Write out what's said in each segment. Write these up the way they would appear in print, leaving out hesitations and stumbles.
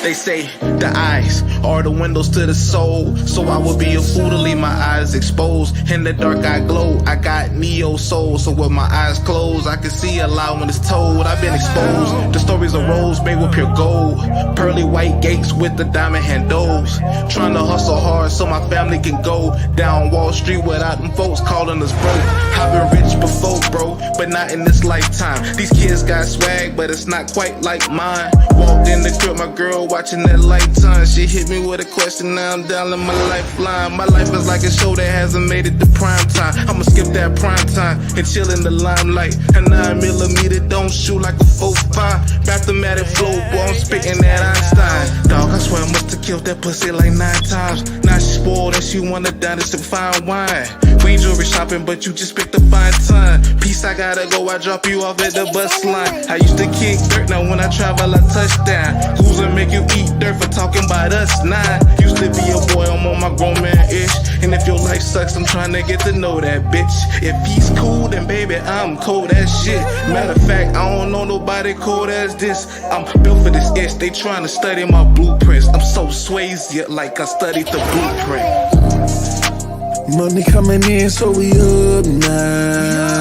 They say the eyes are the windows to the soul, so I would be a fool to leave my eyes exposed. In the dark I glow, I got neo soul, so with my eyes closed I can see a lot when it's told. I've been exposed, the stories of rose made with pure gold, pearly white gates with the diamond handles. Trying to hustle hard so my family can go down Wall Street without them folks calling us broke. I've been rich before, bro, but not in this lifetime. These kids got swag, but it's not quite like mine. Walked in the crib, my girl watching that Lifetime. She hit me with a question, now I'm dialing my lifeline. My life is like a show that hasn't made it to prime time. I'ma skip that prime time and chill in the limelight. A 9mm don't shoot like a 4.5. Mathematic flow, boy, I'm spitting that Einstein. Dog, I swear I must have killed that pussy like 9 times. Now she spoiled and she wanna dine to some fine wine. We ain't jewelry shopping, but you just picked a fine time. Peace, I gotta go, I drop you off at the bus line. I used to kick dirt, now when I travel I touchdown. Who's gonna make you eat dirt for talking about us? Nah, used to be a boy, I'm on my grown man-ish. And if your life sucks, I'm trying to get to know that bitch. If he's cool, then baby, I'm cold as shit. Matter of fact, I don't know nobody cold as this. I'm built for this itch, they trying to study my blueprints. I'm so Swayze, like I studied the blueprint. Money coming in, so we up now.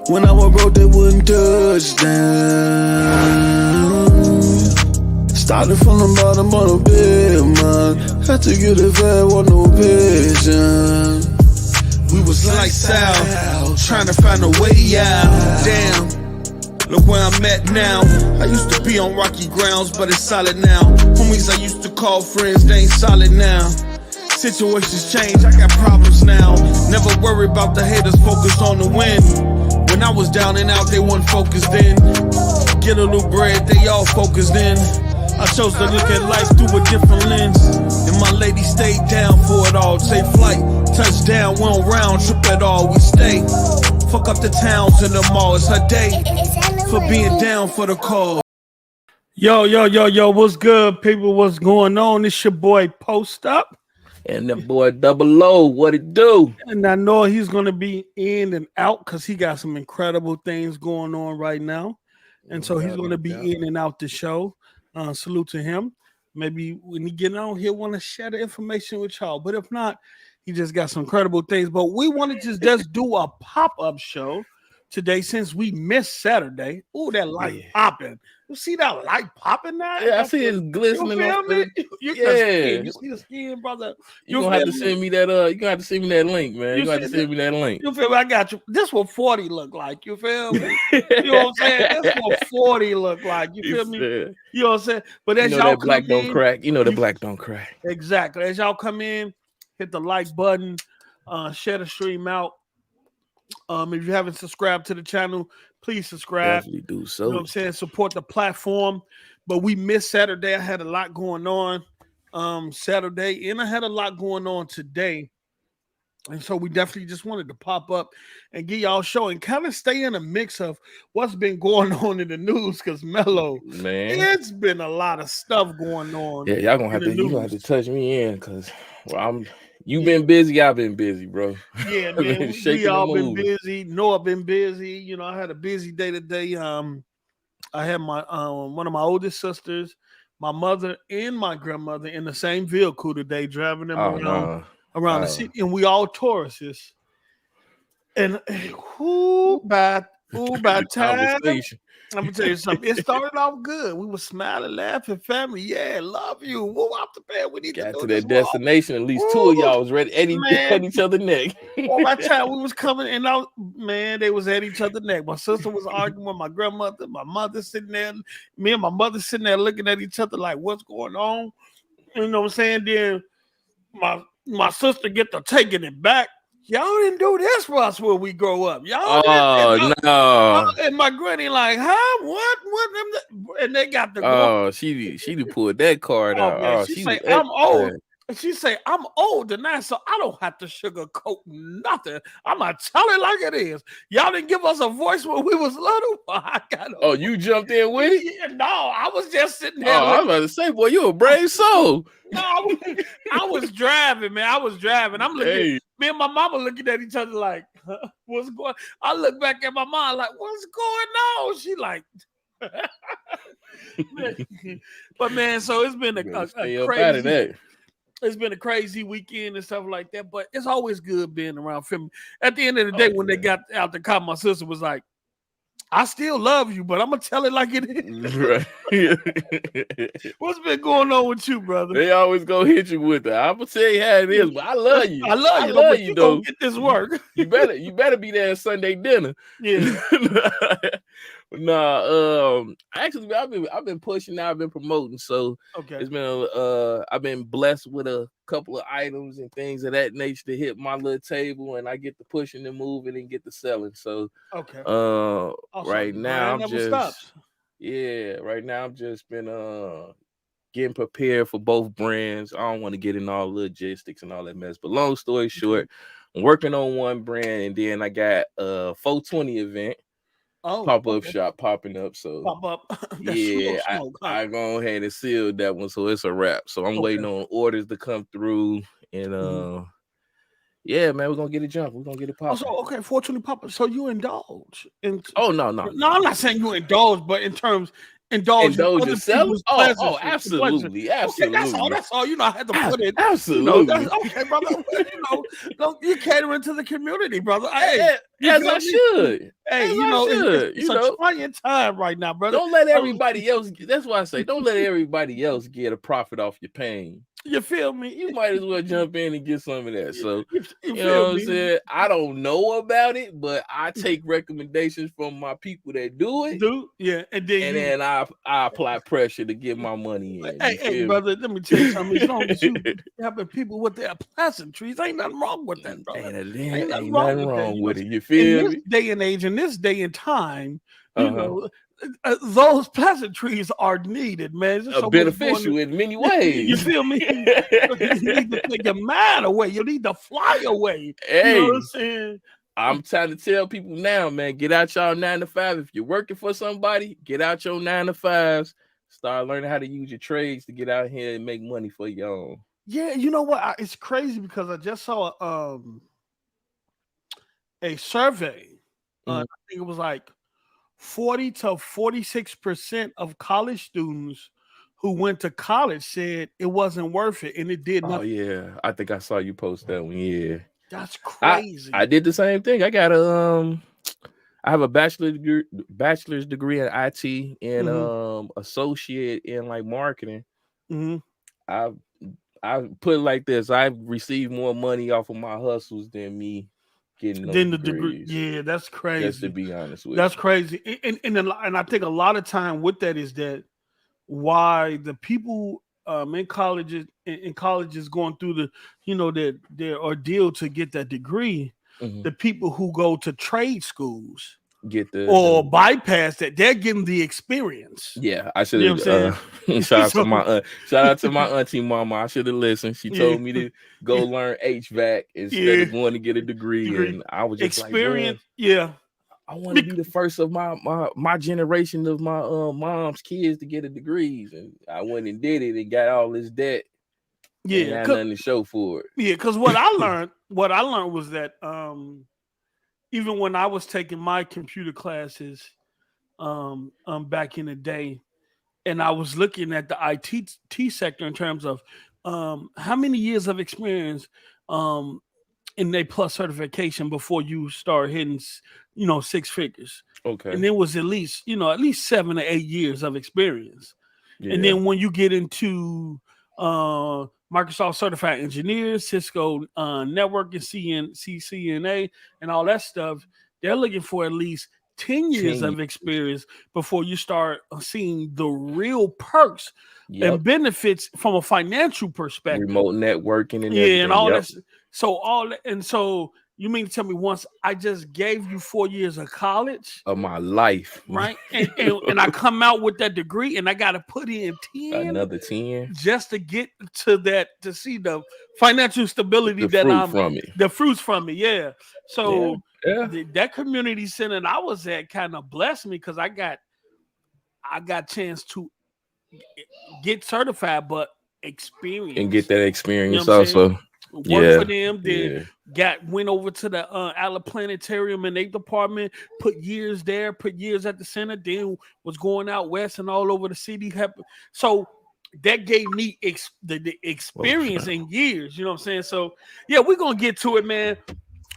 When I was broke, they wouldn't touch down. Started from the bottom of the bed, man. Had to get it fat, with no vision. We was lights out, trying to find a way out. Damn. Look where I'm at now. I used to be on rocky grounds, but it's solid now. Homies I used to call friends, they ain't solid now. Situations change, I got problems now. Never worry about the haters, focus on the win. When I was down and out, they weren't focused in. Get a little bread, they all focused in. I chose to look at life through a different lens. And my lady stayed down for it all. Take flight, touchdown, we don't round trip at all. We stay, fuck up the towns and the mall. It's her day for being down for the cause. Yo, what's good, people? What's going on? It's your boy Post Up. And the boy Double O, what it do? And I know he's going to be in and out because he got some incredible things going on right now. And so he's going to be in and out the show. Salute to him. Maybe when he get on, he'll want to share the information with y'all. But if not, he just got some incredible things. But we wanted to just do a pop-up show today since we missed Saturday. Oh, that light popping. You see that light popping now? Yeah, I see it glistening. You see the skin, brother. You're gonna have to send me that. You gonna have to send me that link, man. You gonna have to send me that link. You feel me? I got you. This what 40 look like. You feel me? You know what I'm saying? This what 40 look like. You feel me? You know what I'm saying? But as y'all that black don't crack. You know the black don't crack. Exactly. As y'all come in, hit the like button, share the stream out. If you haven't subscribed to the channel, please subscribe. Definitely do so. You know what I'm saying? Support the platform. But we missed Saturday. I had a lot going on Saturday, and I had a lot going on today. And so we definitely just wanted to pop up and get y'all a show and kind of stay in a mix of what's been going on in the news. Because Mello, man, it's been a lot of stuff going on. Yeah, y'all gonna have to touch me in because you've been busy, I've been busy, bro. Yeah, man. We all been busy. Noah been busy. You know, I had a busy day today. I had my one of my oldest sisters, my mother, and my grandmother in the same vehicle today, driving them around the city, and we all Tauruses. And by time, I'm gonna tell you something. It started off good. We were smiling, laughing, family. Yeah, love you. Woo, off the bed. We need to that destination. At least two of y'all was ready at each other's neck. Well, by the time we was coming, and they was at each other's neck. My sister was arguing with my grandmother. My mother sitting there. Me and my mother sitting there looking at each other like, "What's going on?" You know what I'm saying? Then my sister get to taking it back. Y'all didn't do this for us when we grow up. Y'all no. And my granny like, huh? What? And they got the she pulled that card out. Man, she say, I'm old. She say, I'm older now, so I don't have to sugarcoat nothing. I'm gonna tell it like it is. Y'all didn't give us a voice when we was little. You jumped in with it? Yeah, no, I was just sitting there. I was about to say, boy, you a brave soul. No, I was driving, man. I was driving. I'm looking. Me and my mama looking at each other like, What's going? I look back at my mom like, what's going on? She like, but man, so it's been a crazy. It's been a crazy weekend and stuff like that. But it's always good being around family. At the end of the day, when they got out the car, my sister was like, I still love you, but I'm gonna tell it like it is. Right. What's been going on with you, brother? They always gonna hit you with that. I'm gonna tell you how it is, but I love you. I love you though. Get this work. You better be there at Sunday dinner. Yeah. Actually, I've been pushing now. I've been promoting, so it's been I've been blessed with a couple of items and things of that nature to hit my little table, and I get the pushing and moving and get the selling. So right now I'm just right now I've just been getting prepared for both brands. I don't want to get in all logistics and all that mess, but long story short, I'm working on one brand, and then I got a 420 event. Pop-up shop popping up. So pop up. I go ahead and sealed that one, so it's a wrap. So I'm waiting on orders to come through, and yeah, man, we're gonna get it jumped. We're gonna get it popping. So 420 pop-up. So you indulge in? No, I'm not saying you indulge, but in terms. Indulge yourself? Absolutely. Okay, that's all. You know, I had to put it. Absolutely. Okay, brother. You're catering to the community, brother. Hey, as I should. Hey, it's a trying time right now, brother. Don't let everybody else. That's why I say, don't let everybody else get a profit off your pain. You feel me? You might as well jump in and get some of that. So you know what I'm saying? I don't know about it, but I take recommendations from my people that do it. And then I apply pressure to get my money in. Hey, brother, let me tell you something. As long as you helping people with their pleasantries, ain't nothing wrong with that, brother. Ain't nothing wrong with it. You feel me? In this day and age, in this day and time, you know, those pleasantries are needed, man. So beneficial in many ways. You feel me? You need to take your mind away. You need to fly away. Hey, you know what I'm saying? I'm trying to tell people now, man, get out y'all 9 to 5. If you're working for somebody, get out your 9 to 5s. Start learning how to use your trades to get out here and make money for your own. Yeah, you know what? It's crazy because I just saw a survey. I think it was like 40 to 46% of college students who went to college said it wasn't worth it, and it did nothing. Oh yeah, I think I saw you post that one. Yeah, that's crazy. I did the same thing. I got I have a bachelor's degree in IT and associate in like marketing. I put it like this: I've received more money off of my hustles than me getting the degree. Yeah, that's crazy. Just to be honest with that's crazy. And I think a lot of time with that is that why the people in colleges going through their ordeal to get that degree, the people who go to trade schools get bypass that, they're getting the experience. Yeah, I should have. Shout out to my auntie mama. I should have listened. She told me to go learn HVAC instead of going to get a degree. And I was just experience. I want to be the first of my generation of my mom's kids to get a degrees, and I went and did it and got all this debt. Yeah, and nothing to show for it. Yeah, because what I learned was that even when I was taking my computer classes back in the day, and I was looking at the IT sector in terms of how many years of experience in A+ certification before you start hitting 6 figures. Okay. And it was at least 7 to 8 years of experience. Yeah. And then when you get into Microsoft certified engineers, Cisco networking, CCNA, and all that stuff, they're looking for at least 10 years of experience before you start seeing the real perks and benefits from a financial perspective. Remote networking and everything. And all that. So you mean to tell me once I just gave you 4 years of college of my life, right? and I come out with that degree and I got to put in 10, another 10 just to get to that, to see the financial stability the fruits from it. Yeah. So that community center I was at kind of blessed me because I got chance to get certified, but experience and get that experience also. Worked for them, then went over to the Allen Planetarium in 8th department, put years there, put years at the center, then was going out west and all over the city. So that gave me the experience in years, you know what I'm saying? So yeah, we're gonna get to it, man.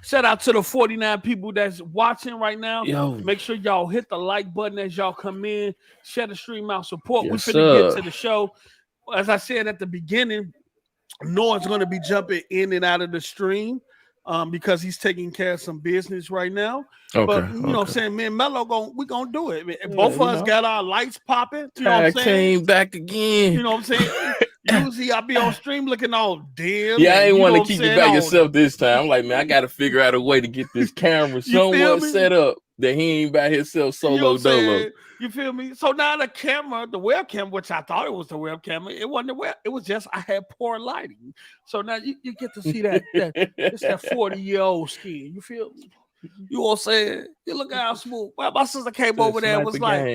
Shout out to the 49 people that's watching right now. Yo. Make sure y'all hit the like button as y'all come in, share the stream out, support. We finna get to the show. As I said at the beginning, Noah's going to be jumping in and out of the stream because he's taking care of some business right now. Okay, but you know what I'm saying, man, Mello, we gonna do it. Both of us got our lights popping. You know what I'm saying? Came back again. You know what I'm saying? Usually I be on stream looking all dim. Yeah, I ain't want to keep you by yourself this time. I'm like, man, I got to figure out a way to get this camera somewhat set up that he ain't by himself solo dolo. You feel me? So now the camera, the webcam, which I thought it was the webcam, it wasn't the web. It was just I had poor lighting. So now you get to see that it's that 40-year-old skin. You feel me? You know what I'm saying? You look how smooth. Well, my sister came over there and was like,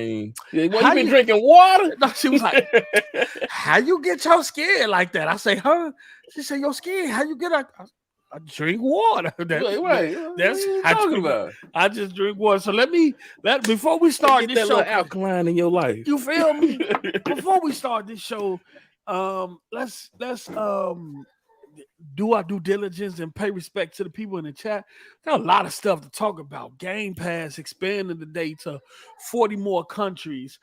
you been drinking water? No, she was like, how you get your skin like that? I say, huh? She said, your skin, how you get I drink water. That's what talking about. I just drink water. So before we start this show, alkaline in your life. You feel me? Before we start this show, let's do our due diligence and pay respect to the people in the chat. Got a lot of stuff to talk about. Game Pass expanding today to 40 more countries.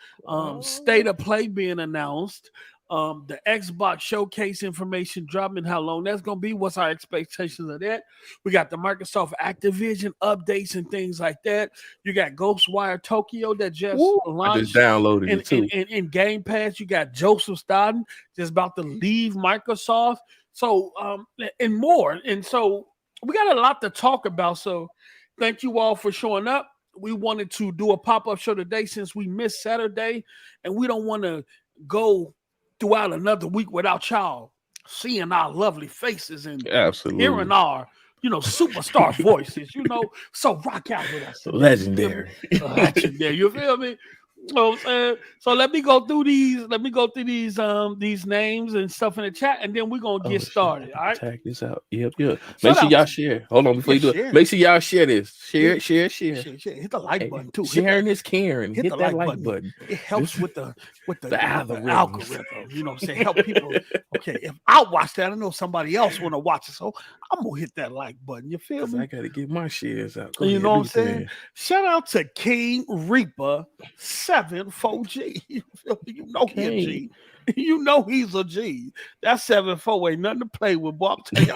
State of Play being announced. The Xbox showcase information dropping, how long that's going to be, what's our expectations of that. We got the Microsoft Activision updates and things like that. You got Ghostwire Tokyo that just launched. I just downloaded it too. In Game Pass, you got Joseph Staten just about to leave Microsoft. So, and more. And so we got a lot to talk about. So thank you all for showing up. We wanted to do a pop-up show today since we missed Saturday, and we don't want to go throughout another week without y'all seeing our lovely faces and hearing our, superstar voices, so rock out with us. Legendary. You feel me? You know what I'm saying? So let me go through these names and stuff in the chat, and then we're gonna get started. All right. Check this out. Yep. Make sure y'all share. Hold on before you do it. Make sure y'all share this. Share. Hit the like button too. Sharing is caring. Hit that like button. It helps with the algorithm. You know what I'm saying? Help people. Okay, if I watch that, I know somebody else want to watch it. So I'm gonna hit that like button. You feel me? I gotta get my shares out. You know what I'm saying? Shout out to King Reaper 7-4G. You know he's a G. You know he's a G. That 7-4 ain't nothing to play with, boy. I'm telling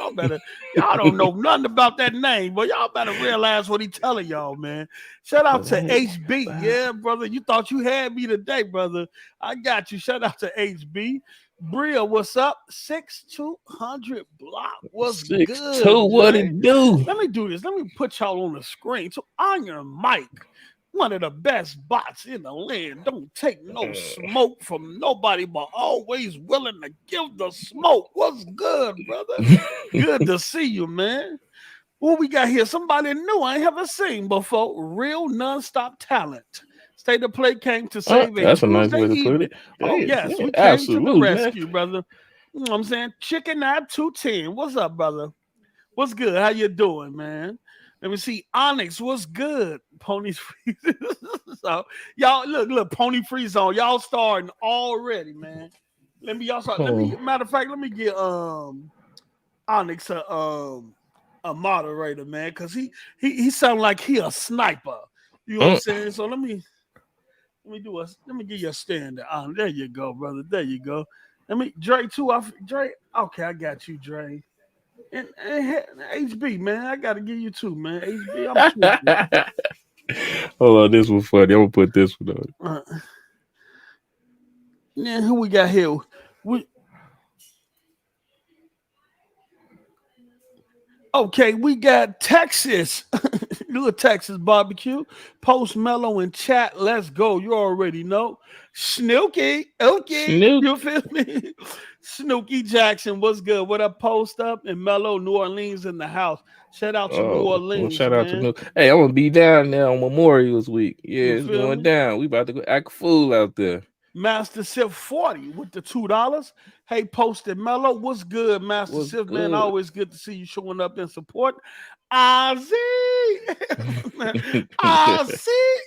y'all don't know nothing about that name, but y'all better realize what he's telling y'all, man. Shout out to HB. Wow. Yeah, brother. You thought you had me today, brother. I got you. Shout out to HB. Bria, what's up? 6200 block. What's good? 6'2", what it do? Let me do this. Let me put y'all on the screen. So Iron Mike, one of the best bots in the land. Don't take no smoke from nobody, but always willing to give the smoke. What's good, brother? Good to see you, man. What we got here? Somebody new I ain't ever seen before. Real nonstop talent. State of Play came to save it. That's a nice way to put it. Oh, yes. We came to the rescue, brother. You know what I'm saying? Chicken Nap 210. What's up, brother? What's good? How you doing, man? Let me see. Onyx, what's good? Pony's Free. So, y'all, look, Pony Free Zone. Y'all starting already, man. Matter of fact, let me get Onyx a moderator, man, because he sound like he a sniper. You know what I'm saying? So let me give you a stand. There you go, brother. There you go. Dre too. Dre. Okay, I got you, Dre. And HB, man, I gotta give you two, man. HB, hold on, this was funny. I'm gonna put this one on. Yeah, who we got here? We got Texas. Little Texas barbecue. Post Mellow in chat. Let's go. You already know. Snooky. Okay. You feel me? Snooky Jackson. What's good? What up? Post up and Mellow New Orleans in the house. Shout out to New Orleans. Well, shout out to Hey, I'm gonna be down there on Memorial's week. Yeah, it's going down. We about to go act a fool out there. Master Sif 40 with the $2. Hey, Posted Mellow, what's good, Master Sif, man? Always good to see you showing up in support. I see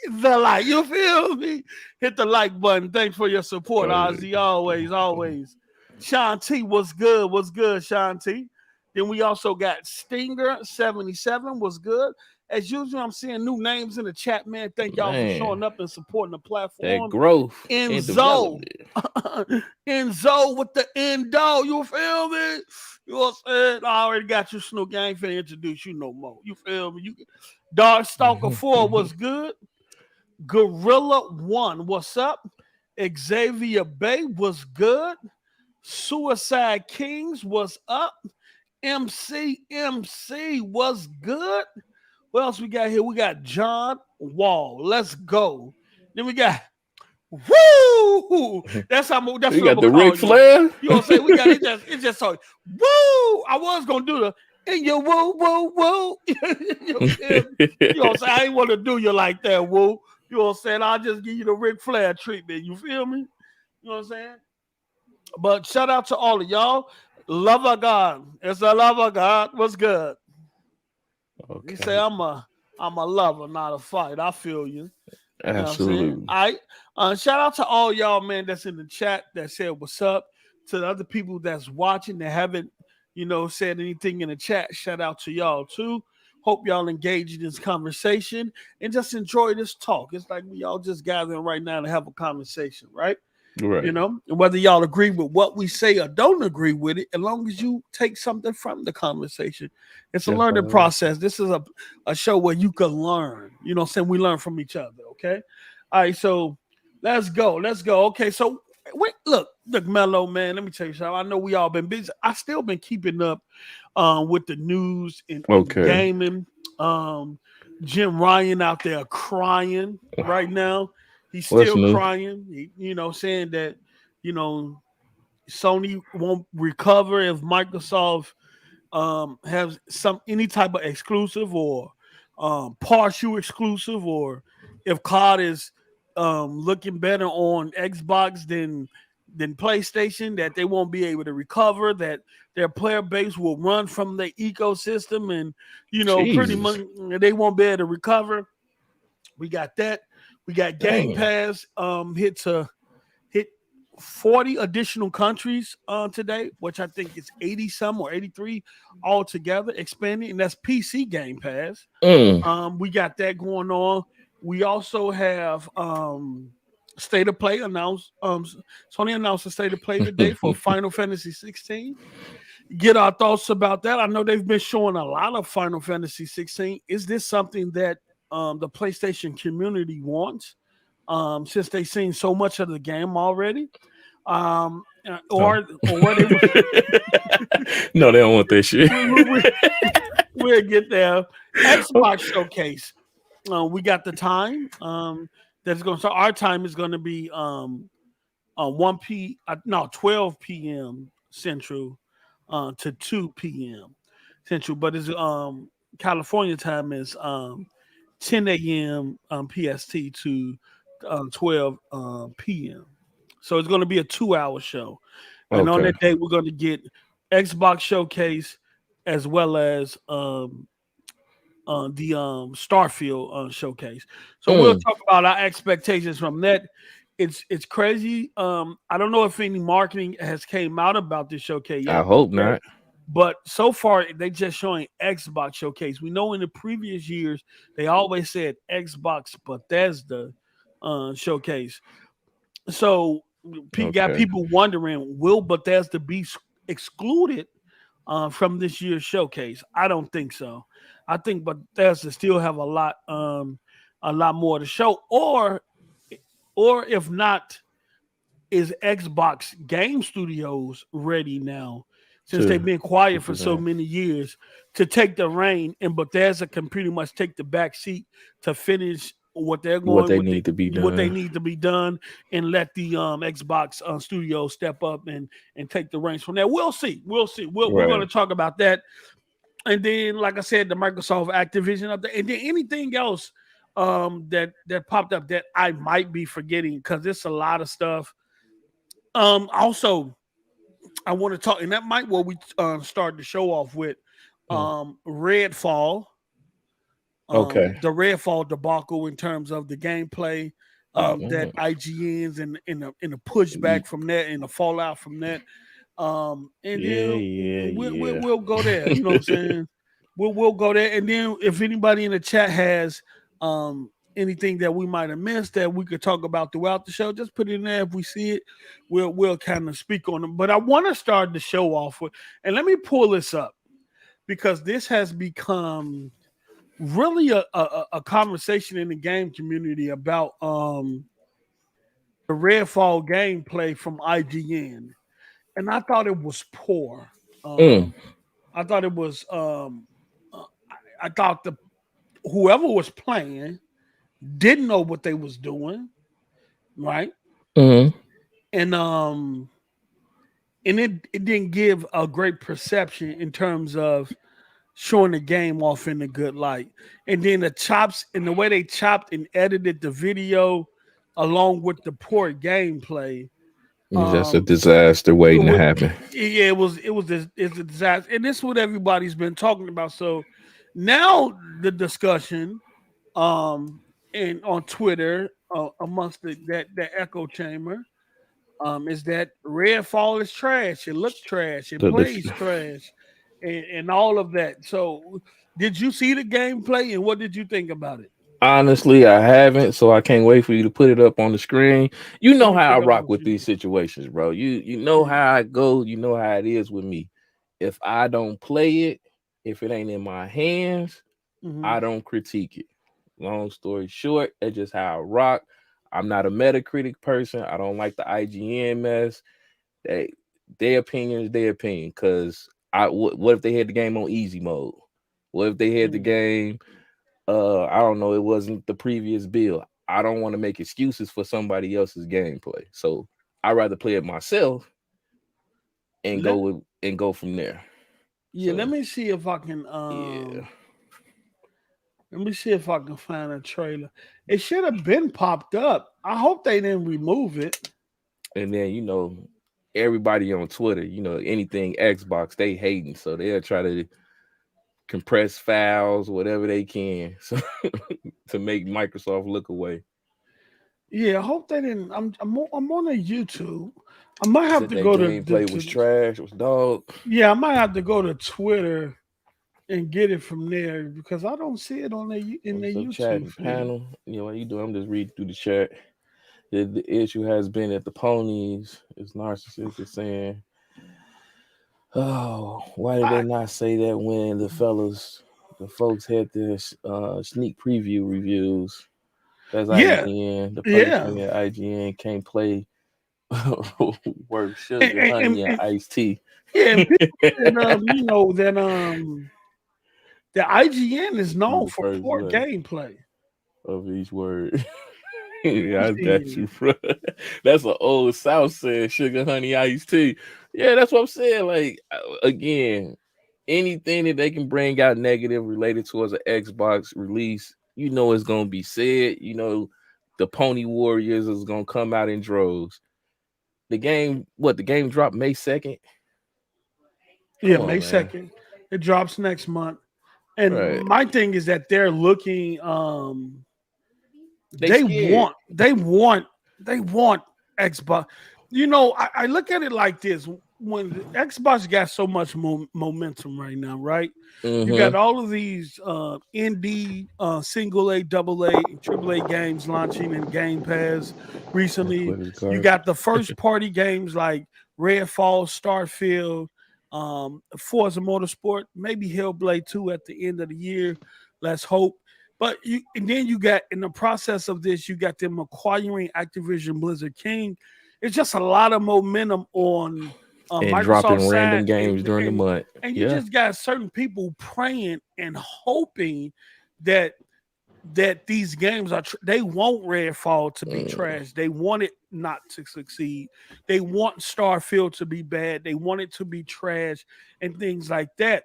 the like. You feel me? Hit the like button. Thanks for your support, Ozzy. Always. Sean T, what's good? What's good, Sean T? Then we also got Stinger 77. What's good? As usual, I'm seeing new names in the chat, man. Thank y'all for showing up and supporting the platform. That growth. Enzo. Enzo with the Endo. You feel me? You know what I'm saying? I already got you, Snoop. I ain't finna introduce you no more. You feel me? Darkstalker 4, what's good? Gorilla 1, what's up? Xavier Bay, what's good? Suicide Kings, what's up? MC, what's good? What else we got here? We got John Wall. Let's go. Then we got woo. That's how. That's we what got the Ric Flair. You know what I'm saying? We got it. It's just so woo. I was gonna do the in your woo. You know what I'm saying? I ain't want to do you like that, woo. You know what I'm saying? I'll just give you the Ric Flair treatment. You feel me? You know what I'm saying? But shout out to all of y'all. Love of God. It's a love of God. What's good? Okay. He say I'm a lover, not a fight. I feel you. Absolutely. All right. Shout out to all y'all, man, that's in the chat that said what's up. To the other people that's watching that haven't, said anything in the chat. Shout out to y'all too. Hope y'all engage in this conversation and just enjoy this talk. It's like we all just gathering right now to have a conversation, right? Right. And whether y'all agree with what we say or don't agree with it, as long as you take something from the conversation, it's a learning process. This is a show where you can learn. You know what I'm saying? We learn from each other, okay? All right, so let's go. Okay, so look, Mellow, man, let me tell you something. I know we all been busy. I still been keeping up with the news and gaming. Jim Ryan out there crying right now. He's still crying, saying that, Sony won't recover if Microsoft has any type of exclusive or partial exclusive, or if COD is looking better on Xbox than PlayStation, that they won't be able to recover, that their player base will run from the ecosystem, and pretty much they won't be able to recover. We got that. We got Gamepass hit 40 additional countries today, which I think is 80 some or 83 altogether, expanding, and that's PC Game Pass. We got that going on. We also have State of Play announced. Sony announced a State of Play today for Final Fantasy 16. Get our thoughts about that. I know they've been showing a lot of Final Fantasy 16. Is this something that the PlayStation community wants, since they've seen so much of the game already? Or they no, they don't want that shit. We'll get there. Xbox Showcase. We got the time that's going to start. Our time is going to be 12 p.m. Central to 2 p.m. Central, but it's California time is 10 a.m. PST to 12 p.m. So it's going to be a 2-hour show. And on that day, we're going to get Xbox Showcase as well as the Starfield Showcase. So we'll talk about our expectations from that. It's crazy. I don't know if any marketing has came out about this showcase yet. I hope not. But so far, they just showing Xbox Showcase. We know in the previous years, they always said Xbox Bethesda Showcase. So got people wondering, will Bethesda be excluded from this year's showcase? I don't think so. I think Bethesda still have a lot more to show. Or if not, is Xbox Game Studios ready now? Since they've been quiet for so many years, to take the reign, and Bethesda can pretty much take the back seat to finish what they're going, what they need to be done, and let the Xbox studio step up and take the reins from there. We'll see. We're going to talk about that, and then, like I said, the Microsoft Activision up there, and then anything else that popped up that I might be forgetting, because it's a lot of stuff. Also, I want to talk, and that might what we start the show off with. Redfall. Okay. The Redfall debacle in terms of the gameplay. That IGN's and the pushback from that and the fallout from that. And then we'll go there. You know what I'm saying? We'll go there, and then if anybody in the chat has anything that we might have missed that we could talk about throughout the show, just put it in there. If we see it, we'll kind of speak on them. But I want to start the show off with, and let me pull this up because this has become really a conversation in the game community about the Redfall gameplay from IGN, and I thought it was poor. I thought it was. I thought whoever was playing didn't know what they was doing, right? And it didn't give a great perception in terms of showing the game off in a good light. And then the chops and the way they chopped and edited the video along with the poor gameplay. That's a disaster waiting to happen. Yeah, it's a disaster. And this is what everybody's been talking about. So now the discussion and on Twitter amongst that echo chamber is that Redfall is trash. It looks trash. It plays trash. And all of that. So, did you see the gameplay and what did you think about it? Honestly, I haven't, so I can't wait for you to put it up on the screen. You know how I rock with these situations, bro. You know how I go. You know how it is with me. If I don't play it, if it ain't in my hands, I don't critique it. Long story short, that's just how I rock. I'm not a Metacritic person. I don't like the IGN mess. Their opinion is their opinion, because what if they had the game on easy mode? What if they had the game, I don't know, it wasn't the previous build? I don't want to make excuses for somebody else's gameplay. So I'd rather play it myself and go from there. Yeah, so, let me see if I can let me see if I can find a trailer. It should have been popped up. I hope they didn't remove it. And then, everybody on Twitter, anything Xbox, they hating, so they'll try to compress files, whatever they can, so to make Microsoft look away. Yeah, I hope they didn't. I'm on a YouTube. I might have to go to gameplay was trash. It was dog. Yeah, I might have to go to Twitter and get it from there because I don't see it on their YouTube chat panel. What you doing? I'm just reading through the chat. The issue has been that the ponies is narcissistic, saying, "Oh, why did they not say that when the folks had this sneak preview reviews?" That's IGN. The person at IGN can't play worth sugar, honey, and iced tea. Yeah, that the IGN is known for poor gameplay of each word. Yeah, I got you, bro. That's an old South saying, sugar, honey, iced tea. Yeah, that's what I'm saying. Like, again, anything that they can bring out negative related towards an Xbox release, it's going to be said. The Pony Warriors is going to come out in droves. The game dropped May 2nd? Yeah, May 2nd. It drops next month. And my thing is that they're looking they want Xbox. I look at it like this. When Xbox got so much momentum right now, right? You got all of these indie single A, double A, triple A games launching in Gamepass recently. You got the first party games like Redfall, Starfield, Forza Motorsport, maybe Hellblade 2 at the end of the year. Let's hope. But then you got, in the process of this, you got them acquiring Activision Blizzard King. It's just a lot of momentum on and Microsoft dropping random games during the month. And you just got certain people praying and hoping that these games they want Redfall to be trash. They want it not to succeed. They want Starfield to be bad. They want it to be trash and things like that.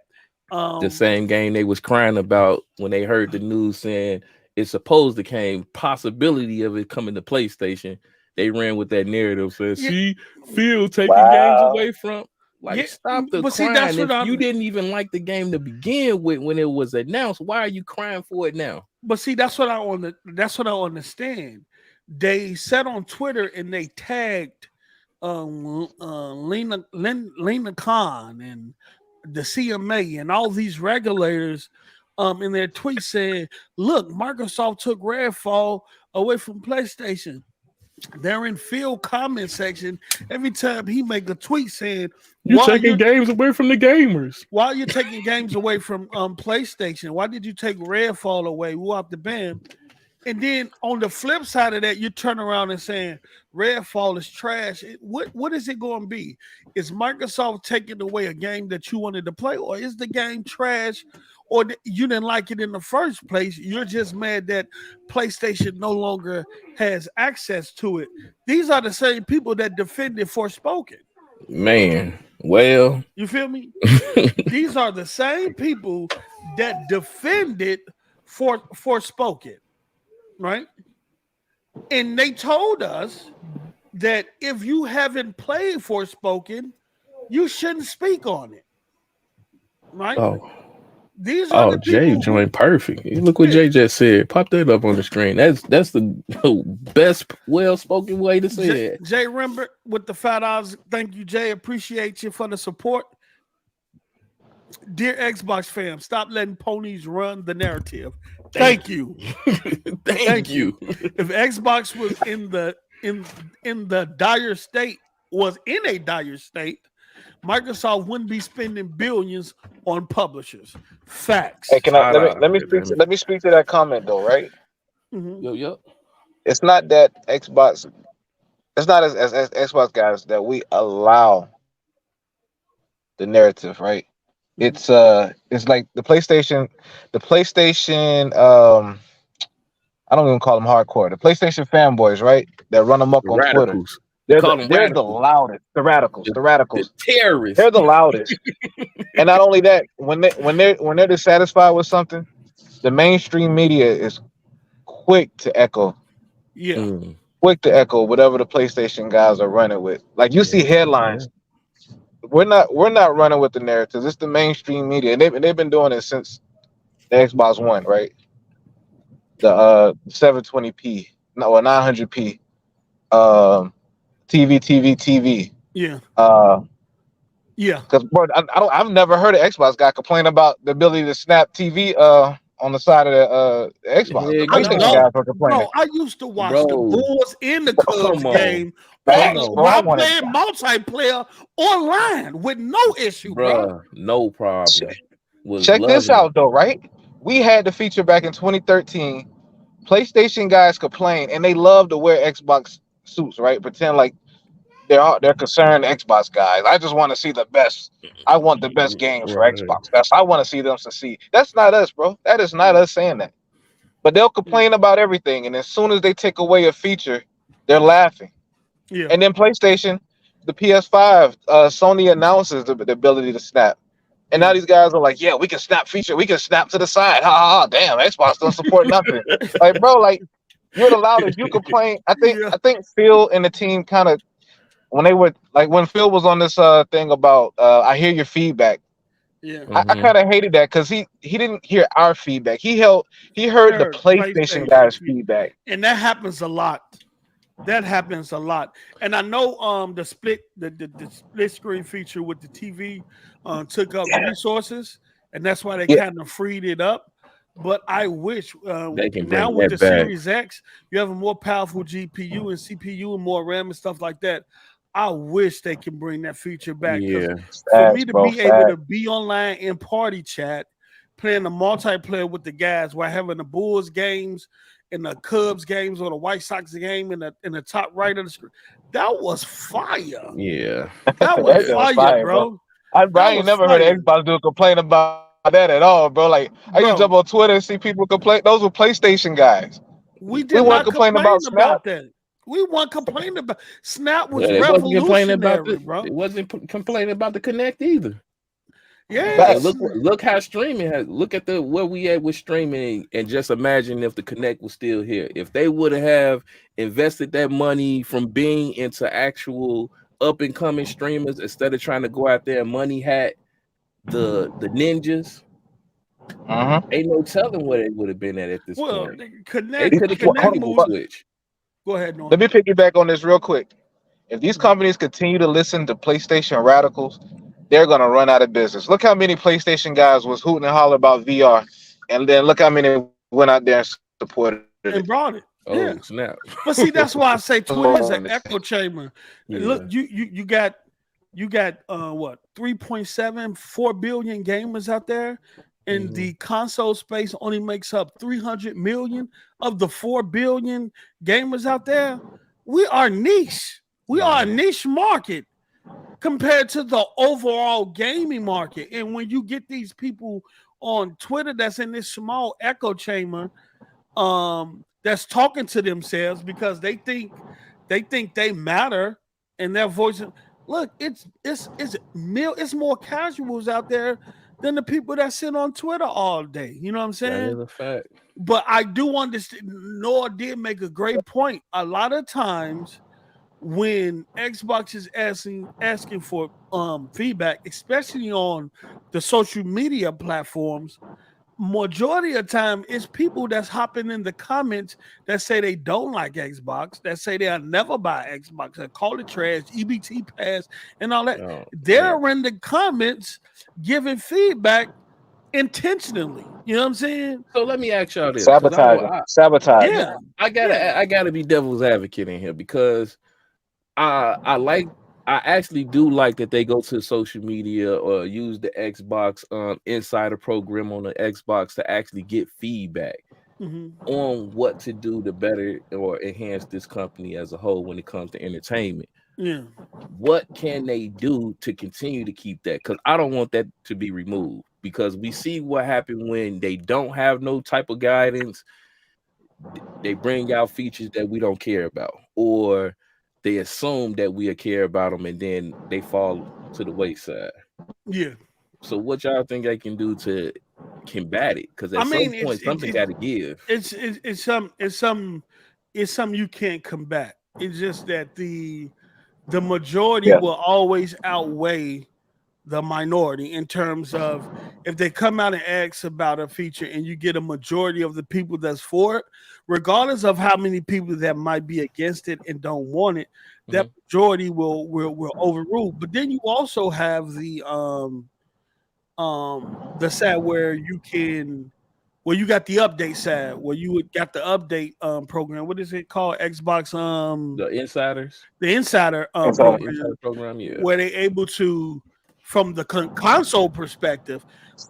The same game they was crying about when they heard the news saying it's supposed to came possibility of it coming to PlayStation. they ran with that narrative. Said, see, Phil taking games away from. Like, stop the crying. If you didn't even like the game to begin with when it was announced, why are you crying for it now? But see, that's what I understand. They said on Twitter and they tagged Lena Khan and the CMA and all these regulators in their tweets saying, look, Microsoft took Redfall away from PlayStation. They're in field comment section every time he make a tweet saying you're taking games away from the gamers. Why are you taking games away from PlayStation? Why did you take Redfall away? Who up the band? And then on the flip side of that, you turn around and saying Redfall is trash. What is it going to be? Is Microsoft taking away a game that you wanted to play, or is the game trash, or you didn't like it in the first place? You're just mad that PlayStation no longer has access to it. These are the same people that defended Forspoken. Man, well, you feel me? These are the same people that defended Forspoken. Right? And they told us that if you haven't played Forspoken, you shouldn't speak on it. Right? These are Jay joined perfect. Look what Jay just said. Pop that up on the screen. That's the best well-spoken way to say it. Jay Rembert with the $5. Thank you, Jay. Appreciate you for the support. Dear Xbox fam, stop letting ponies run the narrative. Thank you. Thank you. If Xbox was in a dire state, Microsoft wouldn't be spending billions on publishers. Facts. Hey, let me speak to that comment though, right? Mm-hmm. Yep. It's not that Xbox. It's not as Xbox guys that we allow the narrative, right? It's like the PlayStation. I don't even call them hardcore. The PlayStation fanboys, right? That run them up on Twitter. They're the loudest. The radicals. The terrorists. They're the loudest. And not only that, when they're dissatisfied with something, the mainstream media is quick to echo. Yeah. Quick to echo whatever the PlayStation guys are running with. Like you see headlines. We're not running with the narratives. It's the mainstream media, and they've been doing it since the Xbox One, right? The 720p, no, 900p, TV. Yeah. Yeah. Because I've never heard an Xbox guy complain about the ability to snap TV on the side of the Xbox. Yeah, The PlayStation guys are complaining. I used to watch the Bulls in the Cubs game. While playing multiplayer online with no issue, bro. No problem. Check this out, though, right? We had the feature back in 2013. PlayStation guys complain, and they love to wear Xbox suits, right? Pretend like they're concerned Xbox guys. I just want to see the best. I want the best games for Xbox. I want to see them succeed. That's not us, bro. That is not us saying that. But they'll complain about everything, and as soon as they take away a feature, they're laughing. Yeah. And then PlayStation, the PS5, Sony announces the ability to snap. And now these guys are like, yeah, we can snap feature. We can snap to the side. Ha ha ha. Damn, Xbox don't support nothing. Like, bro, like, you're the loudest. You complain. I think Phil and the team kind of, when they were, like, when Phil was on this thing about, I hear your feedback. Yeah. I kind of hated that because he didn't hear our feedback. He heard the PlayStation guys' feedback. And that happens a lot. And I know the split screen feature with the TV took up resources, and that's why they kind of freed it up. But I wish they can now with the Series X, you have a more powerful GPU and CPU and more RAM and stuff like that. I wish they can bring that feature back. Yeah. For me to be able to be online in party chat, playing the multiplayer with the guys while having the Bulls games and the Cubs games or the White Sox game in the top right of the screen, that was fire. Yeah. That was fire, bro. I ain't never heard an Xbox dude complain about that at all, bro. Like, I used to jump on Twitter and see people complain. Those were PlayStation guys. We weren't complaining about that. We weren't complaining about Snap was revolutionary, bro. It wasn't complaining about the Connect either. Yeah. Look how streaming has. Look at where we at with streaming, and just imagine if the Connect was still here. If they would have invested that money from being into actual up and coming streamers instead of trying to go out there and money hat the ninjas. Ain't no telling where they would have been at this point. They could have kept Switch. Go ahead, Norm. Let me piggyback on this real quick. If these companies continue to listen to PlayStation radicals, they're gonna run out of business. Look how many PlayStation guys was hooting and hollering about VR, and then look how many went out there and supported it and brought it. Oh snap! But see, that's why I say Twitter is an echo chamber. Yeah. Look, you got what 3.74 billion gamers out there, and the console space only makes up 300 million of the 4 billion gamers out there. We are niche. We are a niche market compared to the overall gaming market. And when you get these people on Twitter that's in this small echo chamber, that's talking to themselves because they think they matter and their voice. Look, it's more casuals out there than the people that sit on Twitter all day. You know what I'm saying? That is a fact. But I do understand. Noah did make a great point. A lot of times when Xbox is asking for feedback, especially on the social media platforms, majority of the time it's people that's hopping in the comments that say they don't like Xbox, that say they'll never buy Xbox, that call it trash, EBT pass, and all that. They're in the comments giving feedback intentionally. You know what I'm saying? So let me ask y'all this. Sabotage. Yeah. I gotta be devil's advocate in here because I actually do like that they go to social media or use the Xbox insider program on the Xbox to actually get feedback on what to do to better or enhance this company as a whole when it comes to entertainment. Yeah. What can they do to continue to keep that? Because I don't want that to be removed, because we see what happened when they don't have no type of guidance. They bring out features that we don't care about, or they assume that we care about them, and then they fall to the wayside. Yeah. So what y'all think they can do to combat it? Because at some point, something got to give. It's something you can't combat. It's just that the majority will always outweigh the minority in terms of if they come out and ask about a feature and you get a majority of the people that's for it, regardless of how many people that might be against it and don't want it, that majority will overrule. But then you also have the side where you got the update side, where you got the update program. What is it called? Xbox the insiders. The insider program, yeah. Where they able to, from the console perspective,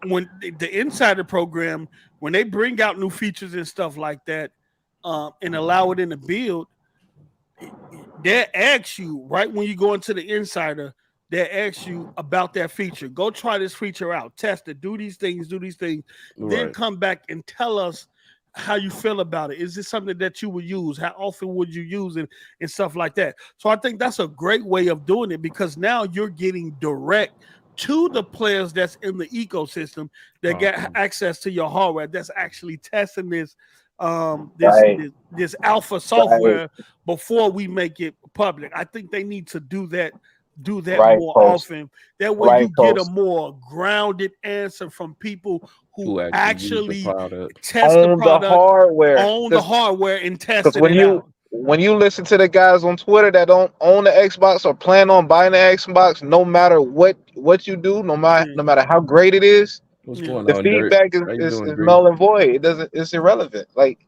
when the insider program, when they bring out new features and stuff like that, and allow it in the build, they ask you right when you go into the insider, they ask you about that feature. Go try this feature out, test it, do these things, then come back and tell us how you feel about it. Is this something that you would use? How often would you use it, and stuff like that? So I think that's a great way of doing it, because now you're getting direct to the players that's in the ecosystem that get access to your hardware, that's actually testing this alpha software before we make it public. I think they need to do that more often. That way you get a more grounded answer from people who actually test the product, own the hardware, and test it out. When you listen to the guys on Twitter that don't own the Xbox or plan on buying the Xbox, no matter what you do, no matter how great it is, the feedback is null and void. It's irrelevant. Like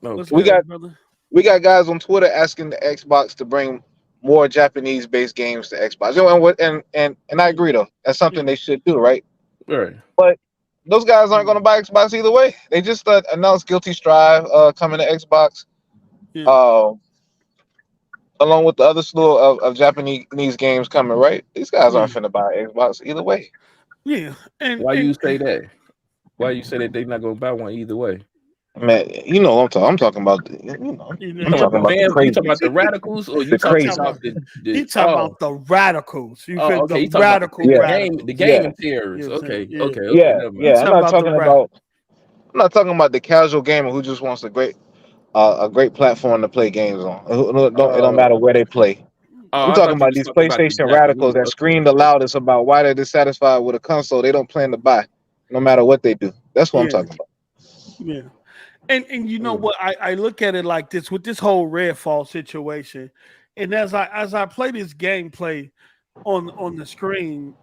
we got guys on Twitter asking the Xbox to bring more Japanese-based games to Xbox. And I agree, though. That's something they should do, right? Right. But those guys aren't going to buy Xbox either way. They just announced Guilty Strive coming to Xbox, along with the other slew of Japanese games coming, right? These guys aren't finna buy Xbox either way. Yeah. Why you say that? Why you say that they're not going to buy one either way? Man, you know what I'm talking about. I'm talking about the You crazy. talking about the radicals, or you The talking crazy. about the He talking about the radicals. You feel okay, the radical radicals. the gaming terrorists. Okay, Yeah, never mind. yeah. I'm not talking about the casual gamer who just wants a great platform to play games on. It don't matter where they play. I'm I talking thought you about was these talking about the PlayStation radicals Japanese. that scream the loudest about why they're dissatisfied with a console they don't plan to buy, no matter what they do. That's what I'm talking about. Yeah. And you know what? I look at it like this with this whole Redfall situation. And as I play this gameplay on the screen,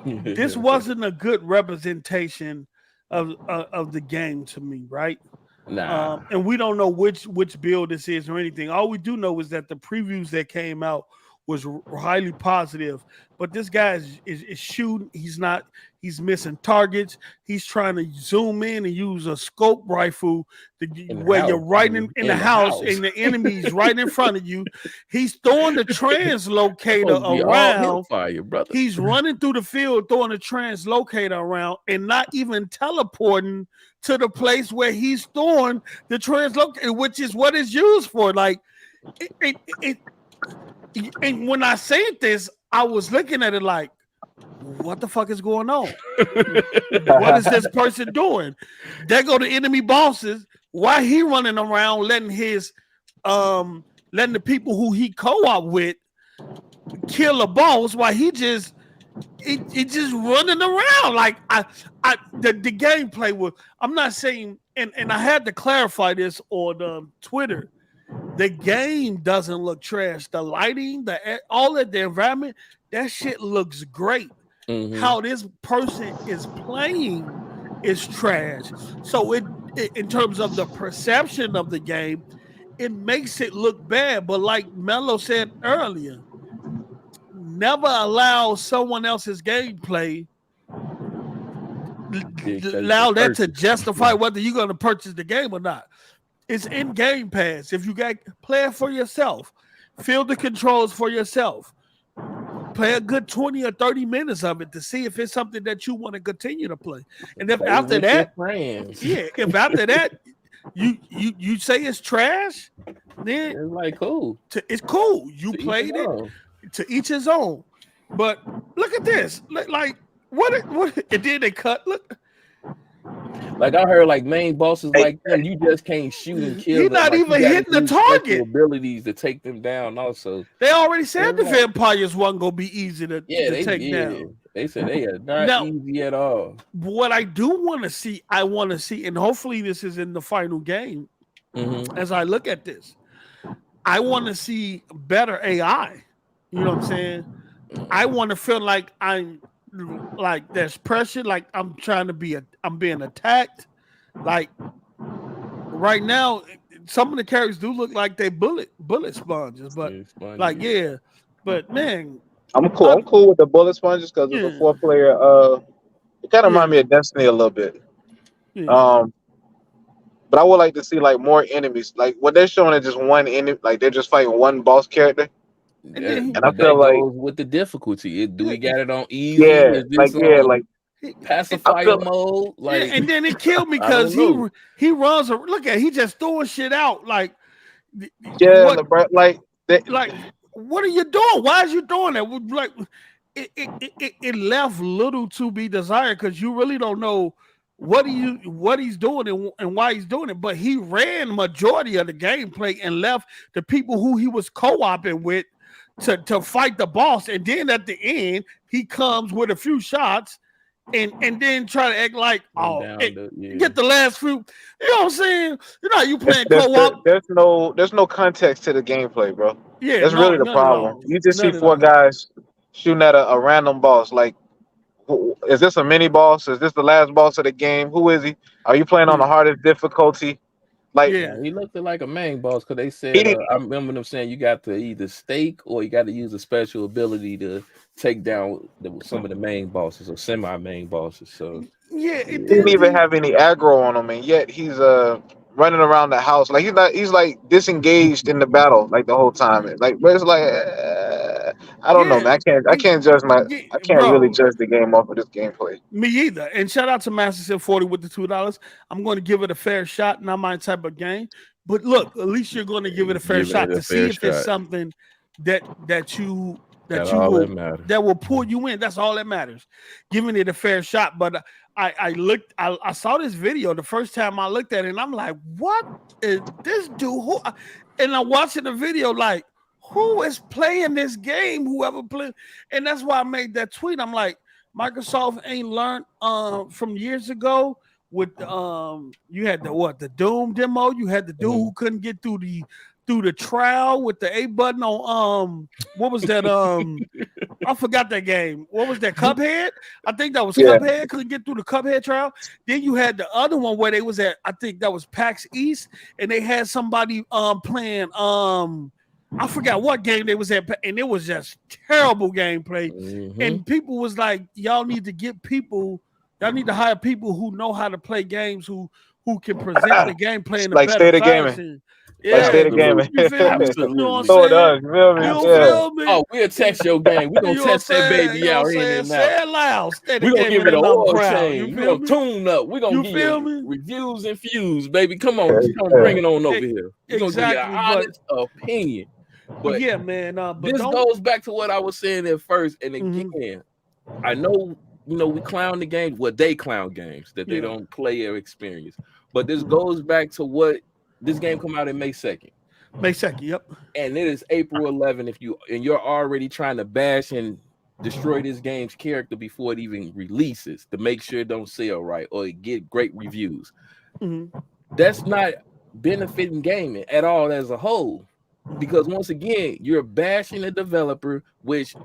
this wasn't a good representation of the game to me, right? Nah. And we don't know which build this is or anything. All we do know is that the previews that came out was highly positive. But this guy is shooting. He's missing targets. He's trying to zoom in and use a scope rifle where you're right in the house and the enemy's right in front of you. He's throwing the translocator around. Fire, brother. He's running through the field, throwing the translocator around, and not even teleporting to the place where he's throwing the translocator, which is what it's used for. Like and when I said this, I was looking at it like, what the fuck is going on? What is this person doing? There go the enemy bosses. Why he running around letting the people who he co-op with kill a boss while he just running around? Like the gameplay was, I'm not saying, and I had to clarify this on Twitter. The game doesn't look trash. The lighting, all of the environment, that shit looks great. Mm-hmm. How this person is playing is trash. So it in terms of the perception of the game, it makes it look bad. But like Mello said earlier, never allow someone else's gameplay allow that to justify whether you're going to purchase the game or not. It's in Game Pass. If you got, play it for yourself, feel the controls for yourself, play a good 20 or 30 minutes of it to see if it's something that you want to continue to play. And if after that, if after that you say it's trash, then it's like cool. It's cool. You played it. To each his own. But look at this. Like what? And then they cut. Look. Like I heard, like main bosses like them, you just can't shoot and kill. He's not even hitting the target. Abilities to take them down. Also, they already said the vampires wasn't gonna be easy to take down. They said they are not easy at all. What I do want to see, and hopefully this is in the final game. Mm-hmm. As I look at this, I want to see better AI. You know what I'm saying? I want to feel like there's pressure, like I'm being attacked. Like right now, some of the characters do look like they bullet sponges, but but man, I'm cool with the bullet sponges because it's a 4-player. It kind of remind me of Destiny a little bit. Yeah. But I would like to see like more enemies. Like what they're showing is just one enemy, like they're just fighting one boss character. And I feel like with the difficulty, do we got it on easy? Yeah, like pacifier mode. Like, and then it killed me because he runs. Look at he just throwing shit out. Like, what are you doing? Why is you doing that? Like, it left little to be desired because you really don't know what he's doing and why he's doing it. But he ran majority of the gameplay and left the people who he was co-oping with to fight the boss, and then at the end he comes with a few shots and then try to act like get the last few. You know what I'm saying? You know how you playing co-op. There's no context to the gameplay, bro. Yeah, that's really the problem. You just see 4 guys shooting at a random boss. Like, is this a mini boss? Is this the last boss of the game? Who is he? Are you playing on the hardest difficulty? Like, he looked like a main boss because they said I remember them saying you got to either stake or you got to use a special ability to take down some of the main bosses or semi-main bosses. So he didn't even have any aggro on him, and yet he's running around the house like he's like disengaged in the battle like the whole time. Like, but it's like I don't know, man. I can't judge I can't really judge the game off of this gameplay. Me either. And shout out to Master 40 with the $2. I'm going to give it a fair shot. Not my type of game, but look, at least you're going to give it a fair shot to see if it's something that will pull you in. That's all that matters. Giving it a fair shot. But I saw this video the first time I looked at it, and I'm like, what is this dude? And I'm watching the video like, who is playing this game? Whoever played, and that's why I made that tweet. I'm like, Microsoft ain't learned from years ago with you had the Doom demo. You had the dude who couldn't get through the trial with the A button on what was that? I forgot that game. What was that? Cuphead? I think that was Cuphead. Couldn't get through the Cuphead trial. Then you had the other one where they was at, I think that was PAX East, and they had somebody playing I forgot what game they was at, and it was just terrible gameplay. And people was like, y'all need to hire people who know how to play games, who can present the gameplay in a like better fashion. Yeah, like state of gaming. You feel me? You know what I'm So saying? it does. You feel me? You feel me? Oh, we'll test your game. We're going to test that baby out in and out. Say it loud. We're going to give it an oil change. We're going to tune up. We're going to give you reviews and views, baby. Come on. Bring it on over here. We're going to give you an honest opinion. But yeah, man. But this goes back to what I was saying at first. And again, I know, we clown the games. Well, they clown games that they don't play or experience. But this goes back to what this game come out in May 2nd. May 2nd, yep. And it is April 11th. You're already trying to bash and destroy this game's character before it even releases to make sure it don't sell right or it get great reviews. That's not benefiting gaming at all as a whole. Because once again, you're bashing a developer, which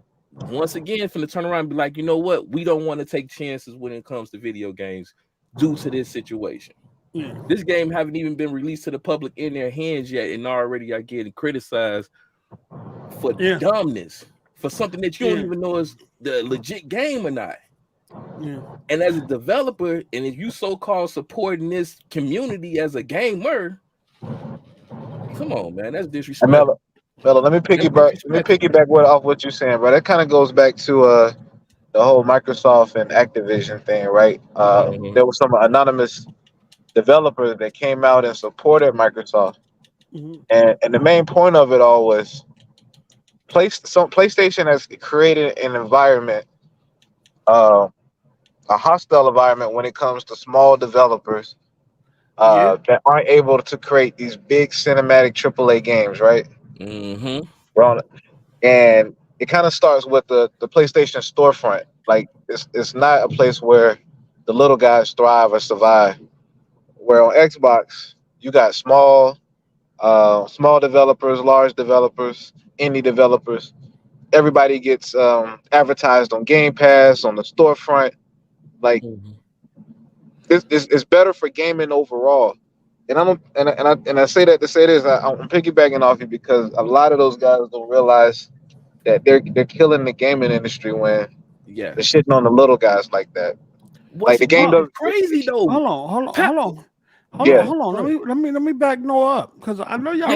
once again from the turn around and be like, you know what? We don't want to take chances when it comes to video games due to this situation. This game haven't even been released to the public in their hands yet, and already are getting criticized for dumbness, for something that you don't even know is the legit game or not. And as a developer, and if you so-called supporting this community as a gamer, come on, man, that's disrespectful. Mello, let me piggyback off what you're saying, bro. That kind of goes back to the whole Microsoft and Activision thing, right? There was some anonymous developers that came out and supported Microsoft, and the main point of it all was PlayStation has created an environment, a hostile environment when it comes to small developers that aren't able to create these big cinematic AAA games, right? And it kind of starts with the PlayStation storefront. Like it's not a place where the little guys thrive or survive. Where on Xbox, you got small developers, large developers, indie developers. Everybody gets advertised on Gamepass, on the storefront. Like this is better for gaming overall. And I say that to say this. I'm piggybacking off you because a lot of those guys don't realize that they're killing the gaming industry when they're shitting on the little guys like that. Like the game does crazy though. Hold on. Let me back Noah up because I know y'all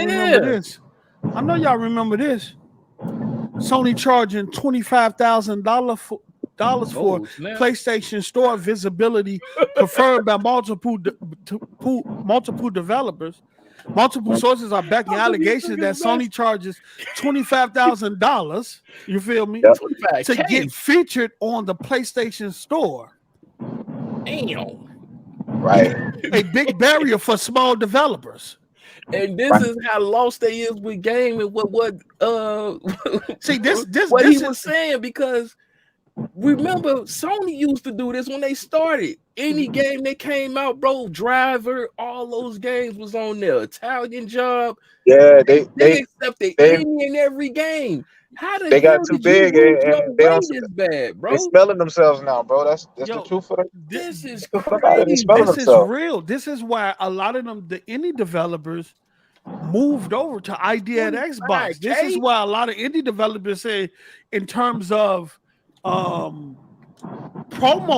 remember this. Sony charging $25,000 for PlayStation Store visibility preferred by multiple developers. Multiple sources are backing allegations that Sony charges $25,000. You feel me? To get featured on the PlayStation Store. Damn. Right. A big barrier for small developers. And this is how lost they is with game and what see this what he was saying, because remember Sony used to do this when they started. Any game that came out, bro, Driver, all those games was on there. Italian Job. Yeah, they accepted any and every game. How they got too big and they don't this bad, bro. They're smelling themselves now, bro. That's the truth for them. This is crazy. This is real. This is why a lot of them, the indie developers, moved over to idea at Xbox. This is why a lot of indie developers say, in terms of promo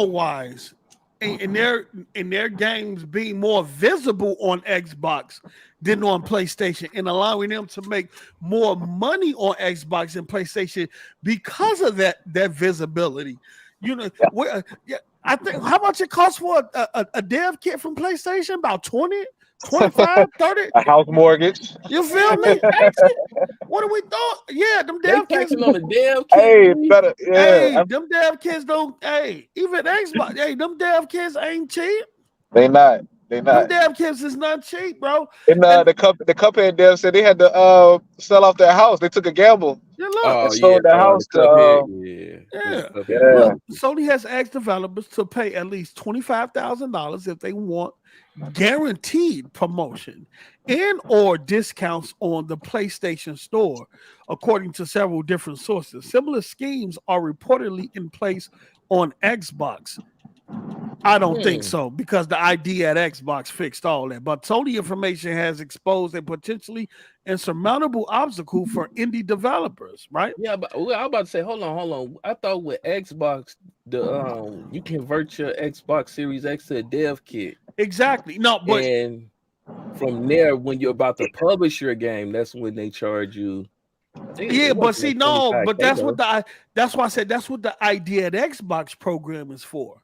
wise, in their games being more visible on Xbox than on PlayStation, and allowing them to make more money on Xbox and PlayStation because of that visibility. You know, I think how much it costs for a dev kit from PlayStation? About 20, 25, 30. A house mortgage. You feel me? What do we thought? Yeah, them dev kits on the dev kit. Hey, better. Yeah. Hey, them dev kits don't. Hey, even Xbox. Hey, them dev kits ain't cheap. They not. Them dev kits is not cheap, bro. And the Cuphead dev said they had to sell off their house. They took a gamble. Yeah, look. They sold their house to. Yeah. Yeah. Look, Sony has asked developers to pay at least $25,000 if they want guaranteed promotion and or discounts on the PlayStation Store, according to several different sources. Similar schemes are reportedly in place on Xbox. I don't think so, because the ID at Xbox fixed all that. But Sony information has exposed a potentially insurmountable obstacle for indie developers, right? Yeah, but I was about to say, hold on. I thought with Xbox, you convert your Xbox Series X to a dev kit. Exactly. No, but and from there, when you're about to publish your game, that's when they charge you. Yeah, but see, no, but that's what that's why I said that's what the ID at Xbox program is for.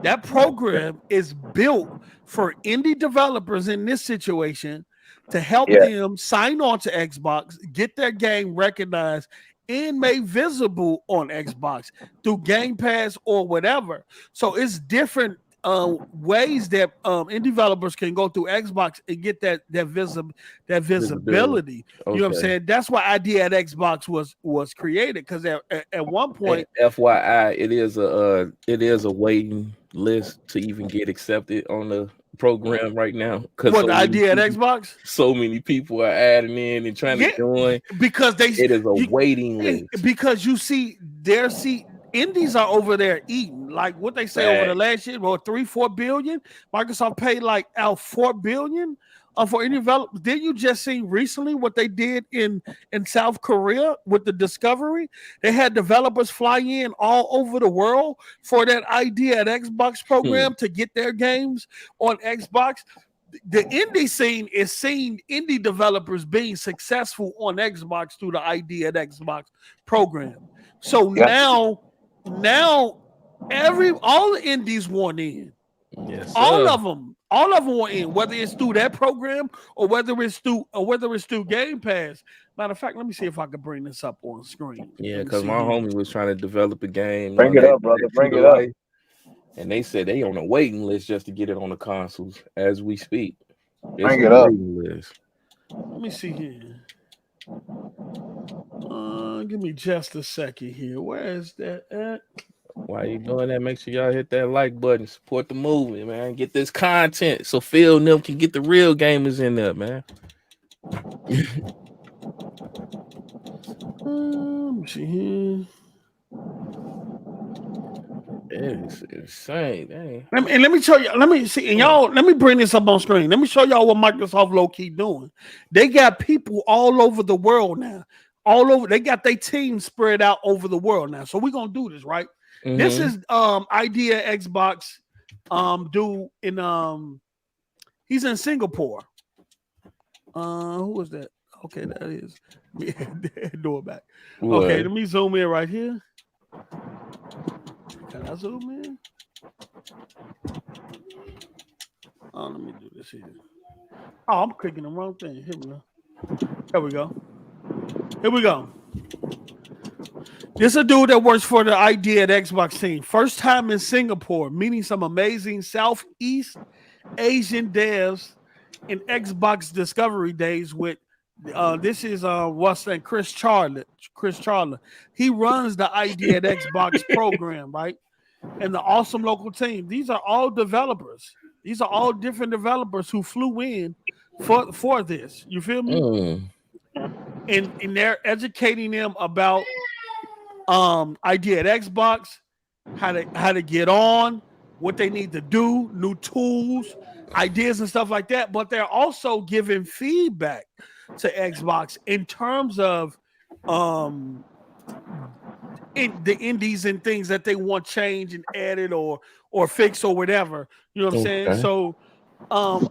That program is built for indie developers in this situation to help them sign on to Xbox, get their game recognized and made visible on Xbox through Gamepass or whatever. So it's different ways that indie developers can go through Xbox and get that visibility. Okay. You know what I'm saying? That's why ID at Xbox was created, because at one point, and FYI, it is a waiting list to even get accepted on the program right now. What, the ID at Xbox? So many people are adding in and trying to join because it is a waiting list. Because you see, indies are over there eating, like what they say over the last year, or 3-4 billion. Microsoft paid like out $4 billion for indie developers. Did you just see recently what they did in South Korea with the Discovery? They had developers fly in all over the world for that ID at Xbox program to get their games on Xbox. The indie scene is seeing indie developers being successful on Xbox through the ID at Xbox program. So now all the indies want in. Yes, all of them want in, whether it's through that program or whether it's through Game Pass. Matter of fact, let me see if I can bring this up on screen. Yeah, because my homie was trying to develop a game. Bring it up, brother. Bring it up. And they said they on a waiting list just to get it on the consoles as we speak. Bring it up. Let me see here. Give me just a second here. Where is that at? While you doing that, make sure y'all hit that like button. Support the movement, man. Get this content so Phil and them can get the real gamers in there, man. Let me see here. It's insane. Dang. Let me show you. Let me see. And y'all, let me bring this up on screen. Let me show y'all what Microsoft low-key doing. They got people all over the world now. All over. They got their team spread out over the world now. So we're gonna do this, right? Mm-hmm. This is idea Xbox dude in he's in Singapore. Who is that? Okay, that is do it back. What? Okay, let me zoom in right here. Can I zoom in? Oh, let me do this here. Oh, I'm clicking the wrong thing. Here we go. There we go. Here we go. This is a dude that works for the idea at Xbox team. First time in Singapore, meeting some amazing Southeast Asian devs in Xbox Discovery Days with this is what's that? Chris Charlotte. He runs the idea at Xbox program, right? And the awesome local team. These are all developers. These are all different developers who flew in for this. You feel me? And they're educating them about idea at Xbox, how to get on, what they need to do, new tools, ideas and stuff like that. But they're also giving feedback to Xbox in terms of in the indies and things that they want changed and added or or fix or whatever. You know what I'm saying? So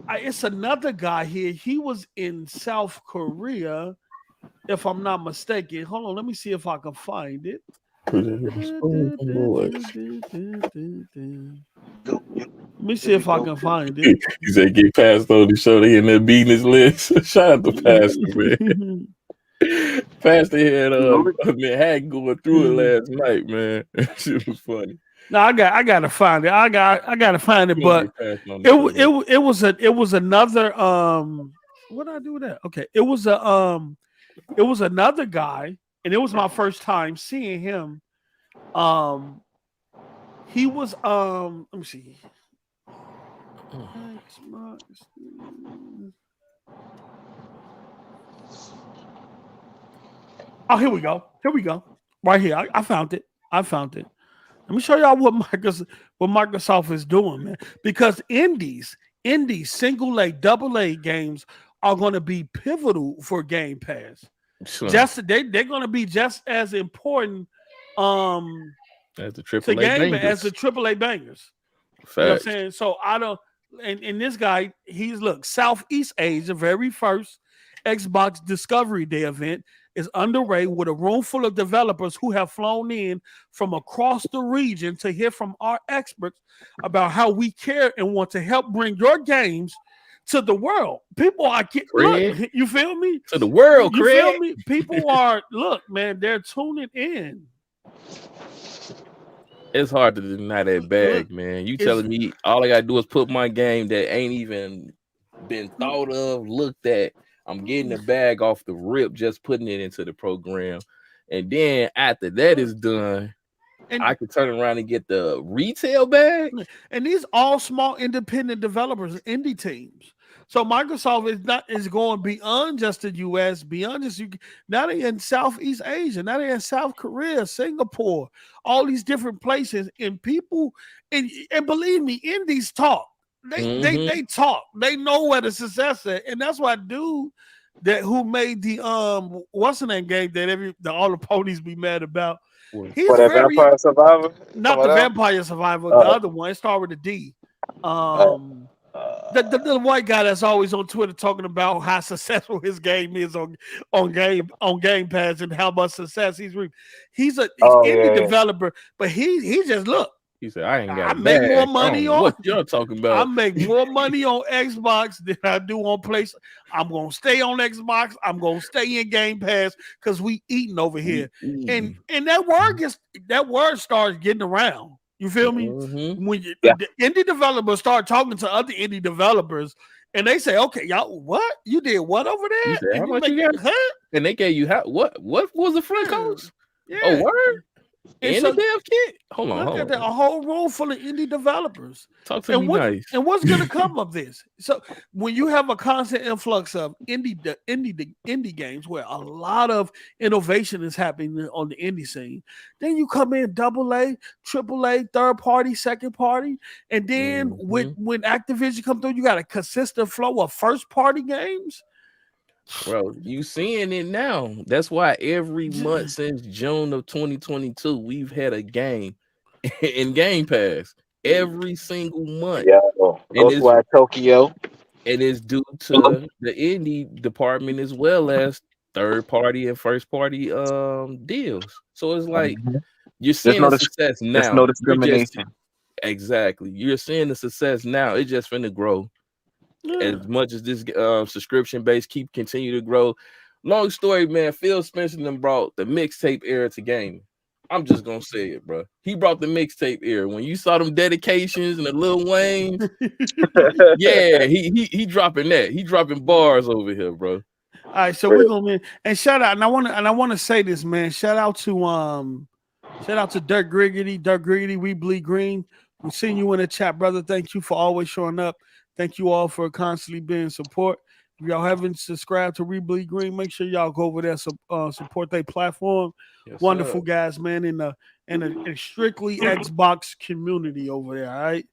it's another guy here. He was in South Korea, if I'm not mistaken. Hold on, let me see if I can find it. Let me see if I can find it. He said, "Get past on the show. They in there beating his list." Shout out to Pastor, man. Pastor had had going through it last night, man. It was funny. No, I gotta find it. I gotta find it. But it was another what did I do with that? Okay, it was another guy, and it was my first time seeing him. He was let me see. Oh, here we go. Right here. I found it. Let me show y'all what Microsoft is doing, man. Because indies, single A, double A games are going to be pivotal for Game Pass. Sure. They're going to be just as important as the AAA bangers. Facts. You know what I'm saying? So I don't. And this guy, he's Southeast Asia, very first Xbox Discovery Day event is underway with a room full of developers who have flown in from across the region to hear from our experts about how we care and want to help bring your games to the world. People are look, you feel me? To the world, you feel me? People are man, they're tuning in. It's hard to deny that bag, man. You telling me all I gotta do is put my game that ain't even been thought of, looked at. I'm getting the bag off the rip, just putting it into the program. And then after that is done, I can turn around and get the retail bag. And these all small independent developers, indie teams. So Microsoft is going beyond just the US, beyond just now they're in Southeast Asia, now they're in South Korea, Singapore, all these different places. And people, and believe me, indies talk. They talk. They know where the success is, and that's why dude who made the what's the name game that all the ponies be mad about. He's Vampire Survivor. Not the Vampire Survivor. The other one. It started with a D. The white guy that's always on Twitter talking about how successful his game is on Game Pass and how much success he's reaped. He's an indie developer, but he just look. He said, "I ain't got. I make more money on what you're talking about. I make more money on Xbox than I do on PlayStation. I'm gonna stay on Xbox. I'm gonna stay in Game Pass because we eating over here." And that word starts getting around. You feel me? When the indie developers start talking to other indie developers, and they say, "Okay, y'all, what you did? What over there? You said, how much you got? And they gave you what? What was the front cost? Yeah. Oh, word." And so, the dev kit. Hold on. Look at that, a whole room full of indie developers. Talk to me nice. And what's going to come of this? So when you have a constant influx of indie games where a lot of innovation is happening on the indie scene, then you come in AA, AAA, third party, second party, and then when Activision comes through, you got a consistent flow of first party games. Bro, you seeing it now. That's why every month since June of 2022, we've had a game in Game Pass every single month. Yeah, Ghostwire Tokyo. It is due to the indie department as well as third party and first party deals. So it's like you're seeing the success now. There's no discrimination. Exactly. You're seeing the success now. It's just finna grow. As much as this subscription base continue to grow. Long story, man. Phil Spencer then brought the mixtape era to gaming. I'm just gonna say it, bro. He brought the mixtape era. When you saw them dedications and the Lil Wayne, yeah, he dropping that. He dropping bars over here, bro. All right, so we're gonna and shout out. And I want to say this, man. Shout out to Dirk Griggity. We bleed green. We seen you in the chat, brother. Thank you for always showing up. Thank you all for constantly being support. If y'all haven't subscribed to Rebleed Green, make sure y'all go over there, support their platform. Yes, wonderful guys, man, in a strictly Xbox community over there. All right,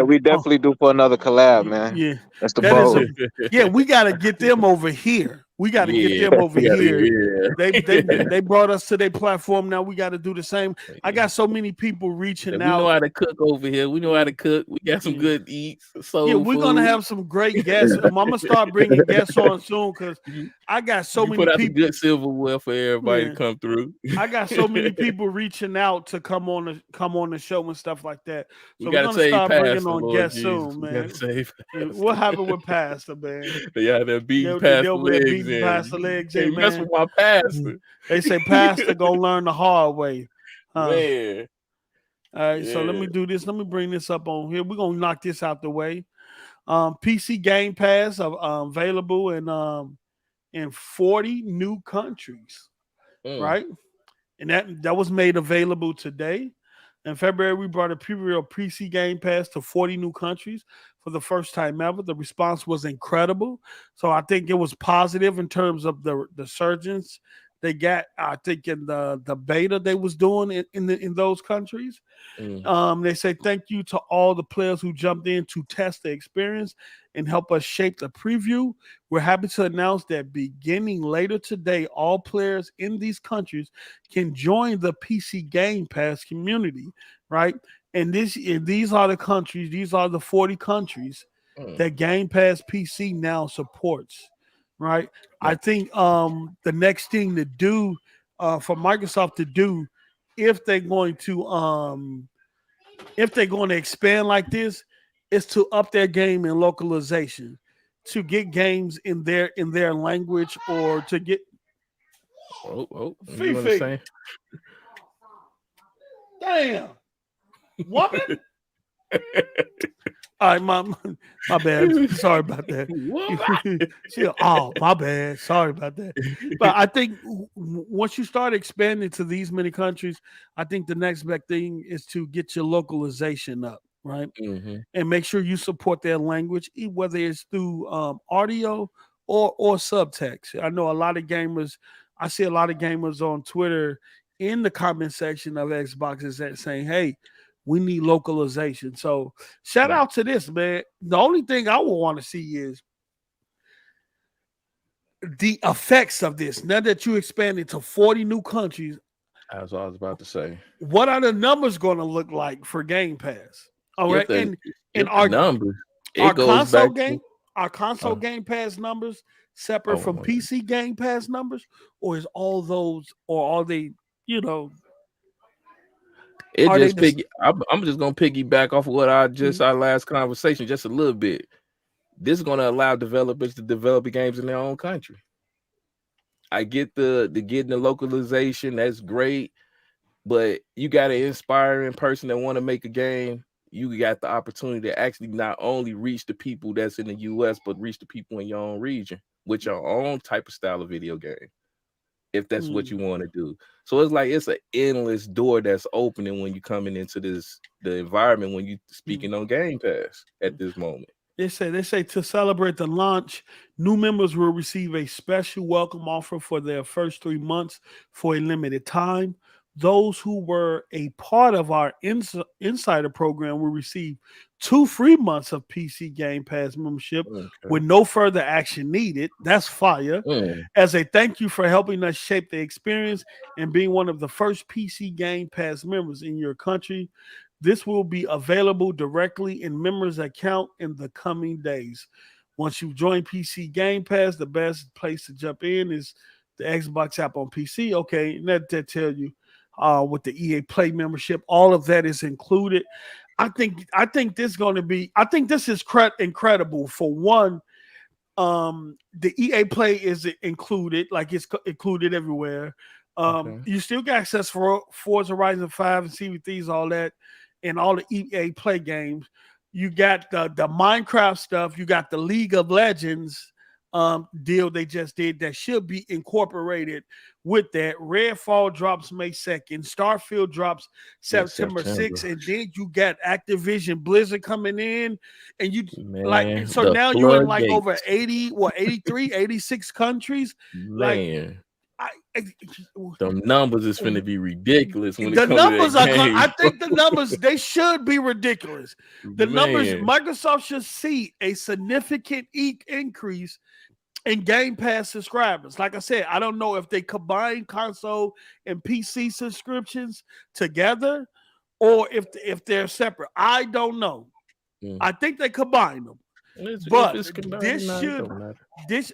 we definitely do for another collab, man. Yeah, that's the goal. Yeah, we got to get them over here. We got to get them over here. They brought us to their platform. Now we got to do the same. I got so many people reaching out. We know how to cook over here. We know how to cook. We got some good eats. So we're gonna have some great guests. I'm gonna start bringing guests on soon because I got so many put out people. Good silverware for everybody to come through. I got so many people reaching out to come on the show and stuff like that. So we're gonna start bringing on guests soon, man. What happened with Pastor, man? Yeah, they're beating Pastor legs. Hey, man. Mess with my pastor. They say Pastor gonna learn the hard way. Man. All right, so let me do this. Let me bring this up on here. We're gonna knock this out the way. PC Game Pass available in 40 new countries, right? And that was made available today. In February, we brought a preview of PC Game Pass to 40 new countries for the first time ever. The response was incredible. So I think it was positive in terms of the surgeons they got. I think in the beta they was doing in those countries. They say thank you to all the players who jumped in to test the experience and help us shape the preview. We're happy to announce that beginning later today, all players in these countries can join the PC Game Pass community, right? And these are the countries, these are the 40 countries that Game Pass PC now supports, right? I think the next thing to do for Microsoft to do, if they're going to expand like this, is to up their game in localization, to get games in their language, or to get Fifi. Damn woman. All right, my bad. Sorry about that. My bad. Sorry about that. But I think once you start expanding to these many countries, I think the next big thing is to get your localization up, right? And make sure you support their language, whether it's through audio or subtext. I know a lot of gamers. I see a lot of gamers on Twitter in the comment section of Xboxes that saying, "Hey, we need localization." So shout out to this, man. The only thing I would want to see is the effects of this. Now that you expanded to 40 new countries. That's what I was about to say. What are the numbers going to look like for Game Pass? All right. And our numbers. Our console Game Pass numbers separate from PC Game Pass numbers, or is all those, or are they, I'm just gonna piggyback off of what our last conversation just a little bit. This is gonna allow developers to develop the games in their own country. I get the getting the localization, that's great, but you got an inspiring person that want to make a game. You got the opportunity to actually not only reach the people that's in the US, but reach the people in your own region with your own type of style of video game, if that's what you want to do. So it's like it's an endless door that's opening when you're coming into the environment when you're speaking on Game Pass at this moment. They say to celebrate the launch, new members will receive a special welcome offer for their first 3 months for a limited time. Those who were a part of our insider program will receive 2 free months of PC Game Pass membership with no further action needed. That's fire. As a thank you for helping us shape the experience and being one of the first PC Game Pass members in your country. This will be available directly in members' account in the coming days. Once you've joined PC Game Pass, the best place to jump in is the Xbox app on PC. Okay, and that tell you with the EA Play membership, all of that is included. I think this is going to be. I think this is incredible. For one, the EA Play is included, like it's included everywhere. You still got access for Forza Horizon 5 and CV3s, all that, and all the EA Play games. You got the Minecraft stuff. You got the League of Legends deal they just did that should be incorporated with that. Redfall drops May 2nd. Starfield drops September 6th. And then you got Activision Blizzard coming in. And you now you're in like over 83, 86 countries. Man. The numbers is going to be ridiculous. When the numbers are. I think the numbers they should be ridiculous. The numbers Microsoft should see a significant increase and Game Pass subscribers. Like I said, I don't know if they combine console and PC subscriptions together or if they're separate. I don't know. I think they combine them. But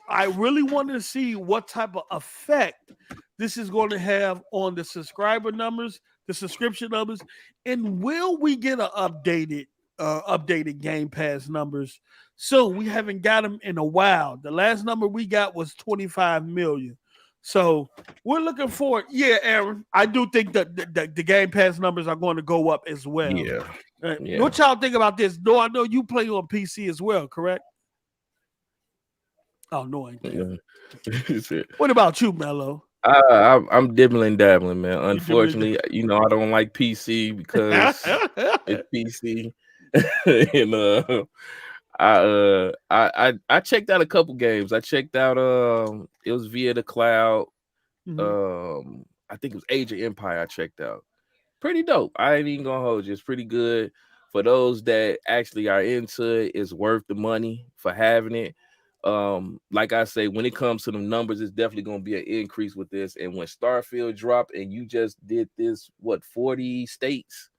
I really wanted to see what type of effect this is going to have on the subscriber numbers, the subscription numbers, and will we get an updated Game Pass numbers soon? We haven't got them in a while. The last number we got was 25 million. So we're looking forward. Yeah, Aaron, I do think that the Game Pass numbers are going to go up as well. Yeah. What y'all think about this? No, I know you play on PC as well, correct? Oh, no, I ain't. What about you, Mello? I'm dibbling dabbling, man. Unfortunately, I don't like PC because it's PC. And I checked out a couple games. I checked out it was via the cloud. I think it was Age of Empire. I checked out. Pretty dope. I ain't even gonna hold you. It's pretty good. For those that actually are into it, it's worth the money for having it. Like I say, when it comes to the numbers, it's definitely gonna be an increase with this. And when Starfield dropped and you just did this, 40 states?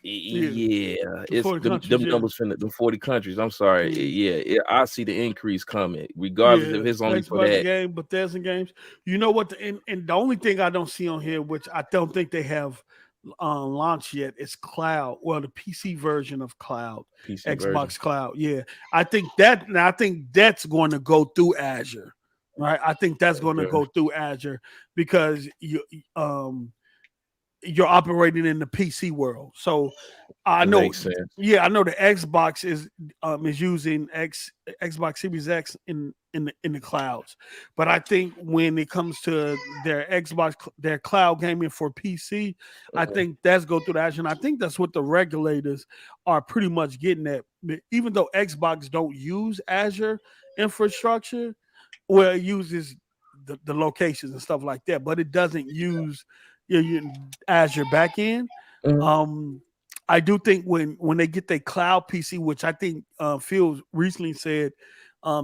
Yeah, it's them numbers from the 40 countries. I'm sorry. I see the increase coming, regardless if it's only for that game. But there's some games. You know what? And the only thing I don't see on here, which I don't think they have launched yet, is cloud. Well, the PC version of cloud, Xbox Cloud. Yeah, I think that's going to go through Azure, right? I think that's going to go through Azure because you're operating in the PC world. So I know, I know the Xbox is using Xbox Series X in the clouds. But I think when it comes to their cloud gaming for PC, I think that's go through the Azure. And I think that's what the regulators are pretty much getting at. Even though Xbox don't use Azure infrastructure, well, it uses the locations and stuff like that, but it doesn't use Azure backend. I do think when they get their cloud PC, which I think Phil recently said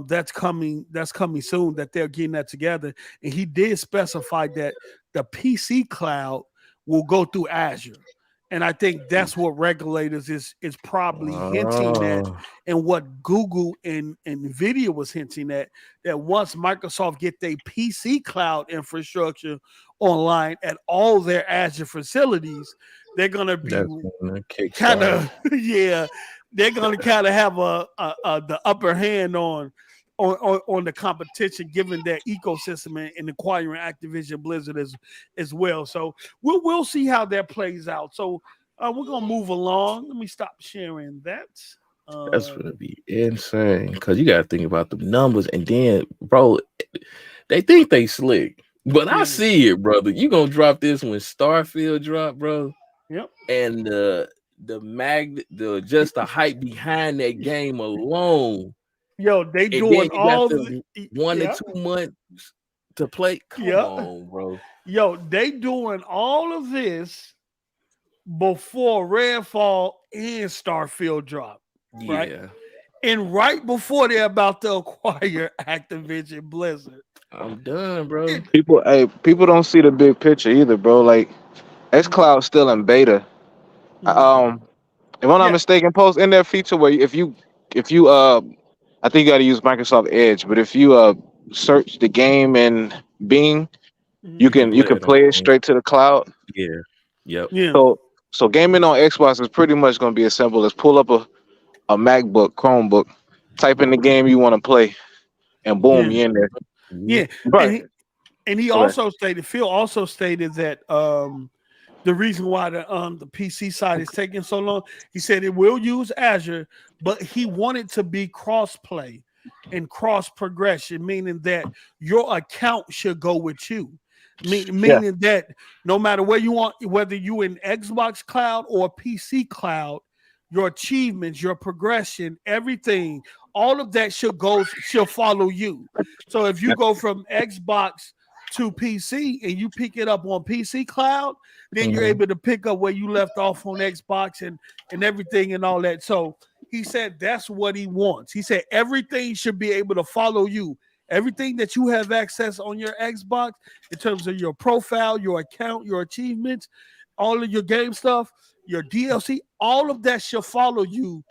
that's coming soon, that they're getting that together, and he did specify that the PC cloud will go through Azure. And I think that's what regulators is probably hinting at, and what Google and Nvidia was hinting at, that once Microsoft get their PC cloud infrastructure online at all their Azure facilities, they're gonna be kind of they're gonna kind of have the upper hand on the competition, given their ecosystem and acquiring Activision Blizzard as well. So we'll see how that plays out. So we're gonna move along. Let me stop sharing that. That's gonna be insane because you gotta think about the numbers, and then, bro, they think they slick, but I see it, brother. You gonna drop this when Starfield drop, bro? Yep. And the hype behind that game alone. Yo, they doing all 1 to 2 months to play. Come on, bro. Yo, they doing all of this before Redfall and Starfield drop. Right? Yeah. And right before they're about to acquire Activision Blizzard. I'm done, bro. People don't see the big picture either, bro. Like, xCloud's still in beta. If I'm not mistaken, post in their feature where if you I think you got to use Microsoft Edge, but if you search the game in Bing, you can play it straight to the cloud. Yeah. Yep. Yeah. So gaming on Xbox is pretty much going to be as simple as pull up a MacBook, Chromebook, type in the game you want to play, and boom, you're in there. Yeah. Right. And Phil also stated that the reason why the PC side is taking so long, he said it will use Azure, but he wanted to be cross-play and cross-progression, meaning that your account should go with you. Meaning that no matter where you want, whether you in Xbox Cloud or PC Cloud, your achievements, your progression, everything, all of that should follow you. So if you go from Xbox to PC and you pick it up on PC Cloud, then you're able to pick up where you left off on Xbox and everything and all that. So he said that's what he wants. He said everything should be able to follow you. Everything that you have access on your Xbox in terms of your profile, your account, your achievements, all of your game stuff, your DLC, all of that shall follow you.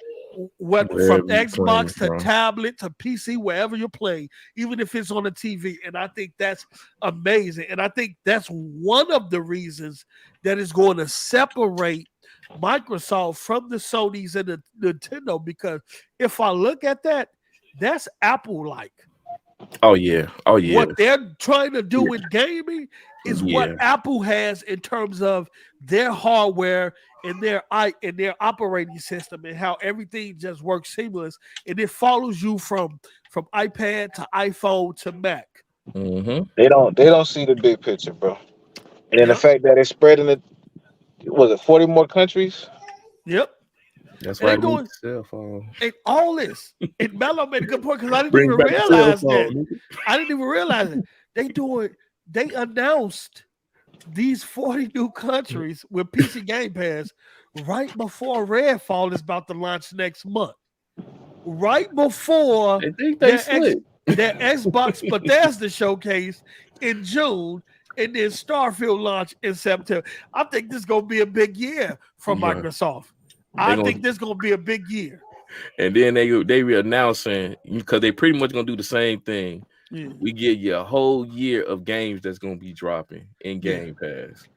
What from Xbox to tablet to PC, wherever you're playing, even if it's on a TV. And I think that's amazing. And I think that's one of the reasons that is going to separate Microsoft from the Sonys and the Nintendo. Because if I look at that, that's Apple-like. Oh yeah. What they're trying to do in gaming is what Apple has in terms of their hardware and their operating system and how everything just works seamless, and it follows you from iPad to iPhone to Mac. Mm-hmm. They don't see the big picture, bro. And then the fact that it's spreading it, was it 40 more countries? Yep. That's why I doing cell phone. And all this. And Mello made a good point because I didn't even realize that. I didn't even realize it. They announced these 40 new countries with PC Game Pass right before Redfall is about to launch next month. Right before their Xbox Bethesda showcase in June, and then Starfield launch in September. I think this is going to be a big year for Microsoft. I think this is going to be a big year. And then they announcing, because they pretty much going to do the same thing. Yeah. We give you a whole year of games that's going to be dropping in Game Pass.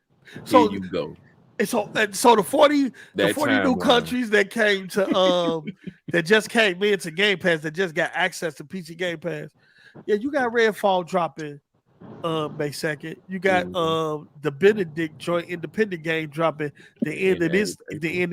So here you go. And so the 40 new countries that came to that just came into Game Pass, that just got access to PC Game Pass. Yeah, you got Redfall dropping May 2nd. You got the Benedict joint independent game dropping the end of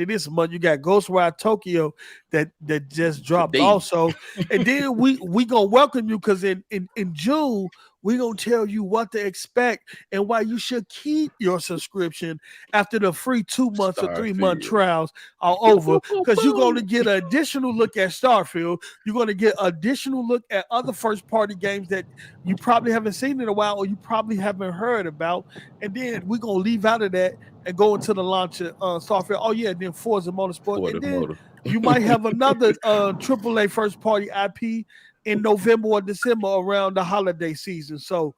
this month. You got Ghostwire Tokyo that just dropped also. And then we gonna welcome you because in June we're gonna tell you what to expect and why you should keep your subscription after the free 2 months or 3 month trials are over, because you're gonna get an additional look at Starfield. You're gonna get additional look at other first party games that you probably haven't seen in a while or you probably haven't heard about. And then we're gonna leave out of that and go into the launch of Starfield. Oh yeah, and then Forza Motorsport. And then you might have another AAA first party IP in November or December around the holiday season. So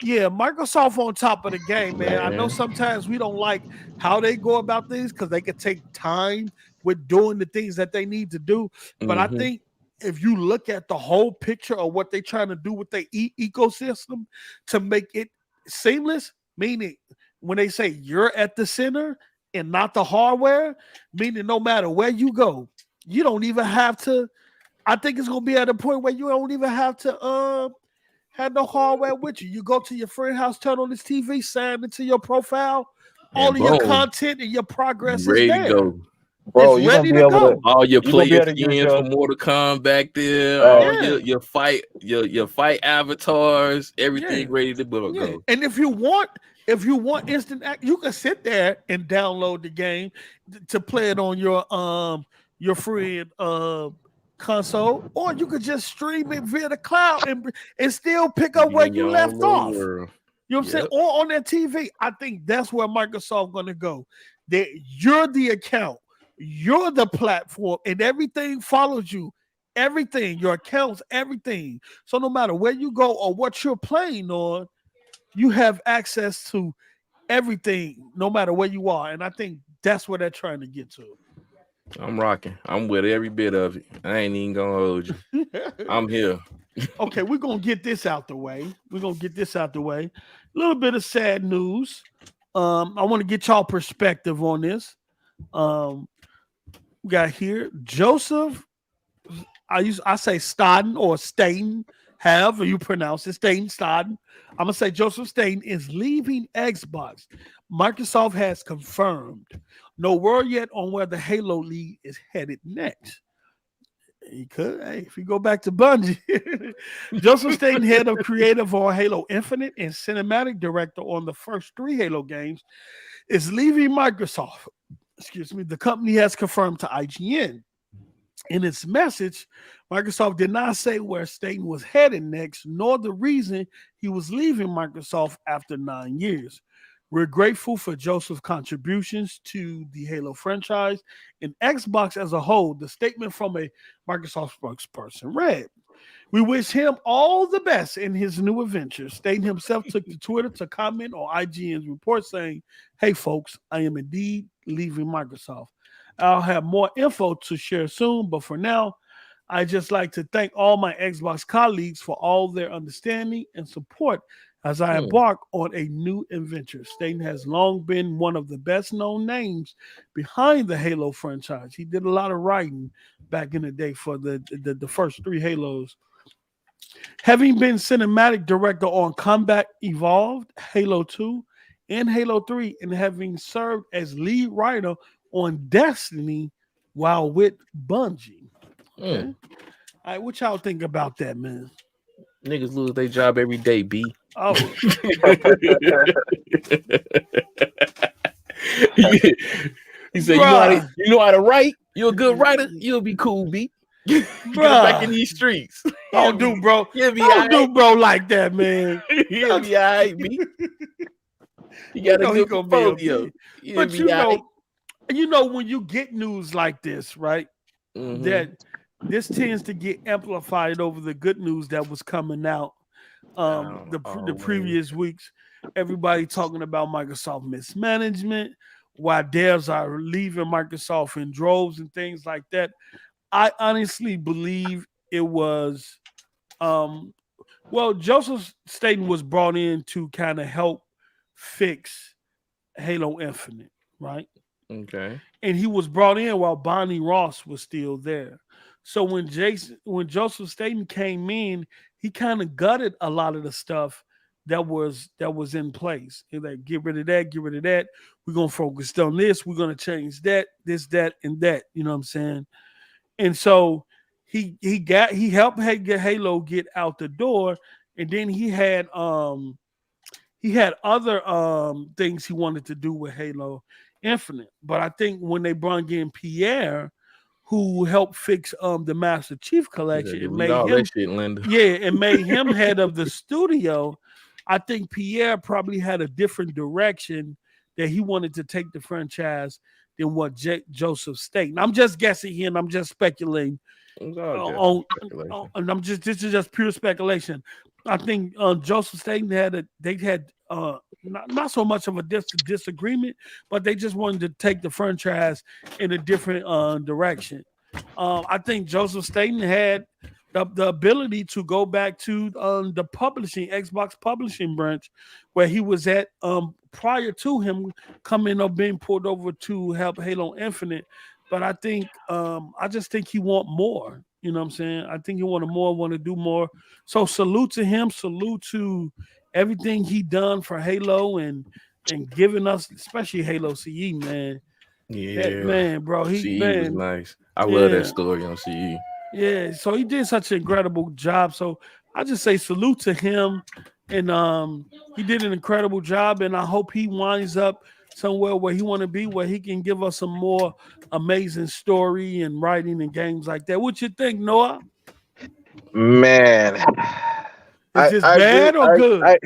yeah, Microsoft on top of the game, man. I know sometimes we don't like how they go about things because they could take time with doing the things that they need to do. But I think if you look at the whole picture of what they're trying to do with their ecosystem to make it seamless, meaning when they say you're at the center and not the hardware, meaning no matter where you go, you don't even have to. I think it's gonna be at a point where you don't even have to have no hardware with you. You go to your friend's house, turn on this TV, sign into your profile, all of your content and your progress is ready to go. Bro, you're ready to go. All your players from Mortal Kombat there, all your fight avatars, everything ready to go. And if you want instant act, you can sit there and download the game to play it on your friend console, or you could just stream it via the cloud and still pick up where you left off. You know what I'm saying? Or on that TV. I think that's where Microsoft gonna go. That you're the account, you're the platform, and everything follows you. Everything, your accounts, everything. So no matter where you go or what you're playing on, you have access to everything, no matter where you are. And I think that's what they're trying to get to. I'm rocking. I'm with every bit of it. I ain't even gonna hold you. I'm here. Okay, we're gonna get this out the way. A little bit of sad news. I want to get y'all perspective on this. We got here Joseph. I say Staten or Staten, however you pronounce it. Staten. I'm gonna say Joseph Staten is leaving Xbox. Microsoft has confirmed. No word yet on where the Halo League is headed next. He could, if you go back to Bungie. Joseph Staten, head of creative on Halo Infinite and cinematic director on the first 3 Halo games, is leaving Microsoft. Excuse me. The company has confirmed to IGN. In its message, Microsoft did not say where Staten was headed next, nor the reason he was leaving Microsoft after 9 years. We're grateful for Joseph's contributions to the Halo franchise and Xbox as a whole. The statement from a Microsoft spokesperson read, We wish him all the best in his new adventures. Staten himself took to Twitter to comment on IGN's report saying, "Hey folks, I am indeed leaving Microsoft. I'll have more info to share soon, but for now, I just like to thank all my Xbox colleagues for all their understanding and support as I embark on a new adventure." Staten has long been one of the best known names behind the Halo franchise. He did a lot of writing back in the day for the first 3 Halos. Having been cinematic director on Combat Evolved, Halo 2, and Halo 3, and having served as lead writer on Destiny while with Bungie. Okay. All right, what y'all think about that, man? Niggas lose their job every day, B. Oh. He said, you know how to write? You're a good writer? You'll be cool, B. Get back in these streets. Don't do bro like that, man. He'll be all right, B. You got a good portfolio. But you know, when you get news like this, right? That this tends to get amplified over the good news that was coming out the previous weeks. Everybody talking about Microsoft mismanagement, why devs are leaving Microsoft in droves and things like that. I honestly believe it was Joseph Staten was brought in to kind of help fix Halo Infinite, right? Okay. And he was brought in while Bonnie Ross was still there. So when Joseph Staten came in, he kind of gutted a lot of the stuff that was in place. He's like, get rid of that. We're gonna focus on this. We're gonna change that, this, that, and that. You know what I'm saying? And so he helped Halo get out the door, and then he had other things he wanted to do with Halo Infinite. But I think when they brought in Pierre, who helped fix the Master Chief Collection, it made him head of the studio. I think Pierre probably had a different direction that he wanted to take the franchise than what Joseph Staten. I'm just guessing here, and I'm just speculating. This is just pure speculation. I think Joseph Staten had not so much of a disagreement, but they just wanted to take the franchise in a different direction. I think Joseph Staten had the ability to go back to the Xbox publishing branch where he was at prior to him coming up being pulled over to help Halo Infinite. But I think I just think he want more. You know what I'm saying? I think he want to do more. So salute to him. Salute to everything he done for Halo and giving us, especially Halo CE, man. Yeah, man, bro. CE was nice. I love that story on CE. Yeah, so he did such an incredible job. So I just say salute to him, and he did an incredible job. And I hope he winds up somewhere where he want to be, where he can give us some more amazing story and writing and games like that. What you think, Noah? Man, is this bad or good?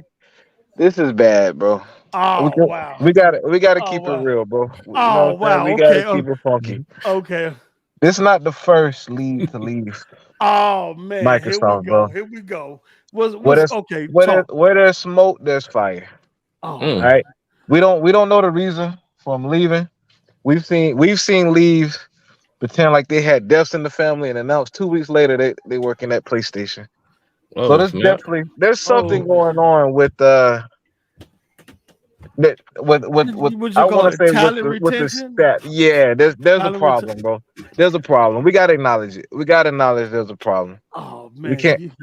This is bad, bro. Oh wow! We got to keep it real, bro. Wow! We got to keep it funky. Okay. This is not the first lead to leave. Oh man! Microsoft, bro. Here we go. Where there's smoke, there's fire. All right. We don't know the reason for them leaving. We've seen leave pretend like they had deaths in the family and announced 2 weeks later they working at PlayStation. So there's something going on with I want to say with the stat. Yeah, there's a problem, bro. There's a problem. We gotta acknowledge it. We gotta acknowledge there's a problem. Oh man,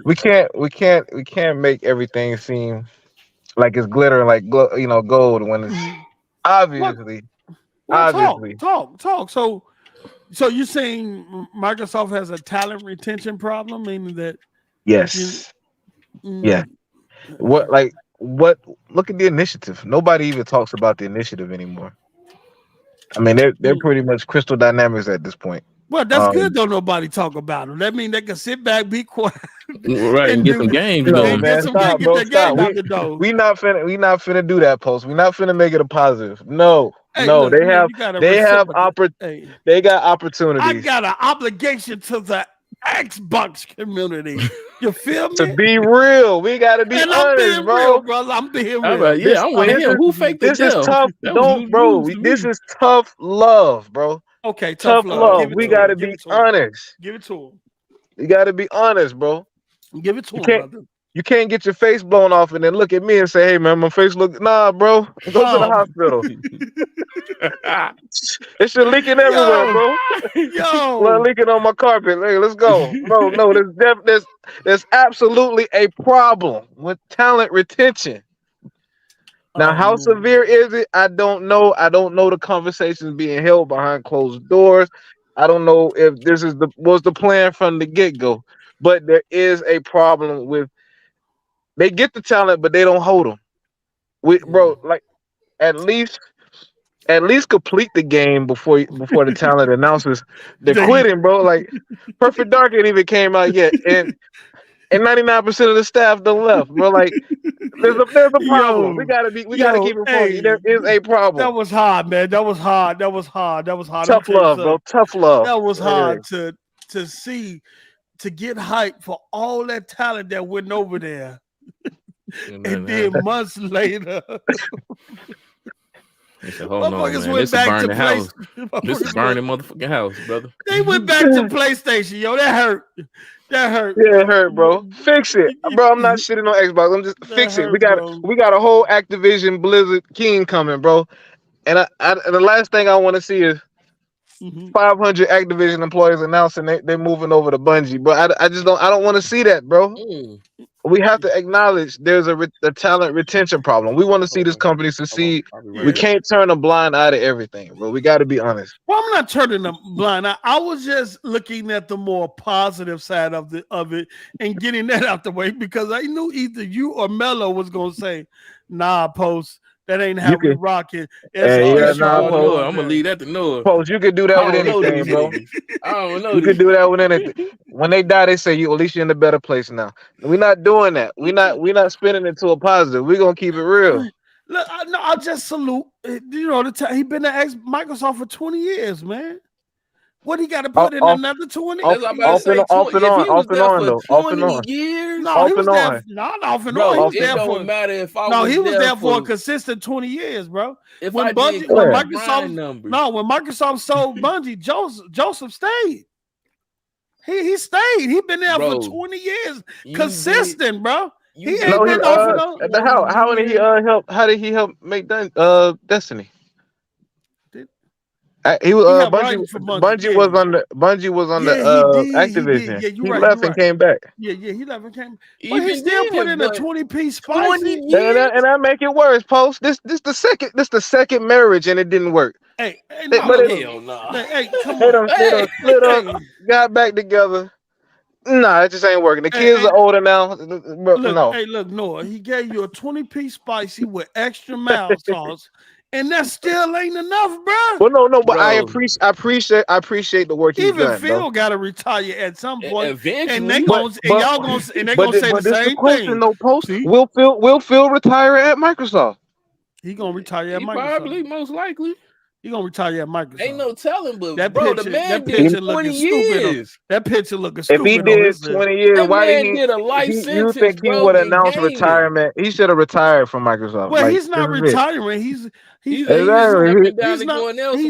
we can't make everything seem like it's glittering like gold when it's obviously. Talk. So you're saying Microsoft has a talent retention problem, meaning that? Yes. Yeah. What? Look at the initiative. Nobody even talks about the initiative anymore. I mean, they're pretty much Crystal Dynamics at this point. Well, that's good. Don't nobody talk about them. That means they can sit back, be quiet, right, and get some games. Stop. We not finna do that, Post. We not finna make it a positive. No. They got opportunities. I got an obligation to the Xbox community. You feel me? To be real, we gotta be honest, I'm being bro. real, brother. I'm being real. I'm with him. Who faked the This is death? tough. This is tough love, bro. Okay, tough love. We gotta be honest. Give it to him. You gotta be honest, bro. Give it to him, brother. You can't get your face blown off and then look at me and say, "Hey, man, my face look." Nah, bro. Go to the hospital. It's shit leaking everywhere, bro. Blood leaking on my carpet. Hey, let's go. No. There's absolutely a problem with talent retention. Now, how severe is it? I don't know. I don't know the conversations being held behind closed doors. I don't know if this was the plan from the get-go. But there is a problem with they get the talent, but they don't hold them. Bro, like at least complete the game before the talent announces they're quitting, bro. Like Perfect Dark ain't even came out yet, and 99% of the staff done left, bro. Like there's a problem. We gotta keep it funky. There is a problem. That was hard, man. That was hard. Tough love, bro. Tough love. That was hard to see, to get hyped for all that talent that went over there. And then months later, motherfuckers went back to house. This is burning motherfucking house, brother. They went back to PlayStation, yo. That hurt. Yeah, it hurt, bro. Fix it, bro. I'm not shitting on Xbox. I'm just fix it. We got a whole Activision Blizzard King coming, bro. And the last thing I want to see is 500 Activision employees announcing they're moving over to Bungie, bro. I don't want to see that, bro. We have to acknowledge there's a talent retention problem. We want to see this company succeed. We can't turn a blind eye to everything, bro. We got to be honest. Well, I'm not turning a blind eye. I was just looking at the more positive side of it and getting that out the way, because I knew either you or Mello was gonna say, "Nah, Post, that ain't how we rock it." I'm gonna leave that to Noah. Post, you could do that with anything, bro. I don't know. You could do that with anything. When they die, they say at least you're in a better place now. We're not doing that. We're not spinning it to a positive. We're gonna keep it real. Look, I'll just salute. You know, he been at Microsoft for 20 years, man. What he got to put in another 20? Off and on. No, he was there. Off and on. He was there for a consistent 20 years, bro. When Microsoft sold Bungie, Joseph stayed. He stayed. He been there for 20 years, consistent, bro. He ain't been off and on. How did he help? How did he help make Destiny? He was Bungie was on the Activision. He left and came back. Yeah, he left and came. But he still put in a 20-piece spicy. And I make it worse, Post. This the second marriage and it didn't work. Hey, come on. They split up, got back together. Nah, it just ain't working. The kids are older now. Look, Noah, he gave you a 20-piece spicy with extra mild sauce. And that still ain't enough, bro. Well, no, but I appreciate the work he's done. Even Phil got to retire at some point, eventually. And y'all gonna say the same thing. No, Post. Will Phil retire at Microsoft? He gonna retire at Microsoft. Probably, most likely. He gonna retire at Microsoft. Ain't no telling, but that bro, picture, the man did 20 years. That picture looking stupid. If he did 20 years, why did he? Did a life you think he would announce retirement? He should have retired from Microsoft. Well, he's not retiring. He's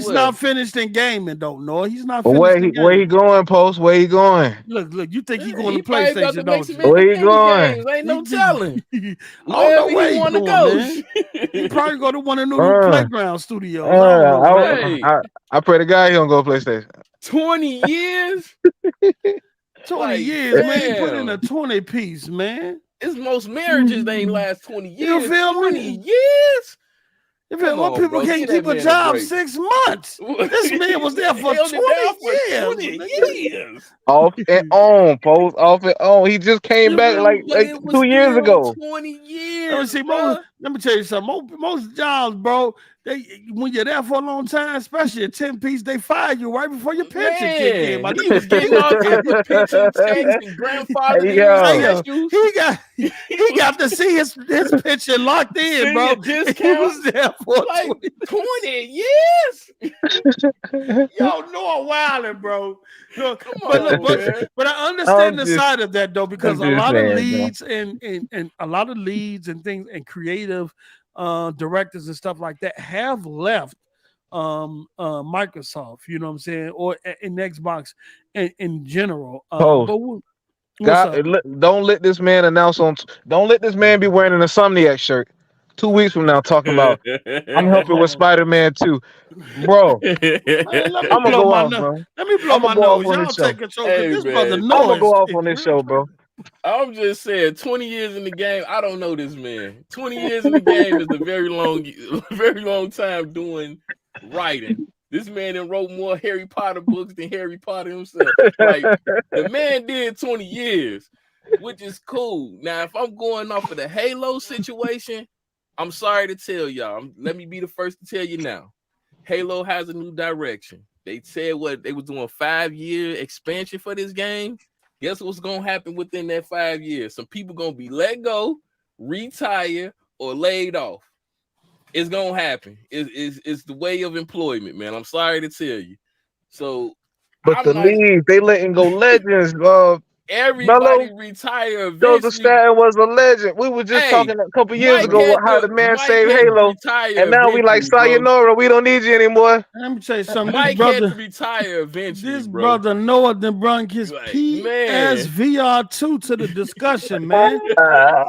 not finished in gaming, though. No, he's not. Where he going, Post? Where he going? Look, you think he going to PlayStation? Where he going? Ain't no telling. I don't know where he want to go. He probably go to one of the new playground studios. I pray to God he don't go PlayStation. 20 years. 20 years, man. He put in a 20-piece, man. It's most marriages they ain't last 20 years. You feel 20 years? What people can't keep a job 6 months. This man was there for 20 years. Off and on, Post. Off and on. He just came back like 2 years ago. 20 years. See, Let me tell you something. Most jobs, bro, when you're there for a long time, especially a 10-piece, they fire you right before your pension kick in. Man, he was getting all types of pension checks and grandfather specials. He got to see his pension locked in, bro. Discount. He was there for like 20 years. Yo, no wilding, bro. No, but I understand the side of that though, because a lot of leads and a lot of leads and things and creative directors and stuff like that have left Microsoft, you know what I'm saying, or in Xbox in general. Don't let this man announce on. Don't let this man be wearing an Insomniac shirt 2 weeks from now talking about I'm helping with Spider-Man 2. Bro, man, I'm gonna go off, bro. Let me blow my nose. Y'all take control. This brother knows. I'm gonna go off on this show, bro. I'm just saying, 20 years in the game. I don't know this man. 20 years in the game is a very long time doing writing. This man done wrote more Harry Potter books than Harry Potter himself. Like, the man did 20 years, which is cool. Now, if I'm going off of the Halo situation, I'm sorry to tell y'all. Let me be the first to tell you now. Halo has a new direction. They said what they was doing 5-year expansion for this game. Guess what's gonna happen within that 5 years? Some people gonna be let go, retire, or laid off. It's gonna happen. It's the way of employment, man. I'm sorry to tell you. So, but the league, they letting go legends. Everybody retire eventually. Joseph Staten was a legend. We were just talking a couple years ago how the man saved Halo, and now we like sayonara. We don't need you anymore. Let me tell you something. Mike had to retire eventually. This brother Noah done brought his PSVR 2 to the discussion, man.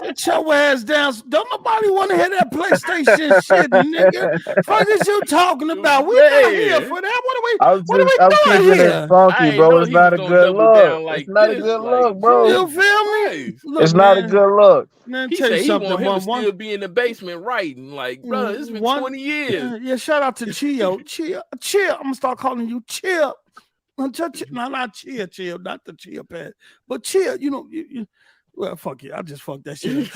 Get your ass down. Don't nobody want to hear that PlayStation shit, nigga. Fuck is you talking about? We not here for that. What are we doing here? Funky, bro. It's not a good look. It's not a good look, bro. You feel me? Look, it's not a good look. Man, he said he want him to still be in the basement writing. Like, bro, it's been 20 years. Yeah, shout out to Chill. Chill. I'm gonna start calling you Chill. No, not Chill, not the Chill pad, but Chill. You know, well, fuck it. I just fucked that shit.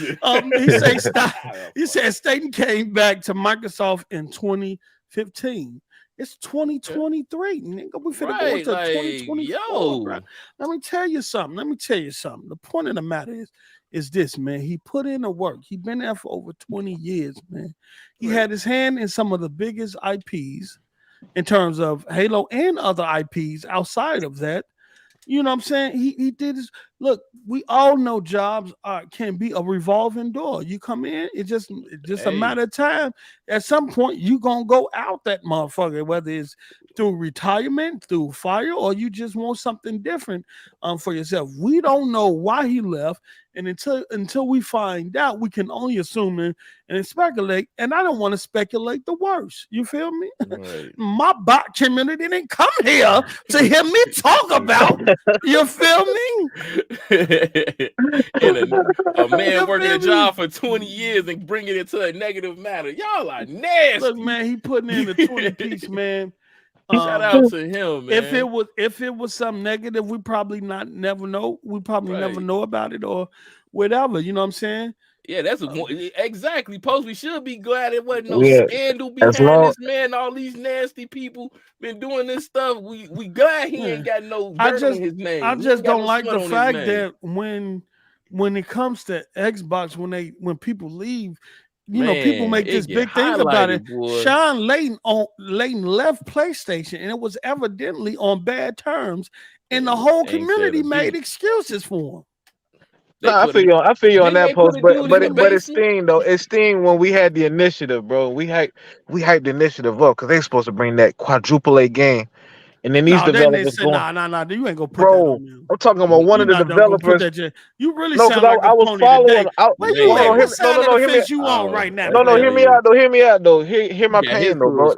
He said Staten came back to Microsoft in 2015. It's 2023, nigga. We finna go into 2024. Bro. Let me tell you something. The point of the matter is this, man. He put in the work. He been there for over 20 years, man. He had his hand in some of the biggest IPs in terms of Halo and other IPs outside of that. You know what I'm saying? He did his look. We all know jobs can be a revolving door. You come in, it's just a matter of time. At some point, you gonna go out that motherfucker, whether it's through retirement, through fire, or you just want something different for yourself. We don't know why he left, and until we find out, we can only assume and speculate. And I don't want to speculate the worst. You feel me? Right. My bot community didn't come here to hear me talk about. You feel me? a man working a job for 20 years and bringing it to a negative matter. Y'all are nasty. Look, man, he putting in the 20-piece, man. Shout out to him, man. If it was something negative, we probably never know. We probably never know about it or whatever. You know what I'm saying? Yeah, that's exactly. Post, we should be glad it wasn't no scandal behind this man. All these nasty people been doing this stuff. We glad he ain't got no dirt on his name. I just don't like the fact that when it comes to Xbox, when people leave, you know, people make this big thing about it. Boy. Sean Layton left PlayStation, and it was evidently on bad terms, and the whole community made excuses for him. No, I feel you on that post, but it's Steam though. It's Steam when we had the initiative, bro. We hyped the initiative up because they supposed to bring that quadruple A game, and then these developers said, nah, you ain't gonna put that on me. I'm talking about one of the developers. You really sound like I was following. No, hear me out though. Hear my pain though, bro.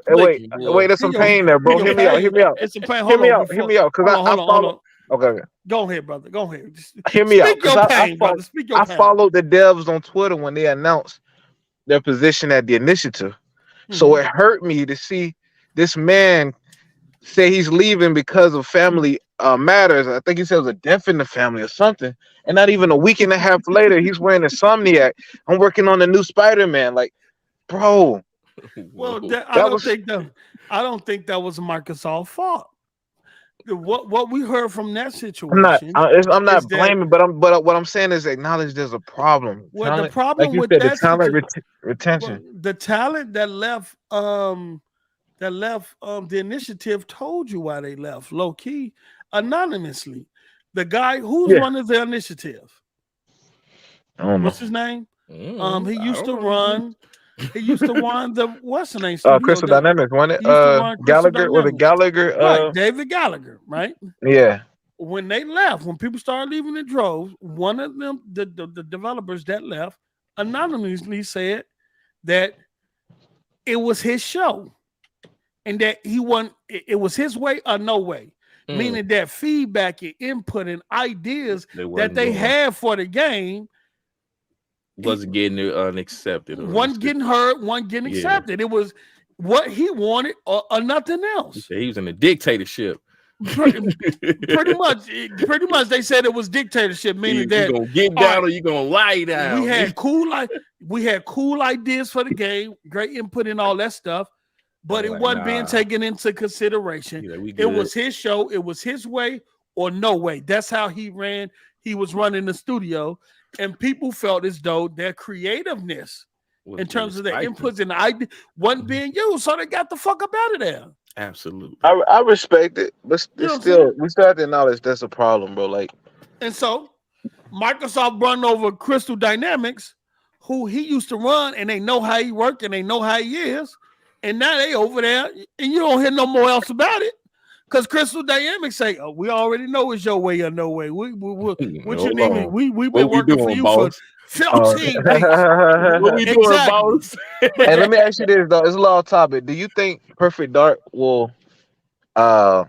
Wait, there's some pain there, bro. Hear me out. It's some pain. Hear me out, because I follow. Okay. Go ahead, brother. Go ahead. Hear me out. Speak your pain, brother. Speak your pain. I followed the devs on Twitter when they announced their position at the initiative. So it hurt me to see this man say he's leaving because of family matters. I think he said it was a death in the family or something. And not even a week and a half later, he's wearing Insomniac. I'm working on the new Spider-Man. Like, bro. Well, I don't think that was Microsoft's fault. What we heard from that situation, I'm not blaming, but what I'm saying is acknowledge there's a problem. Well, talent, the problem like you with said, that the talent retention. well, the talent that left the initiative told you why they left, low key, anonymously. The guy who's running the initiative. I don't know. What's his name? He used to run the what's the name? Crystal Dynamics, wasn't it? Gallagher, was it Gallagher? Right, David Gallagher, right? Yeah. When they left, when people started leaving in droves, one of them, the developers that left, anonymously said that it was his show and that it was his way or no way. Meaning that feedback and input and ideas that they had for the game wasn't getting unaccepted. One getting heard, one getting accepted. It was what he wanted or nothing else. He was in a dictatorship. Pretty much, they said it was dictatorship, meaning that you're gonna get down or you're gonna lie down. We had cool ideas for the game, great input and all that stuff, but it wasn't being taken into consideration. It was his show, it was his way or no way. That's how he ran. He was running the studio, and people felt as though their creativeness in terms of their inputs and the idea wasn't being used, so they got the fuck up out of there. Absolutely. I respect it, but we still have to acknowledge that's a problem, bro. Like, and so Microsoft run over Crystal Dynamics, who he used to run, and they know how he worked and they know how he is, and now they over there, and you don't hear no more else about it. Because Crystal Dynamics say, "Oh, we already know it's your way or no way. What you need? We've been working for you for 15 weeks. What we doing, boss?" Hey, let me ask you this though. It's a little off topic. Do you think Perfect Dark will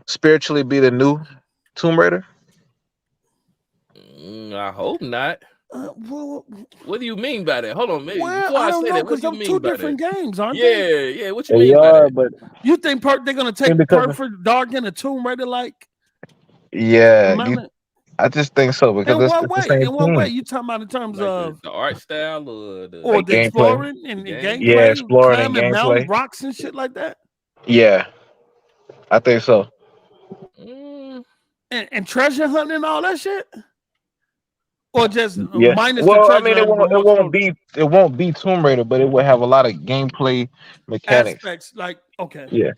spiritually be the new Tomb Raider? I hope not. What do you mean by that? Hold on, maybe well, before I don't say know, that, what because do you mean two by different that? games, aren't they? Yeah. What you mean by that? But you think they're gonna take Perfect Dark and a Tomb Raider like? Yeah, I just think so because in what way? In what way? You talking about in terms like of the art style or the the exploring and gameplay? Yeah, exploring and climbing gameplay, mountain rocks and shit like that. Yeah, I think so. And treasure hunting and all that shit. Or just minus well, the I mean, it won't be Tomb Raider, but it will have a lot of gameplay mechanics. Aspects like Yeah.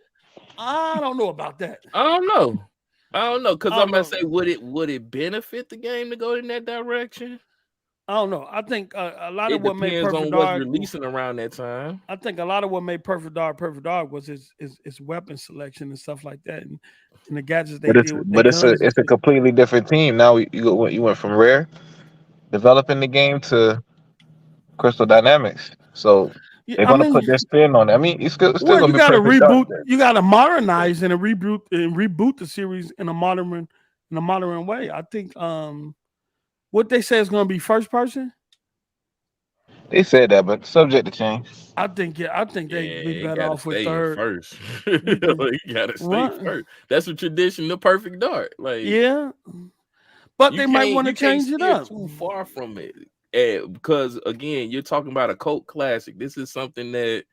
I don't know about that. I don't know because I'm gonna say would it benefit the game to go in that direction? I don't know. I think a lot of what made Perfect Dark what's releasing around that time. I think a lot of what made Perfect Dark was his weapon selection and stuff like that, and the gadgets they did. But it's a completely different team now. You went from Rare developing the game to Crystal Dynamics, so they're gonna put their spin on it. I mean, it's still gonna be gotta Perfect reboot. Dark. You gotta modernize and reboot the series in a modern way. I think what they say is gonna be first person. They said that, but subject to change. I think they'd be better off with third first. You gotta stay first. That's a tradition of Perfect Dark. Like but they might want to change it up. Too far from it, because again, you're talking about a cult classic. This is something that,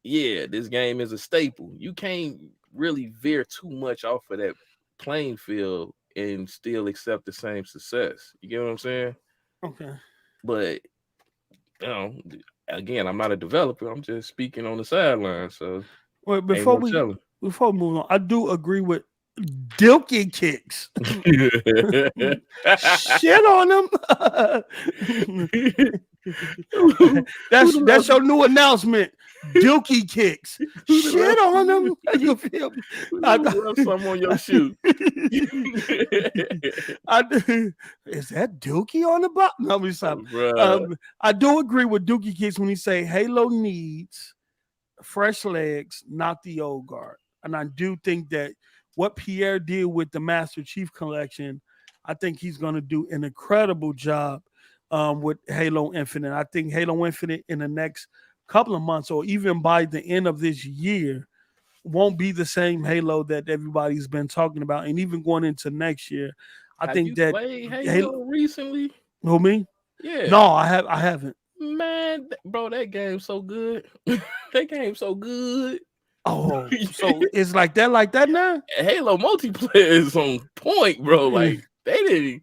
this game is a staple. You can't really veer too much off of that playing field and still accept the same success. You get what I'm saying? Okay. But again, I'm not a developer. I'm just speaking on the sideline. So before we move on, I do agree with Dilky Kicks. Shit on them. That's your new announcement. Dilky Kicks. Shit on them. You feel me? I rub some on your shoe. Is that Dookie on the bottom? No, I do agree with Dookie Kicks when he say Halo needs fresh legs, not the old guard. And I do think that what Pierre did with the Master Chief Collection, I think he's going to do an incredible job with Halo Infinite. I think Halo Infinite in the next couple of months or even by the end of this year won't be the same Halo that everybody's been talking about, and even going into next year, I think that played Halo recently. Who, me? Yeah. No, I haven't. Man, bro, that game's so good. That game's so good. Oh, so it's like that now? Halo multiplayer is on point, bro. Like they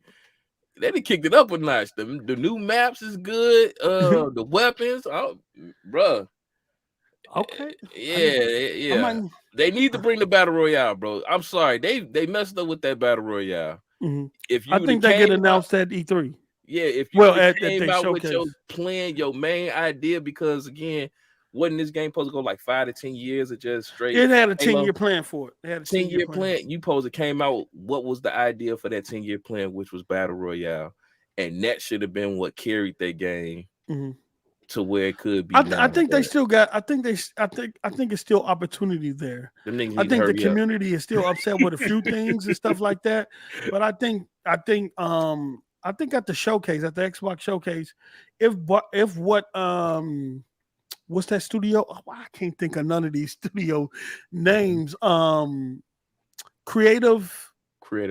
didn't kicked it up a notch. The new maps is good. The weapons, bro. Okay. Yeah. They need to bring the battle royale, bro. I'm sorry, they messed up with that battle royale. Mm-hmm. If you I think they get announced at E3. Yeah, if you came out with your plan, your main idea, because again, wasn't this game supposed to go like 5 to 10 years or just straight? It had a 10-year plan for it. It had a 10-year plan. You supposed to came out. What was the idea for that 10-year plan, which was battle royale, and that should have been what carried that game to where it could be. I think they still got. I think it's still opportunity there. I think the community is still upset with a few things and stuff like that. But I think at the showcase, at the Xbox showcase, if what what's that studio? Oh, I can't think of none of these studio names. Creative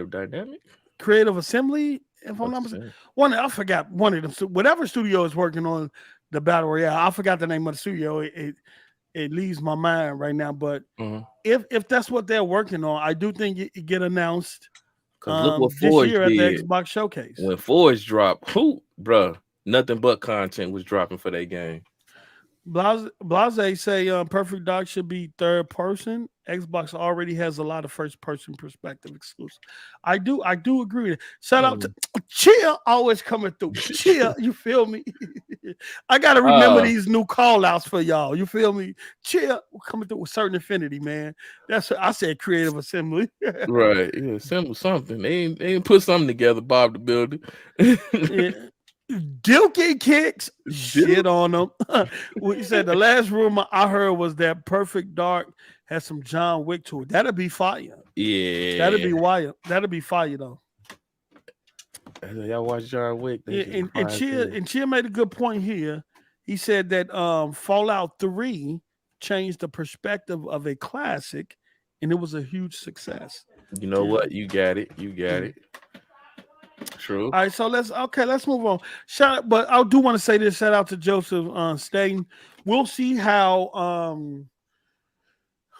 Dynamic, Creative Assembly. If I'm not mistaken, I forgot one of them. Whatever studio is working on the battle royale, I forgot the name of the studio. It leaves my mind right now. But if that's what they're working on, I do think it get announced. Look what this Forge year at did. the Xbox showcase. When Forge dropped, bro, nothing but content was dropping for that game. Blase say Perfect Dark should be third person. Xbox already has a lot of first person perspective exclusive. I do agree with it. Shout out to Chill always coming through. Chill, you feel me? I gotta remember these new call outs for y'all. You feel me? Chill coming through with certain affinity, man. That's what I said. Creative Assembly. Right. Yeah, assemble something. They ain't put something together, Bob the Builder. Yeah. Dilky kicks shit on them. He said the last rumor I heard was that Perfect Dark has some John Wick to it. That'll be fire. Yeah, that'll be wild. That'll be fire though. Y'all watch John Wick? And Chia made a good point here. He said that Fallout 3 changed the perspective of a classic, and it was a huge success. You know what? You got it. True. All right, so let's move on. But I do want to say this. Shout out to Joseph Staten. We'll see how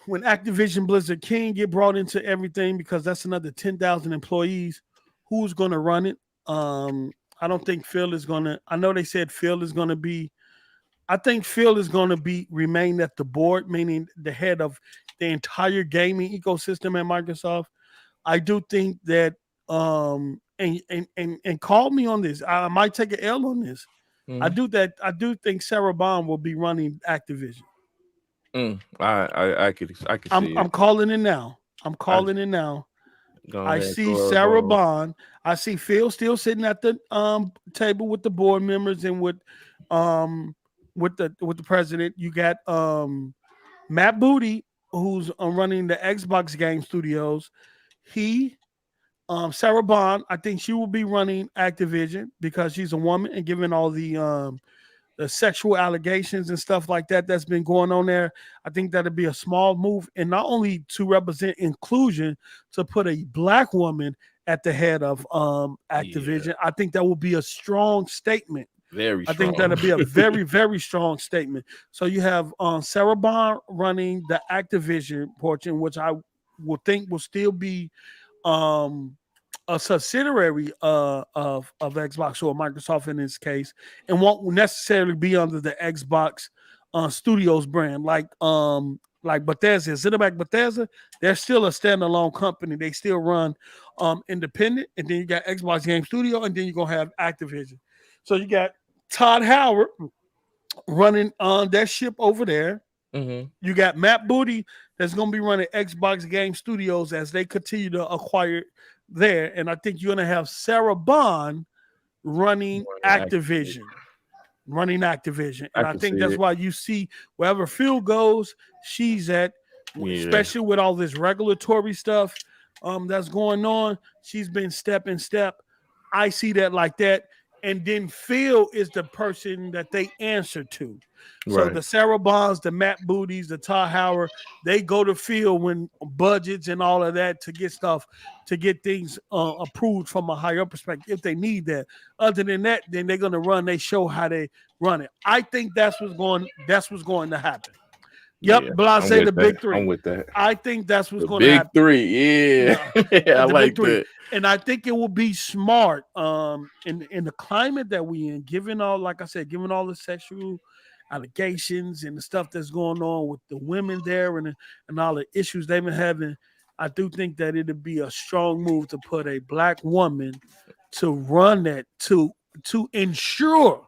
when Activision Blizzard King get brought into everything, because that's another 10,000 employees. Who's going to run it? I don't think Phil is going to. I know they said Phil is going to be. I think Phil is going to remain at the board, meaning the head of the entire gaming ecosystem at Microsoft. I do think that. And call me on this. I might take an L on this. I do think Sarah Bond will be running Activision. I could see it. I'm calling it now. I see Sarah Bond. I see Phil still sitting at the table with the board members and with the president. You got Matt Booty, who's running the Xbox Game Studios. Sarah Bond, I think she will be running Activision because she's a woman, and given all the sexual allegations and stuff like that that's been going on there, I think that'd be a small move, and not only to represent inclusion, to put a black woman at the head of Activision. Yeah. I think that will be a strong statement. Very strong. I think that'll be a very, very strong statement. So you have Sarah Bond running the Activision portion, which I will think will still be a subsidiary of Xbox or Microsoft in this case, and won't necessarily be under the Xbox Studios brand, like Bethesda. Cinematic Bethesda, they're still a standalone company. They still run independent, and then you got Xbox Game Studio, and then you're gonna have Activision. So you got Todd Howard running on that ship over there. You got Matt Booty that's going to be running Xbox Game Studios as they continue to acquire there. And I think you're going to have Sarah Bond running Activision. And I think that's why you see wherever Phil goes, she's at, especially with all this regulatory stuff that's going on. She's been step in step. I see that like that. and then Phil is the person that they answer to. So Right. the Sarah Bonds, the Matt Booties, the Todd Howard, they go to Phil when budgets and all of that to get things approved from a higher perspective if they need that. Other than that, then they're gonna run. They show how they run it. I think that's what's going to happen. Yep, Yeah, Blase, the big three. I'm with that. I think that's what's going to happen. Big three, yeah. I like that. And I think it will be smart in the climate that we in, given all the sexual allegations and the stuff that's going on with the women there and all the issues they've been having. I do think that it'd be a strong move to put a black woman to run that to ensure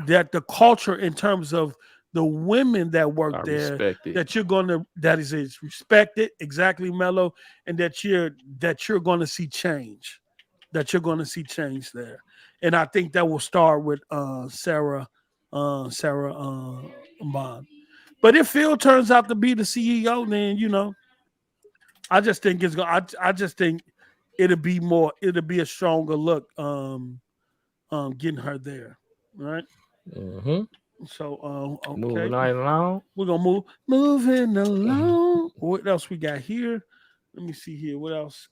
that the culture in terms of the women that work there that is respected, exactly, Mello, and that you're going to see change. That you're going to see change there. And I think that will start with Sarah Bond. But if Phil turns out to be the CEO, then I just think it'll be a stronger look getting her there. Right? Mm-hmm. So okay. Moving right along. We're gonna moving along. What else we got here? Let me see here. What else?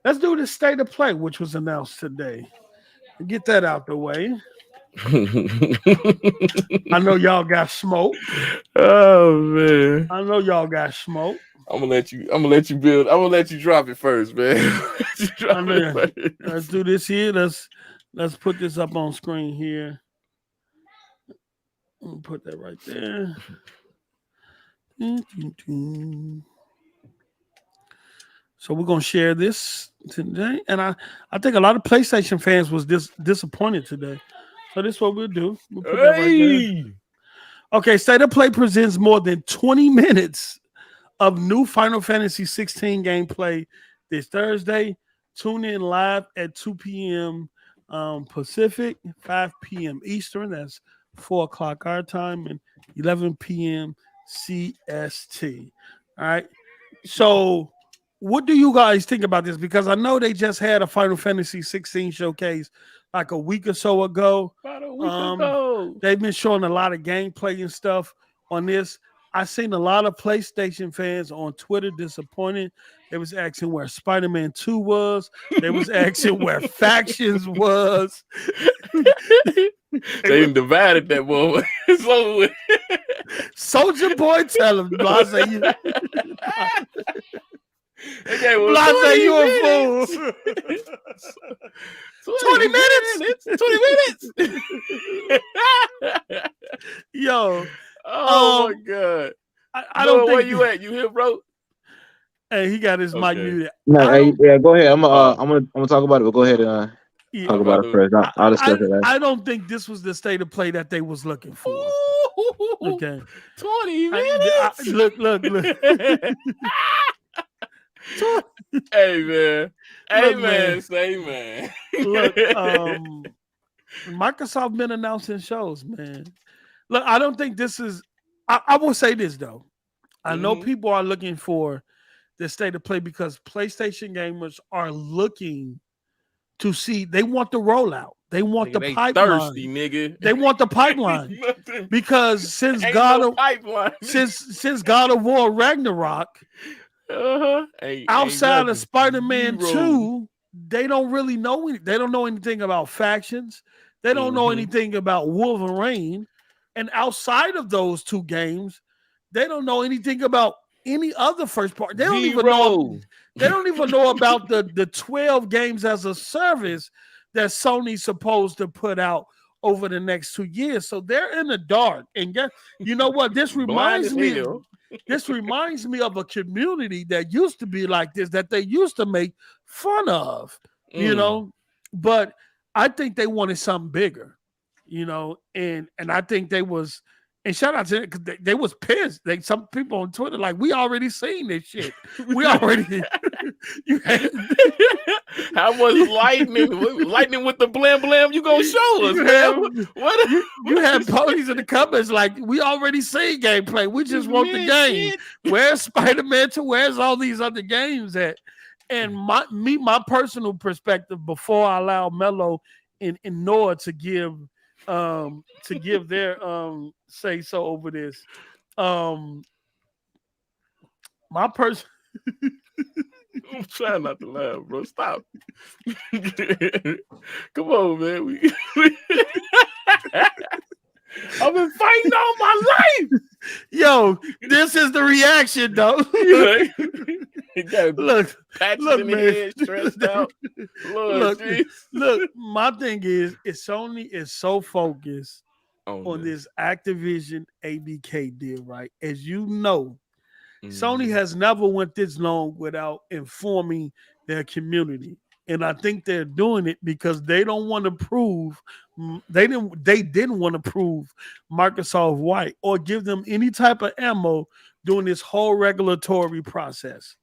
Let's do the state of play, which was announced today. Get that out the way. I know y'all got smoke. Oh man. I know y'all got smoke. I'm gonna let you build. I'm gonna let you drop it first, man. Let's do this here. Let's put this up on screen here. I'm gonna put that right there. So we're gonna share this today, and I think a lot of PlayStation fans was disappointed today. So this is what we'll do. We'll put that right there. Okay, State of Play presents more than 20 minutes of new Final Fantasy 16 gameplay this Thursday. Tune in live at 2 p.m. Pacific, 5 p.m. Eastern. That's 4 o'clock our time, and 11 p.m. CST. All right. So what do you guys think about this? Because I know they just had a Final Fantasy 16 showcase like a week or so ago. About a week ago. They've been showing a lot of gameplay and stuff on this. I've seen a lot of PlayStation fans on Twitter disappointed. They was asking where Spider-Man 2 was. They was asking where Factions was. They divided that boy. So Soldier Boy, tell him, Blase, you a fool. 20 minutes. 20 minutes. Yo. Oh my God. I don't think where you at? You here, bro? Hey, he got his mic muted. No, go ahead. I'm gonna talk about it, but go ahead and talk about it first. I'll discuss it. I don't think this was the state of play that they was looking for. Okay. 20 minutes. Look. Hey man. Say man. Look, Microsoft been announcing shows, man. Look, I don't think this is. I will say this though. I know people are looking for the state of play because PlayStation gamers are looking to see. They want the rollout. They want the pipeline. Thirsty, nigga. They want the pipeline because since God of War Ragnarok, outside of Spider-Man 2, they don't really know. They don't know anything about Factions. They don't know anything about Wolverine. And outside of those two games, they don't know anything about any other first part. They don't even know. They don't even know about the 12 games as a service that Sony's supposed to put out over the next 2 years. So they're in the dark. And you know what? This reminds me. This reminds me of a community that used to be like this, that they used to make fun of. You know, but I think they wanted something bigger. You know, and I think they was, and shout out to them because they was pissed. Some people on Twitter like, we already seen this shit. We already. How much lightning with the blam blam you gonna show us, man? You had ponies in the comments like, we already seen gameplay. We just want the game. Where's Spider-Man 2? Where's all these other games at? And my personal perspective before I allow Mello and Noah to give their say so over this. My person. I'm trying not to laugh, bro. Stop. Come on, man. I've been fighting all my life. Yo, this is the reaction, though. Look, in the head, stressed out. Look. My thing is Sony is so focused on this Activision ABK deal, right? As you know, Sony has never went this long without informing their community. And I think they're doing it because they don't want to prove they didn't want to prove Microsoft white or give them any type of ammo during this whole regulatory process.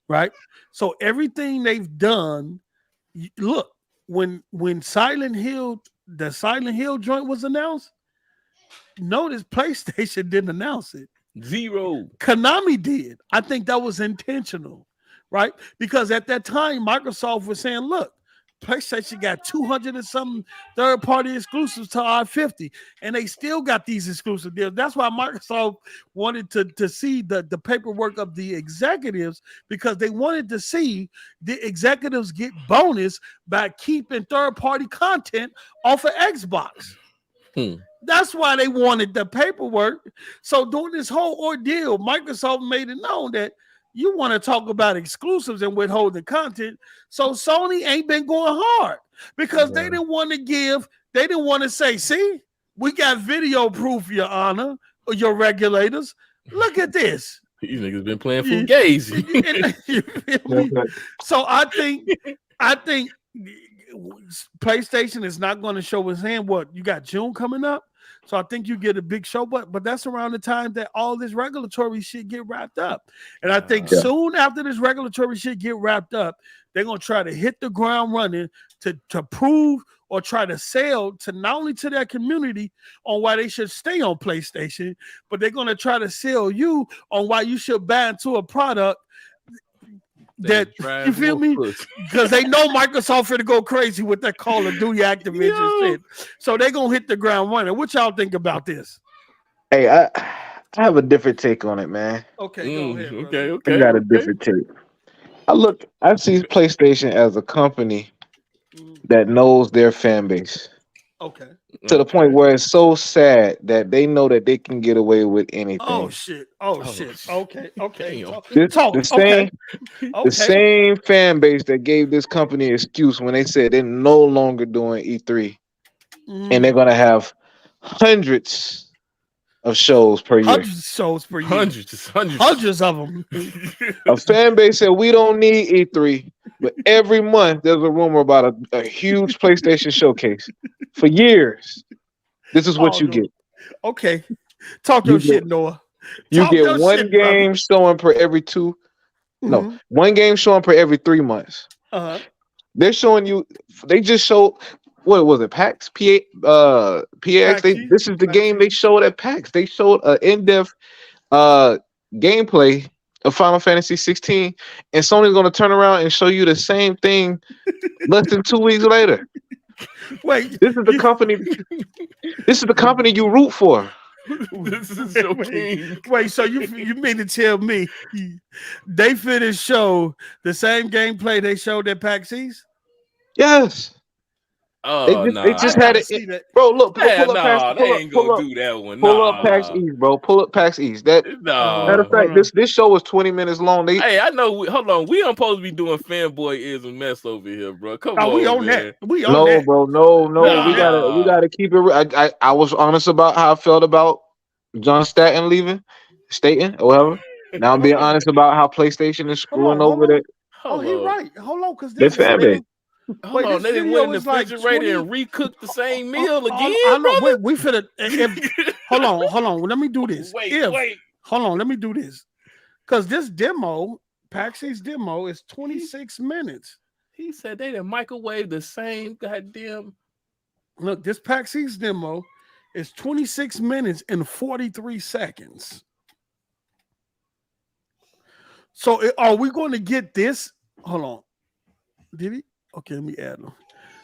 Right? So everything they've done, look, when Silent Hill, the Silent Hill joint was announced, notice PlayStation didn't announce it. Zero. Konami did. I think that was intentional, right? Because at that time, Microsoft was saying, look, PlayStation got 200 and some third-party exclusives to R50, and they still got these exclusive deals. That's why Microsoft wanted to see the paperwork of the executives, because they wanted to see the executives get bonus by keeping third-party content off of Xbox. That's why they wanted the paperwork. So during this whole ordeal, Microsoft made it known that you want to talk about exclusives and withholding content. So Sony ain't been going hard because they didn't want to say, see, we got video proof, Your Honor, or your regulators. Look at this. These niggas been playing Fugazi. So I think PlayStation is not going to show his hand. What, you got June coming up? So I think you get a big show, but that's around the time that all this regulatory shit get wrapped up. And I think soon after this regulatory shit get wrapped up, they're going to try to hit the ground running to prove or try to sell to not only to their community on why they should stay on PlayStation, but they're going to try to sell you on why you should buy into a product that, you feel me? Because they know Microsoft finna go crazy with that Call of Duty Activision shit. So they're gonna hit the ground running. What y'all think about this? Hey, I have a different take on it, man. Okay, go ahead. Okay. I got a different take. I see PlayStation as a company that knows their fan base. Okay. To the point where it's so sad that they know that they can get away with anything. Oh shit. Okay. The same fan base that gave this company an excuse when they said they're no longer doing E3 and they're gonna have hundreds of shows per year. Hundreds of them. A fan base said we don't need E3, but every month there's a rumor about a huge PlayStation showcase for years. This is what you get. Okay, talk your shit, Noah. You get one game showing per every two. No, one game showing per every 3 months. They're showing you. They just showed. What was it? PAX? PAX. This is the game they showed at PAX. They showed an in-depth gameplay of Final Fantasy 16, and Sony's going to turn around and show you the same thing less than 2 weeks later. Wait, this is the company. This is the company you root for. This is so king. Wait, so you mean to tell me they finished show the same gameplay they showed at PAX East? Yes. Oh, they just had it, bro. Look, pull up PAX. They ain't gonna do that one. Pull up PAX East, bro. Pull up PAX East. Matter of fact, this show was 20 minutes long. Hey, I know. Hold on, we aren't supposed to be doing fanboyism mess over here, bro. Come on, we on man. that. We on that, bro. No. We gotta keep it. I was honest about how I felt about John Staten leaving, Staten or whatever. Now I'm being honest about how PlayStation is screwing over that. Oh, he's right. Hold on, because this fan base. Hold on, they didn't went in the refrigerator and recook the same meal again. I know. Wait, we finna. Hold on. Let me do this. Wait. Hold on. Let me do this. Because this demo, PAX East demo, is 26 minutes. He said they didn't microwave the same goddamn. Look, this PAX East demo is 26 minutes and 43 seconds. So are we going to get this Hold on. Did he? Okay, let me add them.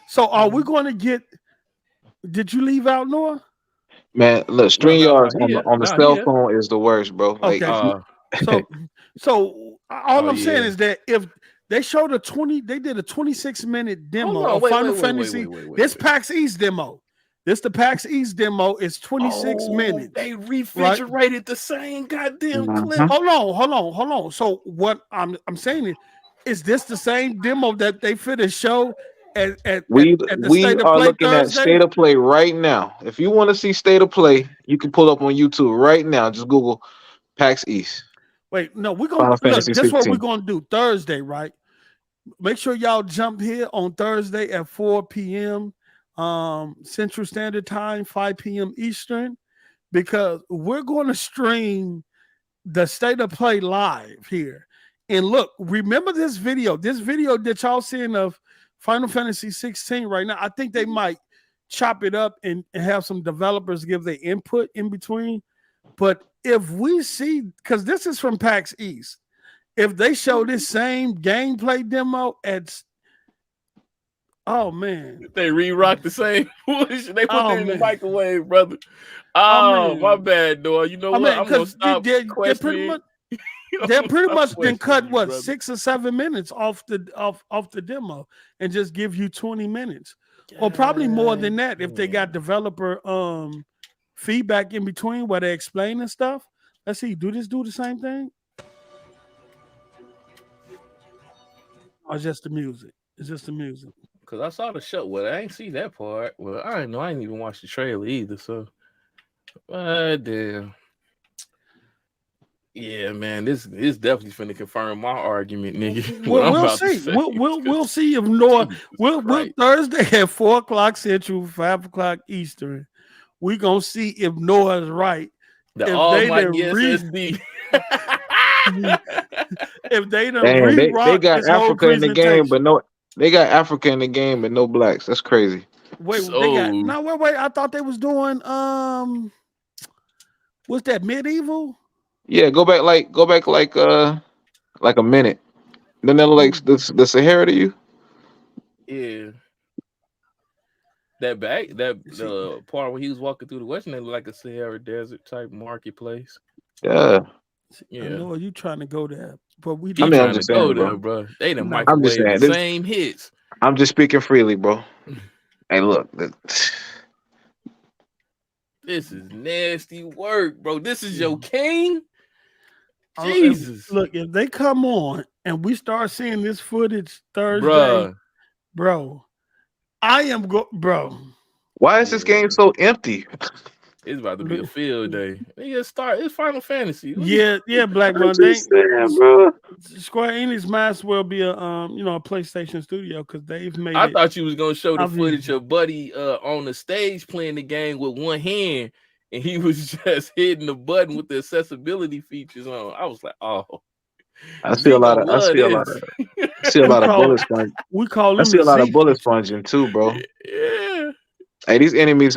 So are we going to get? Did you leave out Noah? Man, look, StreamYards on the cell here. phone is the worst, bro. Like, okay. So all I'm saying is that if they showed they did a 26-minute demo of Final Fantasy. This PAX East demo. This the PAX East demo is 26 minutes. They refrigerated the same goddamn clip. Hold on. So what I'm saying is this the same demo that they finished show at we the State of are Play looking Thursday? at State of Play right now. If you want to see State of Play, you can pull up on YouTube right now. Just Google PAX East. Wait, no, we're gonna look. This is what we're gonna do Thursday, right? Make sure y'all jump here on Thursday at 4 p.m. Central Standard Time, 5 p.m. Eastern, because we're going to stream the State of Play live here. And look, remember this video that y'all seeing of Final Fantasy 16 right now. I think they might chop it up and have some developers give their input in between. But if we see, because this is from PAX East, if they show this same gameplay demo oh man, they re-rock the same push. They put it in the microwave, brother. Oh my bad, Noah. You know what? I'm gonna stop questioning. They're pretty much then cut what 6 or 7 minutes off the demo and just give you 20 minutes, or probably more than that if they got developer feedback in between where they explain and stuff. Let's see, do the same thing? Or just the music? It's just the music. Cause I saw the show. Well, I ain't see that part. Well, I didn't know. I didn't even watch the trailer either. So, damn. Yeah, man, this is definitely finna confirm my argument, nigga. We'll see. We'll see if Noah. We'll Thursday at 4 o'clock Central, 5 o'clock Eastern. We gonna see if Noah's right. The almighty SSD. If they don't, they got Africa in the game, but no. They got Africa in the game, but no blacks. That's crazy. Wait. I thought they was doing what's that, medieval? Yeah, go back like a minute. Then they're like the Sahara to you. Yeah. The part where he was walking through the Western, it looked like a Sahara Desert type marketplace. Yeah. I know you trying to go there, but we. I'm just saying, bro. They done microwave the same hits. I'm just speaking freely, bro. Hey, look. This is nasty work, bro. This is your king. Jesus. Look, if they come on and we start seeing this footage Thursday, bro, I am bro. Why is this game so empty? It's about to be a field day. It's Final Fantasy. Yeah, Black Monday. Bro. Square Enix might as well be a PlayStation studio because they've made. I thought you was gonna show the footage of Buddy on the stage playing the game with one hand, and he was just hitting the button with the accessibility features on. I was like, oh. I see a lot of bullet sponging. We call them. I see a lot of bullet sponging too, bro. Yeah. Hey, these enemies'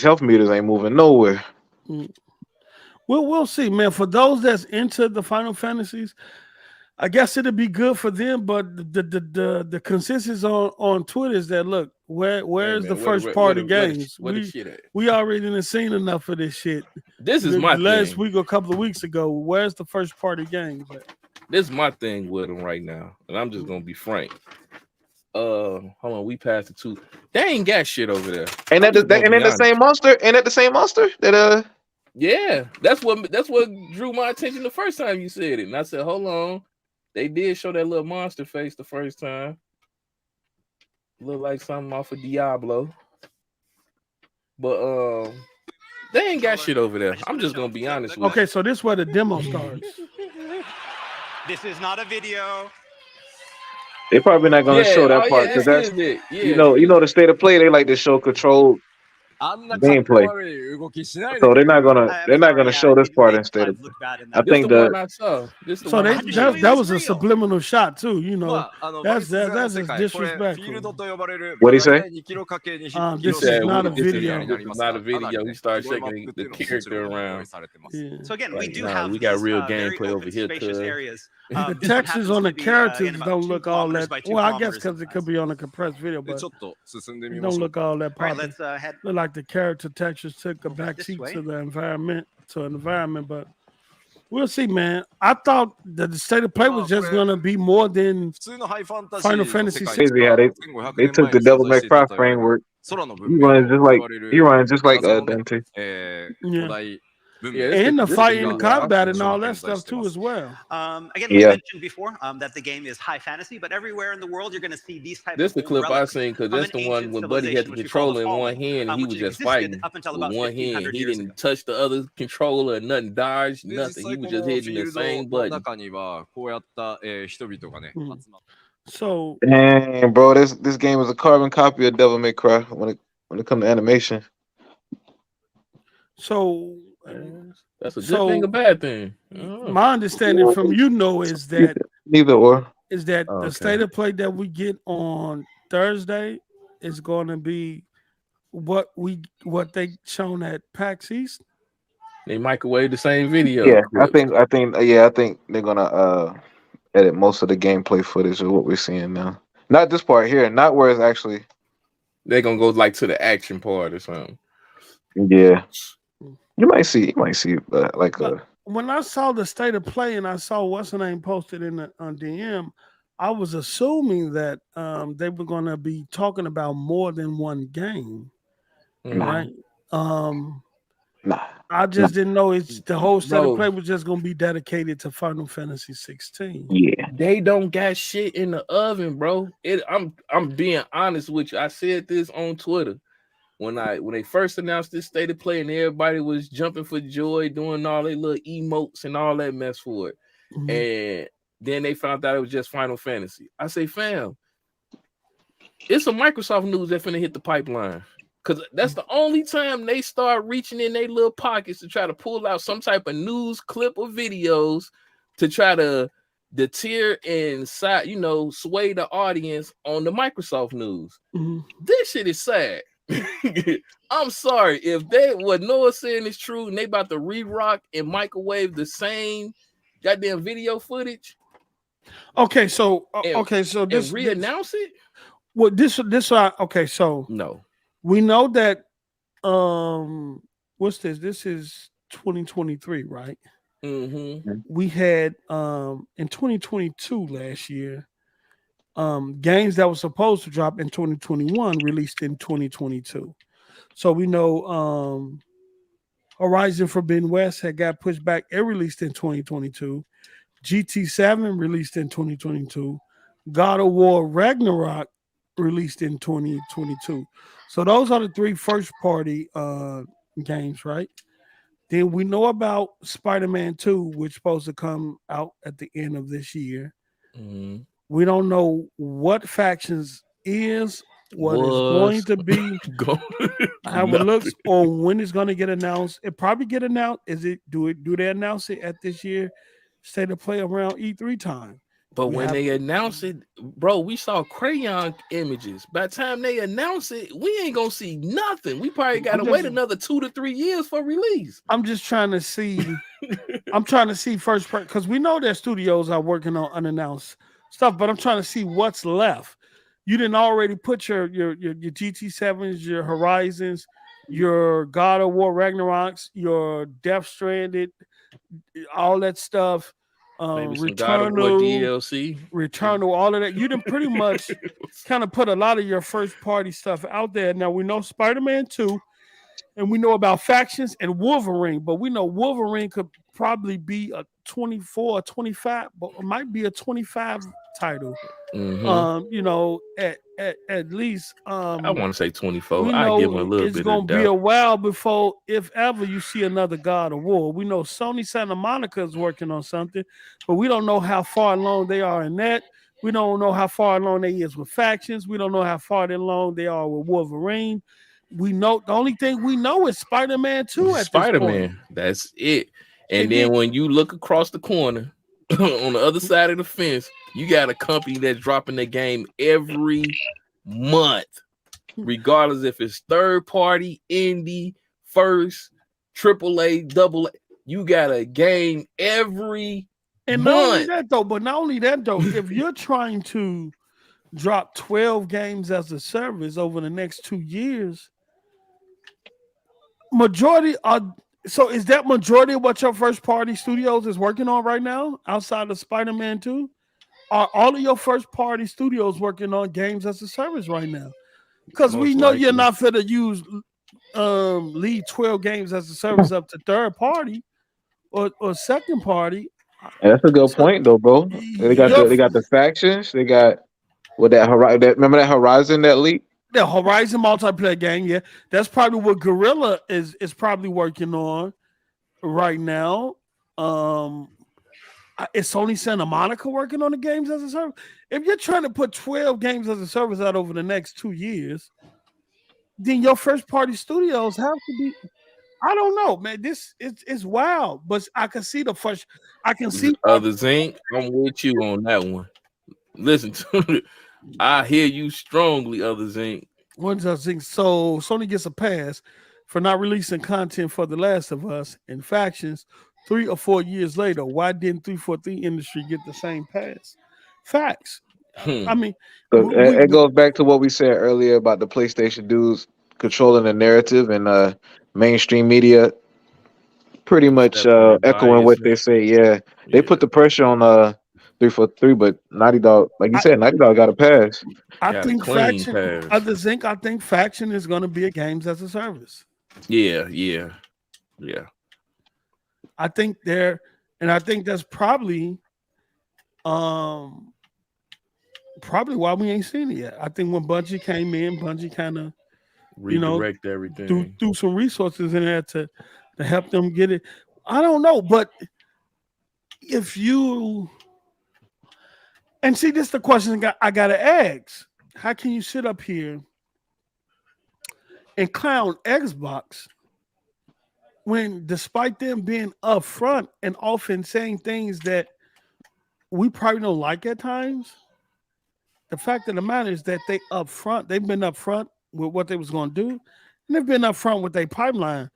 health meters ain't moving nowhere. We'll see, man. For those that's into the Final Fantasies, I guess it'll be good for them. But the consensus on Twitter is that look, where's the first party games? We already done seen enough of this shit. This is my last week or a couple of weeks ago. Where's the first party games? This is my thing with them right now, and I'm just gonna be frank. Hold on, we passed the 2. They ain't got shit over there. Ain't that the same monster? Ain't that the same monster? Yeah, that's what drew my attention the first time you said it. And I said, hold on. They did show that little monster face the first time. Look like something off of Diablo. But they ain't got shit over there. I'm just gonna be honest with you. Okay, so this is where the demo starts. This is not a video. They probably not gonna show that part because that's it. you know the State of Play. They like to show controlled gameplay. So they're not gonna show this part instead of. I think one I saw. So that was a subliminal shot too. You know, that's just disrespectful. What do you say? This is not a video. This is not a video. He started shaking the character around. Yeah. So again, we do have we got these, real very gameplay over open, here. spacious areas. The textures on the characters don't look all that. Well, I guess because it could be on a compressed video, but it don't look all that All right, poppy. let's head. Look like the character textures took a backseat to the environment, but we'll see, man. I thought that the state of play was just gonna be more than Final Fantasy 6. Crazy how they took the Devil May Cry framework. He runs just like Dante. Yeah. And the fighting, the combat, and all that stuff too, as well. Again, we mentioned before that the game is high fantasy, but everywhere in the world you're going to see these types. This the clip I seen because that's the one when Buddy had the controller in one hand and he was just fighting with one hand. He didn't touch the other controller, nothing dodged, nothing. He was just hitting the same button. So, dang, bro, this game is a carbon copy of Devil May Cry when it comes to animation. So. That's a good thing, a bad thing. My understanding from is that neither or is that the state of play that we get on Thursday is going to be what they shown at PAX East. They microwave the same video. Yeah, I think they're gonna edit most of the gameplay footage of what we're seeing now. Not this part here, not where it's actually. They're gonna go like to the action part or something. Yeah. You might see like when I saw the state of play and I saw what's the name posted in on DM, I was assuming that they were going to be talking about more than one game, right? I just didn't know the whole state of play was just going to be dedicated to Final Fantasy 16. Yeah, they don't got shit in the oven, bro. I'm being honest with you. I said this on Twitter. When they first announced this state of play and everybody was jumping for joy, doing all their little emotes and all that mess for it. Mm-hmm. And then they found out it was just Final Fantasy. I say, fam, it's some Microsoft news that finna hit the pipeline. Because that's the only time they start reaching in their little pockets to try to pull out some type of news clip or videos to try to deter and sway the audience on the Microsoft news. Mm-hmm. This shit is sad. I'm sorry if what Noah saying is true and they about to re-rock and microwave the same goddamn video footage. Okay, so this re-announce it. Well, so no, we know that what's this? This is 2023, right? Mm-hmm. We had in 2022 last year. Games that were supposed to drop in 2021 released in 2022. So we know Horizon Forbidden West had got pushed back. It released in 2022. GT7 released in 2022. God of War Ragnarok released in 2022. So those are the three first-party games, right? Then we know about Spider-Man 2, which is supposed to come out at the end of this year. Mm-hmm. We don't know what Factions is, what it's going to be, how it looks, or when it's going to get announced. It probably get announced. Do they announce it at this year State of Play around E3 time? But when they announce it, bro, we saw crayon images. By the time they announce it, we ain't gonna see nothing. We probably gotta wait another 2 to 3 years for release. I'm just trying to see. I'm trying to see first because we know that studios are working on unannounced stuff, but I'm trying to see what's left. You didn't already put your GT7s, your Horizons, your God of War Ragnaroks, your Death Stranded, all that stuff. Returnal, DLC, Returnal, all of that. You didn't pretty much kind of put a lot of your first party stuff out there. Now we know Spider-Man 2, and we know about Factions and Wolverine, but we know Wolverine could probably be a 24 or 25, but it might be a 25 title. Mm-hmm. At least I want to say 24. I give him a little bit. It's gonna be a while before, if ever, you see another God of War. We know Sony Santa Monica is working on something, but we don't know how far along they are in that. We don't know how far along they is with Factions. We don't know how far along they are with Wolverine. We know the only thing we know is Spider-Man 2 at Spider-Man. this point. That's it. And then when you look across the corner on the other side of the fence, you got a company that's dropping the game every month, regardless if it's third party, indie, first, AAA, double A. You got a game every and month. not only that though, if you're trying to drop 12 games as a service over the next 2 years, is that majority of what your first party studios is working on right now outside of Spider-Man 2? Are all of your first party studios working on games as a service right now? Because we know you're not fit to use lead 12 games as a service up to third party or second party. That's a good point though, bro. They got the factions. They got remember that Horizon that leaked? The Horizon multiplayer game, yeah. That's probably what Guerrilla is probably working on right now. Is Sony Santa Monica working on the games as a service? If you're trying to put 12 games as a service out over the next 2 years, then your first party studios have to be. I don't know, man. This is wild, but I can see Other Zinc. I'm with you on that one. Listen to it. I hear you strongly, Other Zinc. One's I think so. Sony gets a pass for not releasing content for The Last of Us and Factions 3 or 4 years later. Why didn't 343 industry get the same pass? Facts. I mean, it goes back to what we said earlier about the PlayStation dudes controlling the narrative and mainstream media pretty much echoing what they say. Yeah, they put the pressure on 343, but Naughty Dog, like you said, Naughty Dog got a pass. I think Faction. Other Zinc, I think Faction is going to be a games as a service. Yeah. I think I think that's probably why we ain't seen it yet. I think when Bungie came in, Bungie kind of redirect everything, do some resources in there to help them get it. I don't know, but if you and see, this is the question I gotta ask: how can you sit up here and clown Xbox when, despite them being upfront and often saying things that we probably don't like at times, the fact of the matter is that they've been upfront with what they was going to do, and they've been upfront with their pipeline.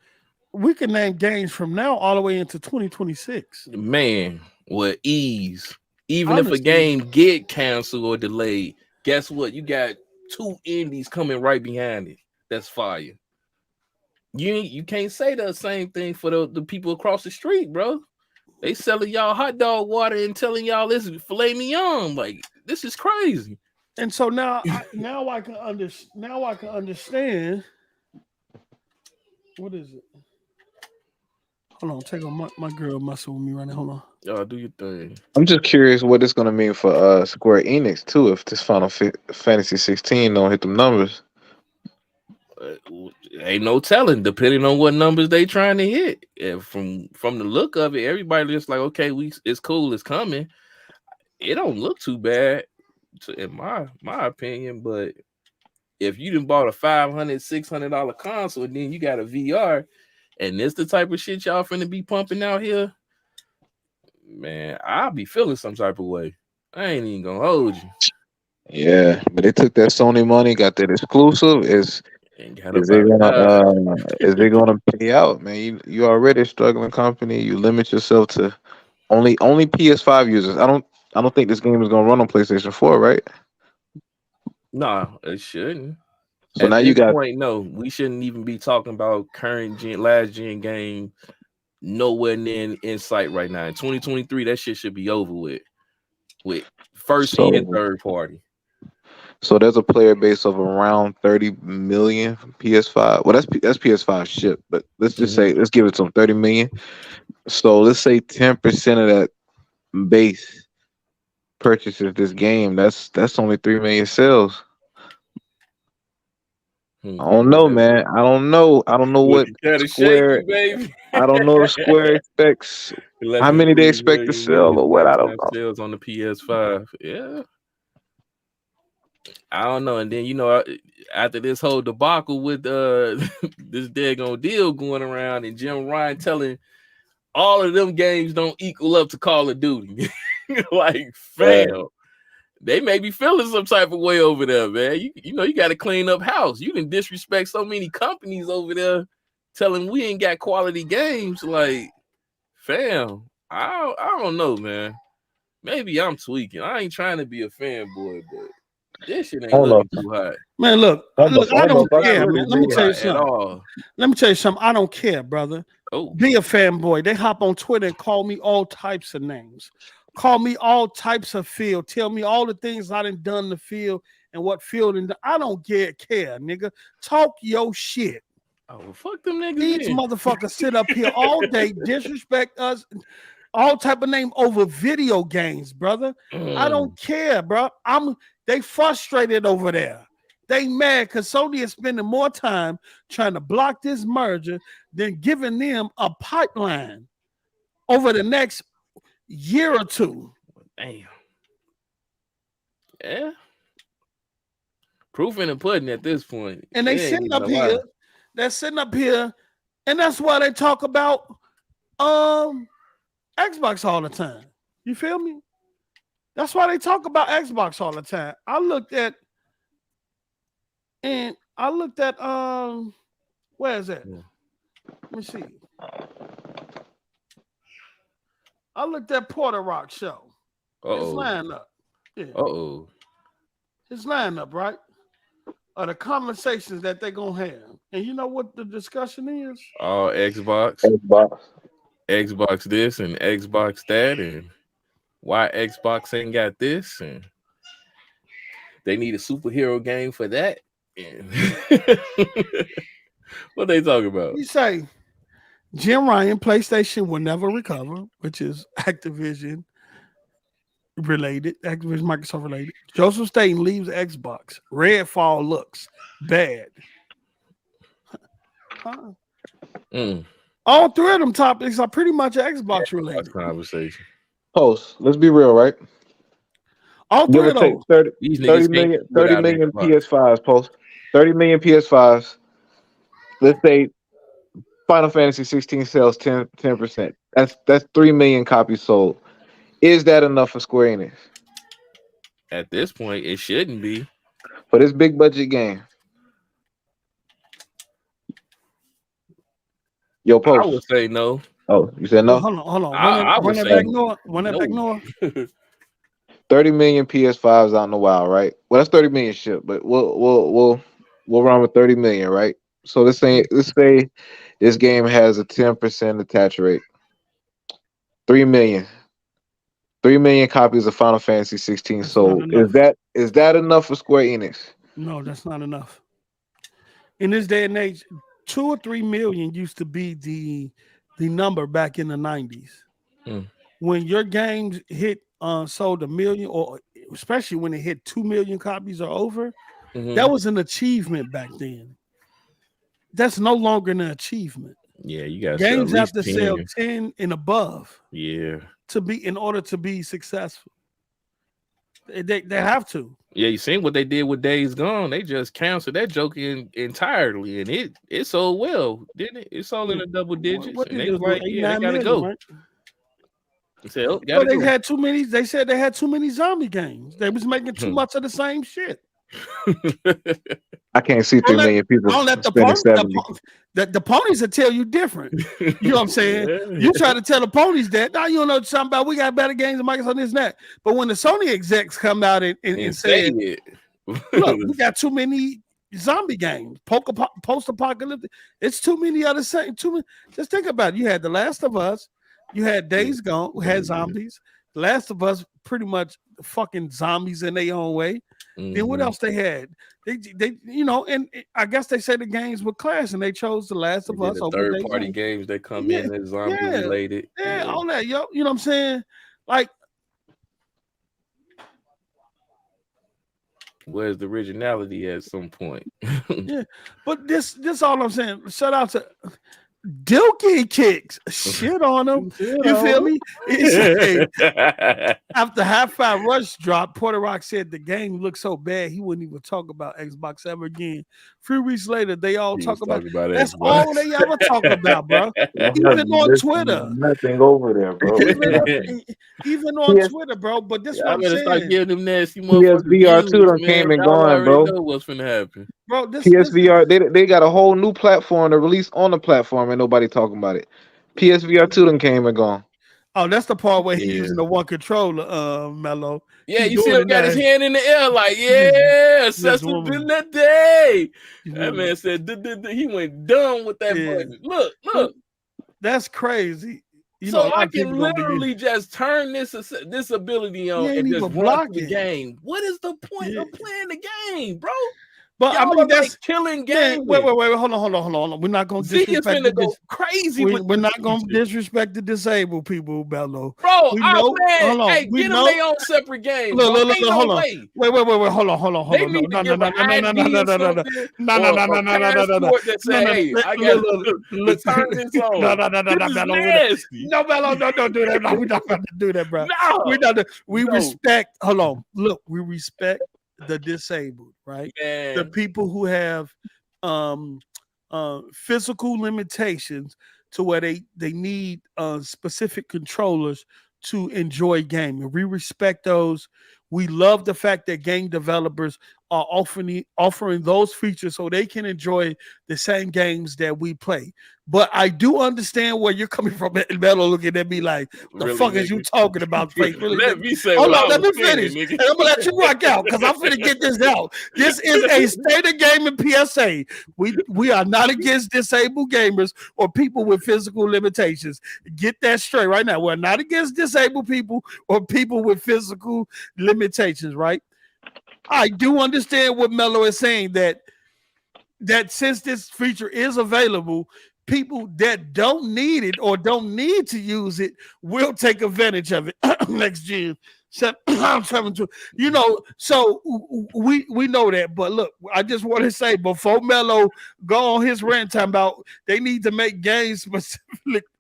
We can name games from now all the way into 2026. Man, with ease. Even if a game get canceled or delayed, guess what? You got 2 indies coming right behind it. That's fire. You can't say the same thing for the people across the street, bro. They selling y'all hot dog water and telling y'all this is filet mignon. Like, this is crazy. And so now I can understand. What is it? Hold on, take on my girl messing with me right now. Hold on. Y'all do your thing. I'm just curious what it's gonna mean for Square Enix too if this Final Fantasy 16 don't hit them numbers. Ain't no telling, depending on what numbers they trying to hit. And from the look of it, everybody just like, okay, it's cool, it's coming. It don't look too bad, in my opinion. But if you done bought a $500, $600 console, and then you got a VR, and this the type of shit y'all finna be pumping out here, man, I'll be feeling some type of way. I ain't even gonna hold you. Yeah, but they took that Sony money, got that exclusive. Is they gonna pay out, man? You already a struggling company. You limit yourself to only PS5 users. I don't think this game is gonna run on PlayStation 4, right? No, it shouldn't. So at now this you got point, no, we shouldn't even be talking about current gen, last gen game. Nowhere near in sight right now. In 2023, that shit should be over with first and third party. So there's a player base of around 30 million PS5. Well, that's PS5 ship, but let's just say let's give it some 30 million. So let's say 10% of that base purchases this game. That's only 3 million sales. I don't know, man. I don't know what Square. Baby. I don't know if Square expects how many they expect to sell or what. I don't know. Sales on the PS5. Yeah. I don't know. And then after this whole debacle with this daggone deal going around, and Jim Ryan telling all of them games don't equal up to Call of Duty. Like, fam, they may be feeling some type of way over there, man. You got to clean up house. You can disrespect so many companies over there, telling we ain't got quality games. Like, fam, I don't know, man. Maybe I'm tweaking. I ain't trying to be a fanboy, but this shit ain't looking too hot. Man, look, I don't care, man. Let me tell you something. Let me tell you something. I don't care, brother. Oh. Be a fanboy. They hop on Twitter and call me all types of names. Call me all types of field. Tell me all the things I done done in the field and what field. And I don't care, nigga. Talk your shit. Oh, well, fuck them niggas. These motherfuckers sit up here all day, disrespect us, all type of name over video games, brother. I don't care, bro. They frustrated over there. They mad because Sony is spending more time trying to block this merger than giving them a pipeline over the next year or two. Damn. Yeah. Proof in the pudding at this point. And they sitting up here. They're sitting up here, and that's why they talk about Xbox all the time. You feel me? That's why they talk about Xbox all the time. I looked at where is that? Yeah. Let me see. I looked at Porter Rock show. It's lined up. Yeah. It's lined up, right? Of the conversations that they're gonna have. And you know what the discussion is? Oh, Xbox this and Xbox that, and why Xbox ain't got this, and they need a superhero game for that. And what they talking about? You say Jim Ryan, PlayStation will never recover, which is Activision related, Activision Microsoft related. Joseph Staten leaves Xbox. Redfall looks bad. All three of them topics are pretty much Xbox related. Conversation. Post. Let's be real, right? All three of those. 30 million PS5s. Post. 30 million PS5s. Let's say Final Fantasy 16 sells 10%. That's 3 million copies sold. Is that enough for Square Enix? At this point, it shouldn't be. For this big budget game. Yo, Post. I would say no. Oh, you said no? Hold on. I would say no. 30 million PS5s out in the wild, right? Well, that's 30 million shit, but we'll run with 30 million, right? So let's say this game has a 10% attach rate. 3 million. 3 million copies of Final Fantasy 16 sold. Is that enough for Square Enix? No, that's not enough. In this day and age, 2 or 3 million used to be the number back in the 90s. When your games hit sold 1 million, or especially when it hit 2 million copies or over, that was an achievement back then. That's no longer an achievement. Yeah, you got games have to sell 10 and above. Yeah, in order to be successful. They have to. Yeah, you seen what they did with Days Gone? They just canceled that joke entirely, and it sold well, didn't it? It sold in the double digits, and they was like, "Yeah, they gotta go." Right? They said, "Oh, gotta go." Had too many. They said they had too many zombie games. They was making too much of the same shit. I can't see 3 million people. Don't let the ponies will tell you different. You know what I'm saying? Yeah. You try to tell the ponies that now you don't know something about. We got better games than Microsoft, this and that. But when the Sony execs come out and say, "Look, we got too many zombie games, post-apocalyptic. It's too many other same. Too many. Just think about it. You had The Last of Us. You had Days Gone. Who had zombies. The Last of Us pretty much fucking zombies in their own way. Then what else they had? They and I guess they said the games were class, and they chose The Last of Us. Third-party games that come in as zombie related. Yeah, all that, yo. You know what I'm saying? Like, where's the originality at some point? Yeah, but this all I'm saying. Shout out to Dookie kicks. Shit on him. You feel me? After Half Five Rush dropped, Porter Rock said the game looked so bad he wouldn't even talk about Xbox ever again. A few weeks later, they all talk about that's Xbox. All they ever talk about, bro. Even on Twitter. Nothing over there, bro. Even on Twitter, bro. But this what I'm saying. Start giving them nasty PSVR 2 done came and gone, bro. Know what's finna happen. Bro, PSVR, they got a whole new platform to release on the platform and nobody talking about it. PSVR 2 done came and gone. Oh, that's the part where he's using the one controller, Mello. Yeah, you see him got his hand in the air like, accessibility. That man said he went dumb with that button. Look. That's crazy. So I can literally just turn this ability on and just block the game. What is the point of playing the game, bro? But y'all I mean, that's like killing games. Wait, hold on. We're not going to disrespect. Go crazy. We're not going to disrespect the disabled people, Bello. Bro, get them their own separate game. Look, hold on. Wait, hold on. They need to give an ID or something. No. Hey, I got to turn this on. No, Bello, don't do that. No, we're not going to do that, bro. No, we're not. We respect. Hold on. Look, we respect the disabled, right? Man. The people who have physical limitations to where they need specific controllers to enjoy gaming. We respect those. We love the fact that game developers are offering those features so they can enjoy the same games that we play. But I do understand where you're coming from. Mello looking at me like, the fuck is you talking about? Let me say hold on, let me finish. And I'm going to let you rock out because I'm going to get this out. This is a state of gaming PSA. We are not against disabled gamers or people with physical limitations. Get that straight right now. We're not against disabled people or people with physical limitations, right? I do understand what Mello is saying, that since this feature is available, people that don't need it or don't need to use it will take advantage of it next gen. So we know that. But look, I just want to say before Mello go on his rant time about they need to make games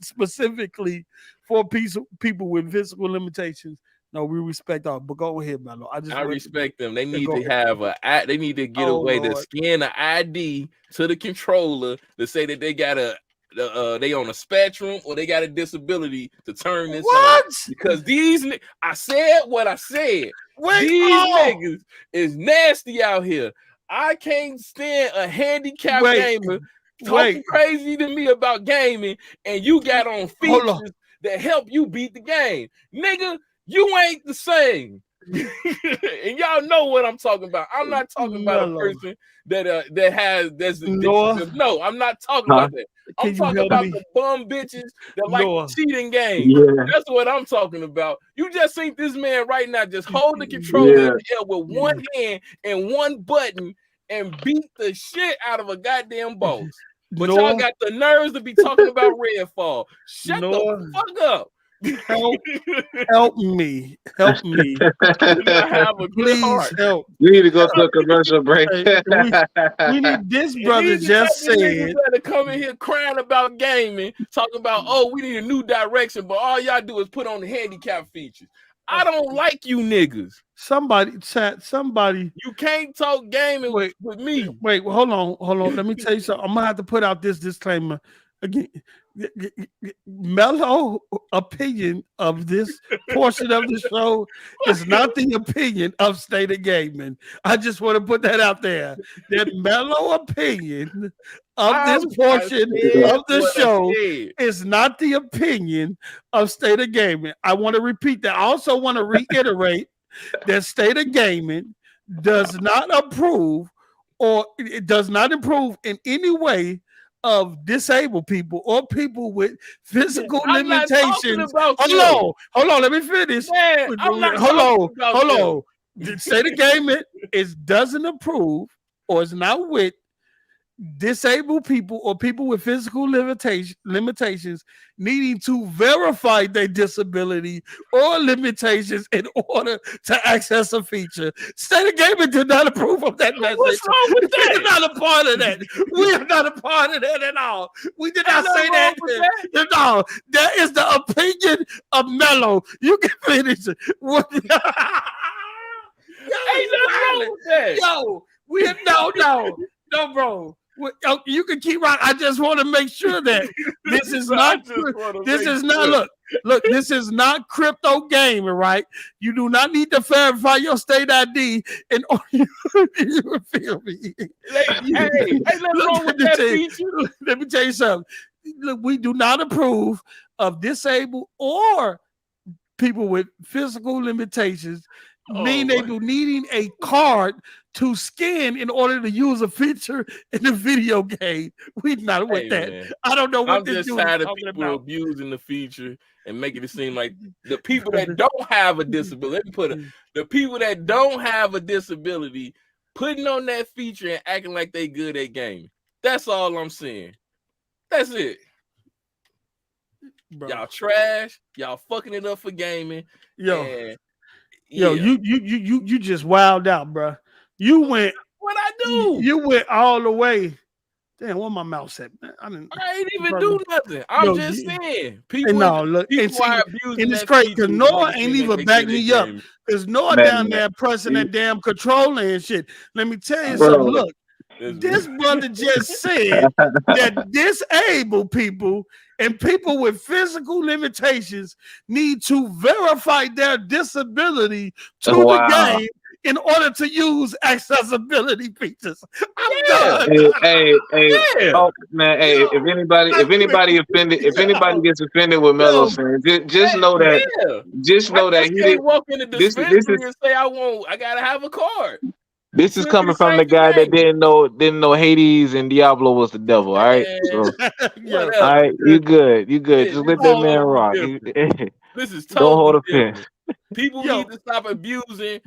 specifically for people with physical limitations. No, we respect all, but go ahead, Mello. I respect them. They need to have they need to get a way to scan an ID to the controller to say that they got they on a spectrum or they got a disability to turn this on. Because I said what I said. These niggas is nasty out here. I can't stand a handicapped gamer talking crazy to me about gaming, and you got on features that help you beat the game, nigga. You ain't the same. And y'all know what I'm talking about. I'm not talking about a person that's no, I'm not talking about that. I'm talking about the bum bitches that like cheating games. Yeah. That's what I'm talking about. You just seen this man right now just hold the controller in the air with one hand and one button and beat the shit out of a goddamn boss. But y'all got the nerves to be talking about Redfall. Shut the fuck up. Help me. Have a good heart. Help. We need to go to a commercial break. We need this brother just said to come in here crying about gaming, talking about we need a new direction, but all y'all do is put on the handicap features. I don't like you niggas. Somebody. You can't talk gaming with me. Wait, hold on. Let me tell you something. I'm gonna have to put out this disclaimer again. Mello opinion of this portion of the show is not the opinion of State of Gaming. I just want to put that out there. That Mello opinion of this portion of the show is not the opinion of State of Gaming. I want to repeat that. I also want to reiterate that State of Gaming does not approve or it does not improve in any way of disabled people or people with physical limitations. Hold on, let me finish. Man, hold on. Say the game doesn't approve or is not with disabled people or people with physical limitations needing to verify their disability or limitations in order to access a feature. State of Gaming did not approve of that message. What's wrong with that? We are not a part of that. We are not a part of that at all. We did not say that. No, that is the opinion of Mello. You can finish it. What? Ain't nothing wrong with that. Yo, no, bro. You can keep right. I just want to make sure that this is not. This is not. Look. This is not crypto gaming, right? You do not need to verify your state ID in order. You feel me? Hey, wrong with that feature. Let me tell you something. Look, we do not approve of disabled or people with physical limitations. Mean they do needing a card to scan in order to use a feature in the video game. We not with that. Man. I don't know what this is. I'm just tired of people abusing the feature and making it seem like the people that don't have a disability. Let me put it. The people that don't have a disability putting on that feature and acting like they good at gaming. That's all I'm saying. That's it. Bro. Y'all trash. Y'all fucking it up for gaming. Yo, you just wilded out, bro. You went. What I do? You went all the way. Damn, where my mouth at? I ain't even do nothing. I'm just saying. People are abusing. And it's crazy because Noah ain't even back me up. Because Noah down there pressing that damn controller and shit. Let me tell you something. Look, this brother just said that disabled people and people with physical limitations need to verify their disability to the game in order to use accessibility features. I'm done. Oh man, if anybody offended, if anybody gets offended with Mello saying, just know that, he didn't walk in the dispensary and say I gotta have a card. This is coming from the guy that didn't know Hades and Diablo was the devil. All right, so, all right, you good. Just let that man rock. This is don't hold offense. People need to stop abusing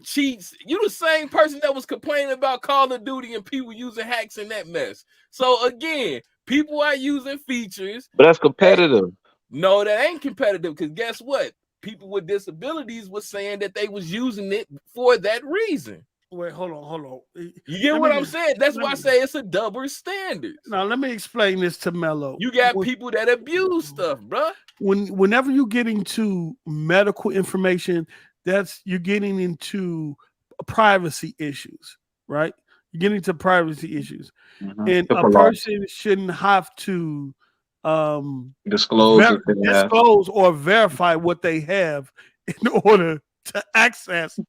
cheats. You the same person that was complaining about Call of Duty and people using hacks in that mess. So again, people are using features, but that's competitive. No, that ain't competitive because guess what? People with disabilities were saying that they was using it for that reason. Wait, hold on. You get what I'm saying? That's why I say it's a double standard. Now let me explain this to Mello. You got people that abuse stuff, bro. Whenever you get into medical information, you're getting into privacy issues, right? You're getting into privacy issues, and a person shouldn't have to disclose or verify what they have in order to access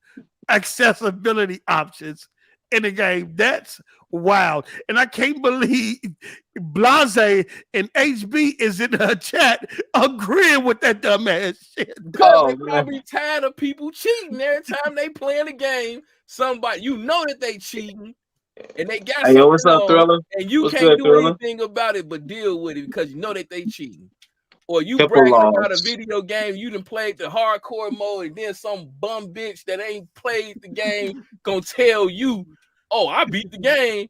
accessibility options in the game. That's wild. And I can't believe Blase and HB is in the chat agreeing with that dumbass shit. They probably tired of people cheating every time they play in a game. Somebody, you know that they cheating. And they got something what's up, Thriller? And you can't do anything about it but deal with it because you know that they cheating. Or you bragging about a video game, you done played the hardcore mode, and then some bum bitch that ain't played the game gonna tell you, "Oh, I beat the game."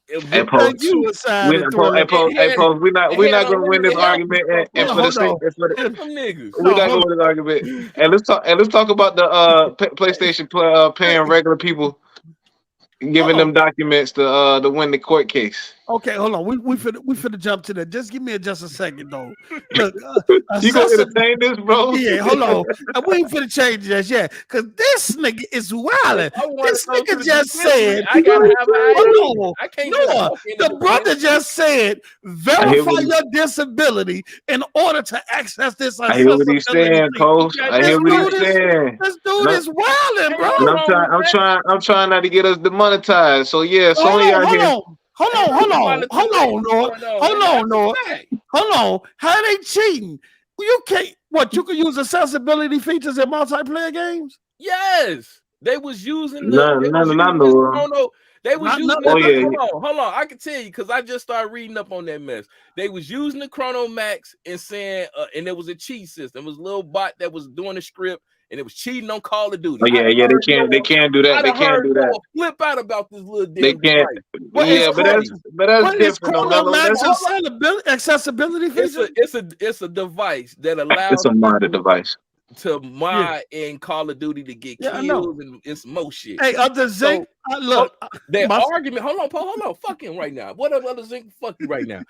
We're not gonna win this argument. And for the sake, we're not gonna win this argument. And let's talk about the PlayStation paying regular people. Giving them documents to win the court case. Okay, hold on. We finna jump to that. Just give me just a second though. Look, you gonna entertain this, bro? Yeah, hold on. We ain't finna change that yet, cause this nigga is wilding. This nigga just said, I gotta have an I can't. The brother just said, verify your disability in order to access this. I hear what he's saying, Coach. I hear what he's saying. This dude is wilding, bro. And I'm trying not to get us demonetized. So yeah, Sony out here. Hold on, Noah. How they cheating? You can't. What, you can use accessibility features in multiplayer games? Yes, they was using They was using. Hold on. I can tell you because I just started reading up on that mess. They was using the Chrono Max and saying, and there was a cheat system. It was a little bot that was doing the script, and it was cheating on Call of Duty. Oh yeah, they can't do that. They can't do that. Flip out about this little damn They can't. device. Yeah, but that's different. Accessibility feature. It's a device that allows. It's a modded device to mod in Call of Duty to get kills and it's more shit. Hey, other Zinc, look, their argument. Hold on, Paul. Hold on. Fuck him right now. What up, other Zinc? Fuck you right now.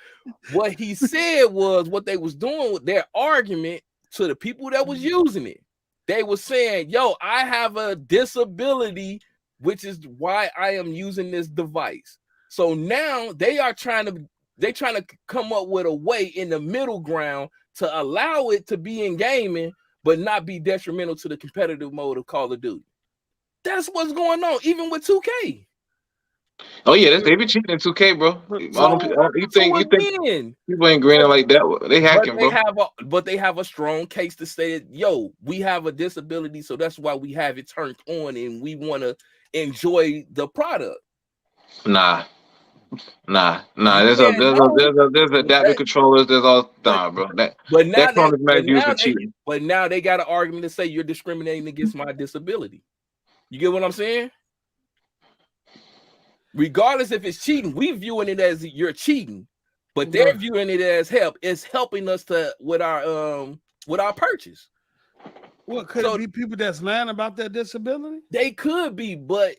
What he said was what they was doing with their argument to the people that was using it. They were saying, "Yo, I have a disability, which is why I am using this device." So now they are trying to come up with a way in the middle ground to allow it to be in gaming, but not be detrimental to the competitive mode of Call of Duty. That's what's going on, even with 2K. Oh yeah, they be cheating in 2K, bro. You think people ain't greening like that? They hacking, but they have a strong case to say, yo, we have a disability, so that's why we have it turned on and we want to enjoy the product. Nah. There's adaptive controllers. There's all bro. But now they got an argument to say you're discriminating against my disability. You get what I'm saying? Regardless if it's cheating, we viewing it as you're cheating, but they're viewing it as help. It's helping us with our purchase. What could it be people that's lying about their disability? They could be, but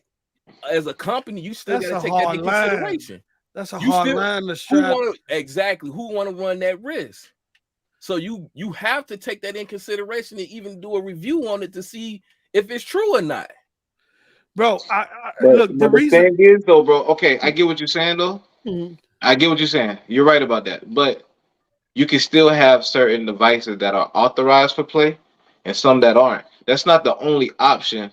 as a company, you still got to take that into consideration. That's a hard line to strap. Who want to run that risk? So you have to take that in consideration and even do a review on it to see if it's true or not. Bro, the thing is though, bro. Okay, I get what you're saying though. Mm-hmm. I get what you're saying. You're right about that. But you can still have certain devices that are authorized for play and some that aren't. That's not the only option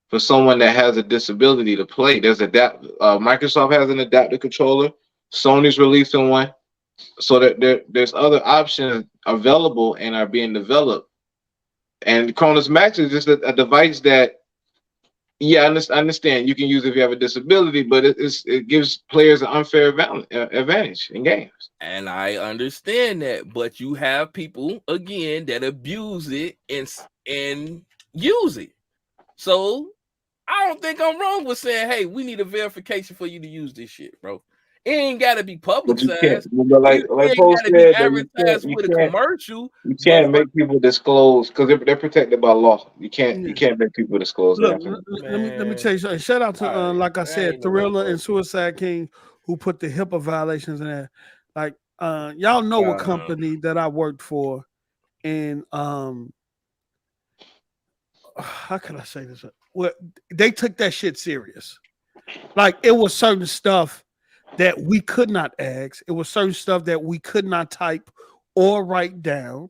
for someone that has a disability to play. There's Microsoft has an adaptive controller. Sony's releasing one. So that there's other options available and are being developed. And Cronus Max is just a device that, I understand you can use it if you have a disability, but it gives players an unfair advantage in games. And I understand that, but you have people again that abuse it and use it. So I don't think I'm wrong with saying, hey, we need a verification for you to use this shit, bro. It ain't got to be publicized. Like Paul said, advertised with a commercial. You can't make people disclose because they're protected by law. You can't make people disclose. Look, let me tell you something. Shout out to like I said, Thriller and Suicide King, who put the HIPAA violations in there. Like y'all know what company that I worked for, and how can I say this? Well, they took that shit serious. Like it was certain stuff that we could not ask. It was certain stuff that we could not type or write down.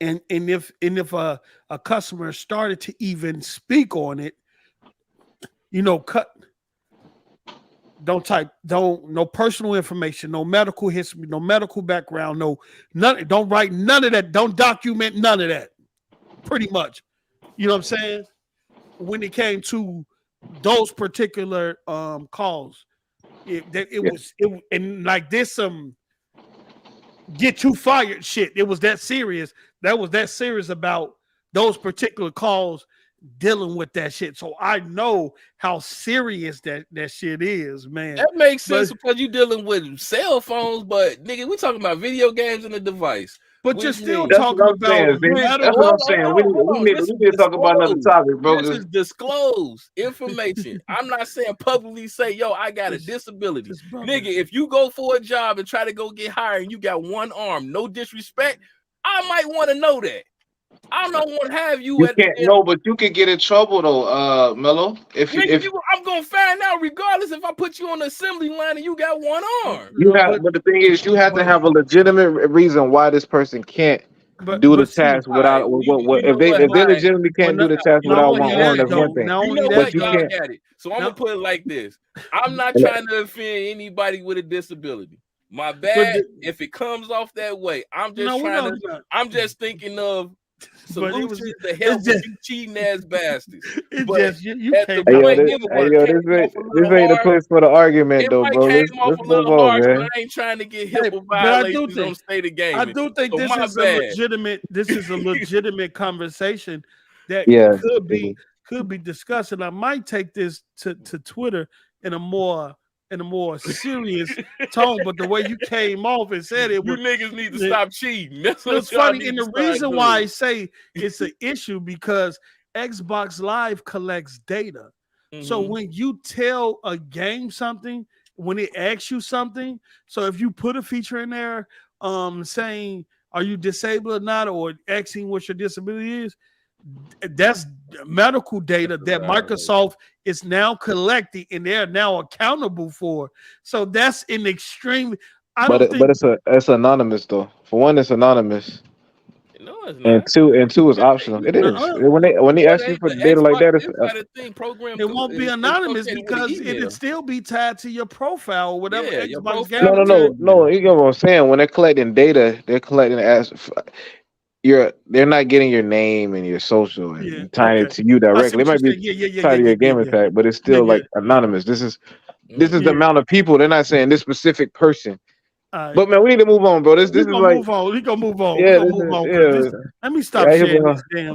And if a customer started to even speak on it, no personal information, no medical history, no medical background, don't write none of that. Don't document none of that. Pretty much. You know what I'm saying? When it came to those particular calls. And like this some get you fired shit. It was that serious. That was that serious about those particular calls dealing with that shit. So I know how serious that shit is, man. That makes sense because you're dealing with cell phones, but nigga, we talking about video games and a device. But you're still talking about. That's what I'm saying. We need to talk about another topic, bro. This is disclosed information. I'm not saying publicly say, yo, I got a disability. Nigga, if you go for a job and try to go get hired and you got one arm, no disrespect, I might want to know that. I don't want to have you. But you can get in trouble though, Mello. I'm gonna find out regardless if I put you on the assembly line and you got one arm. But the thing is, you have to have a legitimate reason why this person can't do the task without. If they legitimately can't do the task without one arm, that's one thing. But you can't. So I'm gonna put it like this: I'm not trying to offend anybody with a disability. My bad if it comes off that way. I'm just thinking of solutions to help you cheating ass bastards. This ain't the place for the argument, though, bro. Let's move on, man. I ain't trying to get HIPAA violations on state of gaming. I do think this is a legitimate conversation that could be discussed. And I might take this to Twitter in a more serious tone, but the way you came off and said it, you niggas need to stop cheating. That's what's funny. And the reason why I say it's an issue because Xbox Live collects data. So when you tell a game something, when it asks you something, so if you put a feature in there, saying are you disabled or not, or asking what your disability is, that's medical data that Microsoft is now collecting and they're now accountable for. So that's an extreme. But it's anonymous though. For one, it's anonymous. No, it's not. And two is optional. It is. When they ask you for data like that, it won't be anonymous because it'll still be tied to your profile or whatever. Xbox game. No. You know what I'm saying? When they're collecting data, they're collecting they're not getting your name and your social and tying it to you directly. It might be tied to your Gamepass, but it's still like anonymous. This is the amount of people. They're not saying this specific person. But man, we need to move on, bro. This is like move on. We gonna move on. Yeah, let me stop sharing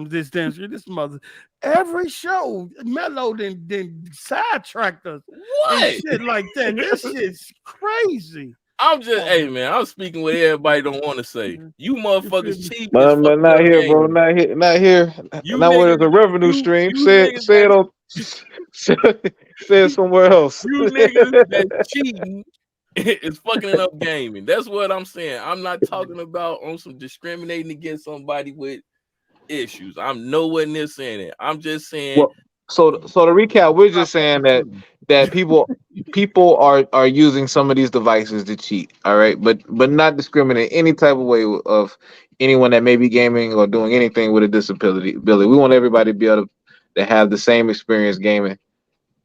this mother. Every show, Mello then sidetracked us. What? And shit like that. This shit's crazy. I'm just, hey man, I'm speaking what everybody don't want to say. You motherfuckers cheap. But not here, bro. Not here. Not where there's a revenue stream. Say it somewhere else. You niggas that cheating is fucking up gaming. That's what I'm saying. I'm not talking about on some discriminating against somebody with issues. I'm nowhere near saying it. I'm just saying. Well, so to recap, we're just saying that people are using some of these devices to cheat. All right, but not discriminate any type of way of anyone that may be gaming or doing anything with a disability. We want everybody to be able to have the same experience gaming,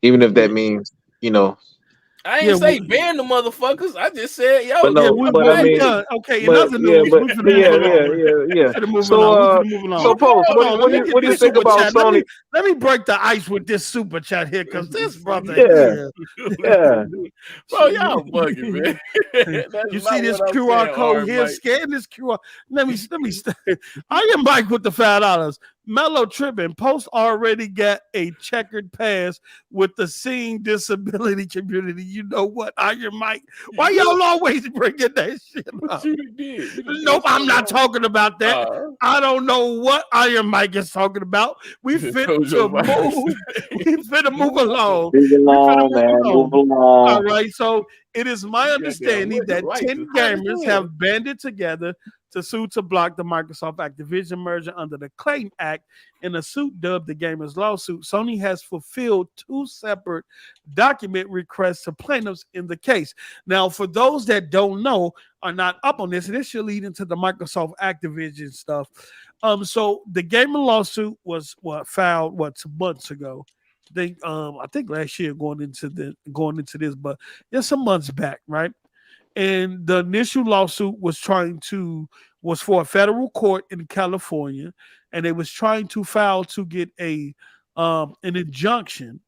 even if that means I ain't say ban the motherfuckers. I just said, yo, okay. In other news, So, Post, what do you think about Sony? Let me break the ice with this super chat here, because this brother, bro, y'all bugging, man. You see this QR code here? Scan this QR. Let me. I am Mike with the $5. Mello tripping. Post already got a checkered pass with the seeing disability community. You know what? Iron Mike. Why y'all always bringing that shit up? Nope, I'm not talking about that. I don't know what Iron Mike is talking about. We fit to move. We fit to move along. Move along. All right. So it is my understanding that 10 gamers have banded together to sue to block the Microsoft Activision merger under the Claim Act in a suit dubbed the Gamers Lawsuit. Sony has fulfilled 2 separate document requests to plaintiffs in the case. Now, for those that don't know, are not up on this, and this should lead into the Microsoft Activision stuff. So the Gamer Lawsuit was filed 2 months ago. I think last year going into this, but just some months back, right? And the initial lawsuit was for a federal court in California, and they was trying to file to get an injunction,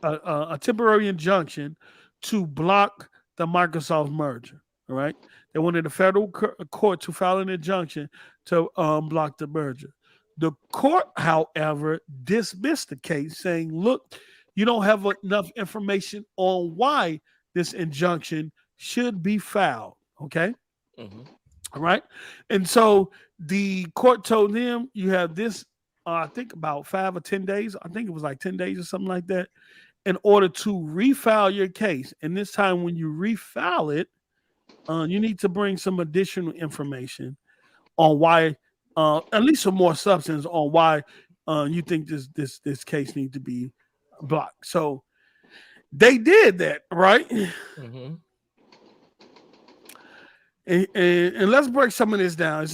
a temporary injunction to block the Microsoft merger. All right, they wanted the federal court to file an injunction to block the merger. The court, however, dismissed the case, saying, "Look, you don't have enough information on why this injunction should be filed." Okay. All right. And so the court told them, you have this, I think about 5 or 10 days. I think it was like 10 days or something like that, in order to refile your case. And this time when you refile it, you need to bring some additional information on why, at least some more substance on why you think this case needs to be blocked. So they did that, right? And let's break some of this down.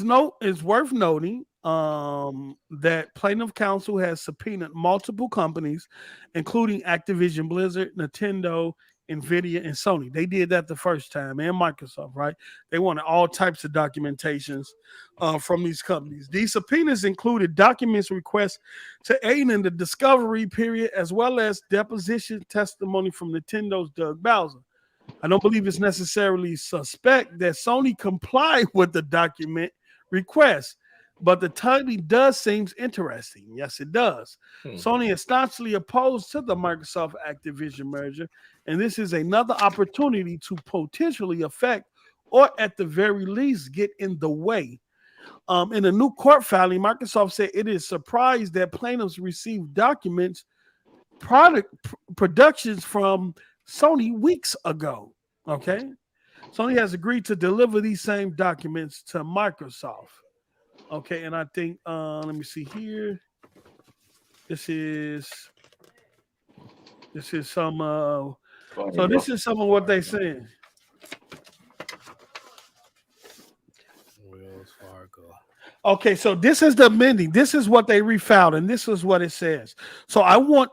It's worth noting that plaintiff counsel has subpoenaed multiple companies, including Activision, Blizzard, Nintendo, Nvidia, and Sony. They did that the first time, and Microsoft, right? They wanted all types of documentations from these companies. These subpoenas included documents requests to aid in the discovery period, as well as deposition testimony from Nintendo's Doug Bowser. I don't believe it's necessarily suspect that Sony complied with the document request. but the timing does seem interesting. Yes, it does. Sony is staunchly opposed to the Microsoft Activision merger, and this is another opportunity to potentially affect or at the very least get in the way. In a new court filing, Microsoft said it is surprised that plaintiffs received documents, productions from Sony weeks ago. Okay. Sony has agreed to deliver these same documents to Microsoft. Okay, and I think let me see here. This is some so this is some of what they saying. Okay, so this is the amending. This is what they refiled, and this is what it says. So I want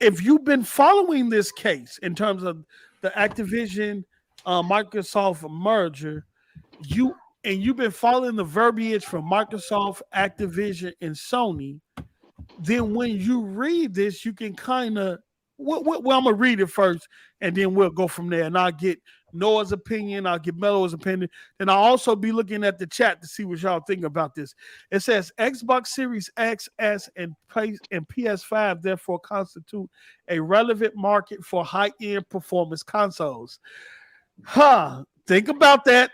if you've been following this case in terms of the Activision Microsoft merger, you've been following the verbiage from Microsoft, Activision, and Sony, then when you read this, you can kind of well, I'm gonna read it first, and then we'll go from there. And I'll get Noah's opinion, I'll get Melo's opinion, and I'll also be looking at the chat to see what y'all think about this. It says Xbox Series X, S, and PS5 therefore constitute a relevant market for high-end performance consoles. Think about that.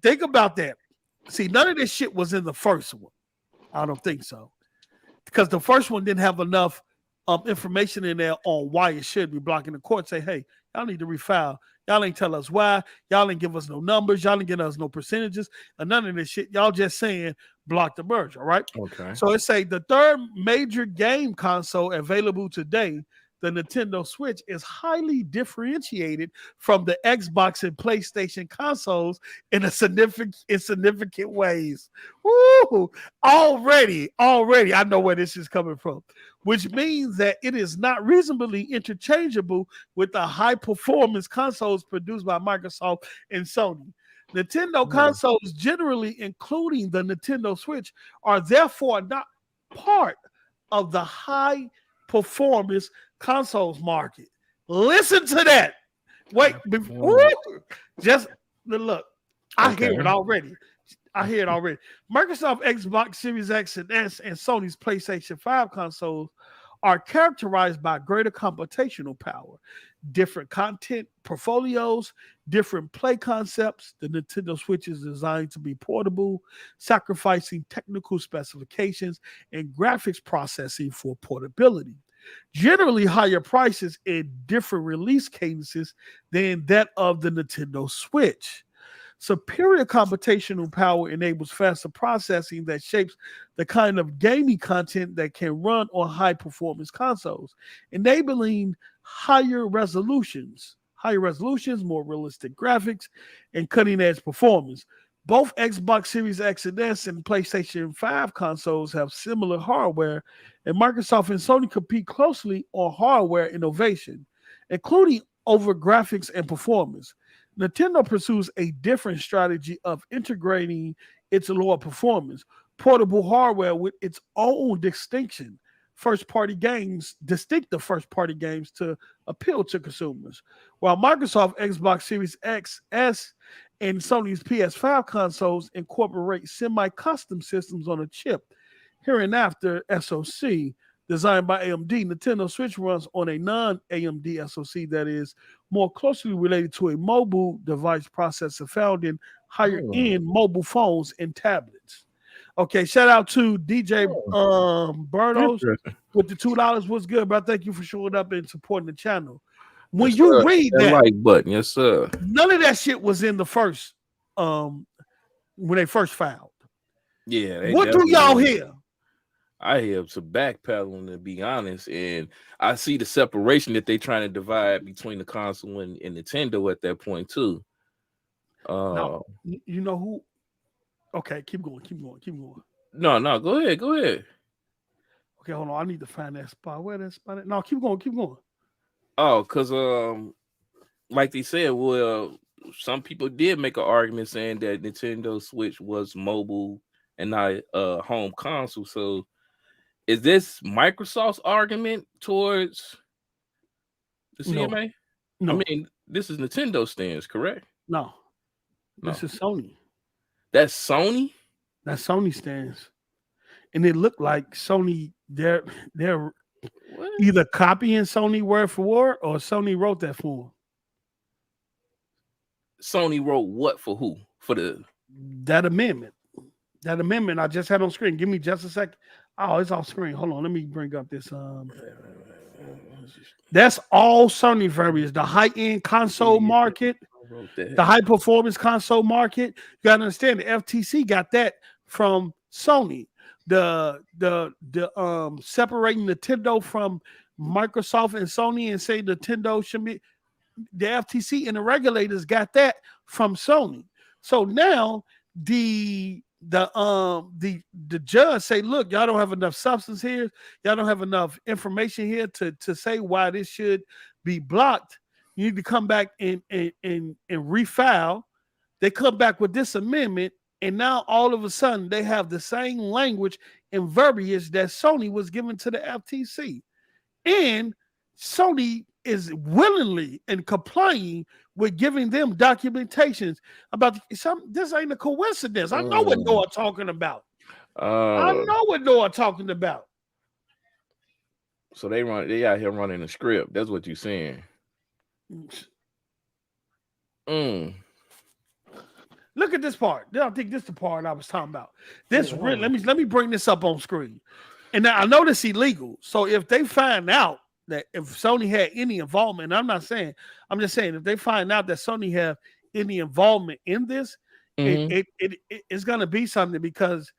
Think about that. See, none of this shit was in the first one. I don't think so. Because the first one didn't have enough information in there on why it should be blocking the court. Say, hey, y'all need to refile. Y'all ain't tell us why. Y'all ain't give us no numbers. Y'all ain't give us no percentages. And none of this shit. Y'all just saying block the merge, all right? Okay. So it say the third major game console available today, the Nintendo Switch, is highly differentiated from the Xbox and PlayStation consoles in significant ways. Woo! Already, I know where this is coming from, which means that it is not reasonably interchangeable with the high-performance consoles produced by Microsoft and Sony. Nintendo consoles, generally including the Nintendo Switch, are therefore not part of the high-performance consoles market. Listen to that. Wait, just look. I hear it already. Microsoft Xbox Series X and S and Sony's PlayStation 5 consoles are characterized by greater computational power, different content portfolios, different play concepts. The Nintendo Switch is designed to be portable, sacrificing technical specifications and graphics processing for portability. Generally higher prices and different release cadences than that of the Nintendo Switch. Superior computational power enables faster processing that shapes the kind of gaming content that can run on high-performance consoles, enabling higher resolutions, more realistic graphics, and cutting-edge performance. Both Xbox Series X and S and PlayStation 5 consoles have similar hardware, and Microsoft and Sony compete closely on hardware innovation, including over graphics and performance. Nintendo pursues a different strategy of integrating its lower performance, portable hardware with its own distinctive first-party games to appeal to consumers. While Microsoft Xbox Series X, S, and Sony's PS5 consoles incorporate semi-custom systems on a chip, hereinafter SoC, designed by AMD, Nintendo Switch runs on a non-AMD SoC that is more closely related to a mobile device processor found in higher-end mobile phones and tablets. Okay, shout out to DJ Bernos with the $2. What's good, bro? Thank you for showing up and supporting the channel. When you read that like button, yes, sir. None of that shit was in the first when they first filed. Yeah. What do y'all hear? I hear some backpedaling, to be honest, and I see the separation that they're trying to divide between the console and Nintendo at that point too. Now, you know who? Okay, keep going. No, go ahead. Okay, hold on. I need to find that spot. Where that spot is? No, keep going. Oh, because like they said, well, some people did make an argument saying that Nintendo Switch was mobile and not a home console. So is this Microsoft's argument towards the CMA? No. I mean, this is Nintendo stance, correct? No. This is Sony. That's Sony? That's Sony stands. And it looked like Sony, they're either copying Sony word for word or Sony wrote that for them. Sony wrote what for who? For that amendment. That amendment I just had on screen. Give me just a second. Oh, it's off screen. Hold on. Let me bring up this. That's all Sony verbiage. The high-end console market, the high-performance console market. You gotta understand the FTC got that from Sony. The separating Nintendo from Microsoft and Sony and say Nintendo should be, the FTC and the regulators got that from Sony. So now the judge say, look, y'all don't have enough substance here. Y'all don't have enough information here to say why this should be blocked. You need to come back and refile. They come back with this amendment, and now all of a sudden they have the same language and verbiage that Sony was given to the FTC. And Sony is willingly and complying with giving them documentations about this ain't a coincidence. I know what Noah talking about. I know what Noah talking about. So they out here running a script. That's what you're saying. Look at this part. I think this is the part I was talking about. This let me bring this up on screen. And now I know this is illegal. So if they find out that if Sony had any involvement, I'm just saying if they find out that Sony have any involvement in this, it's gonna be something, because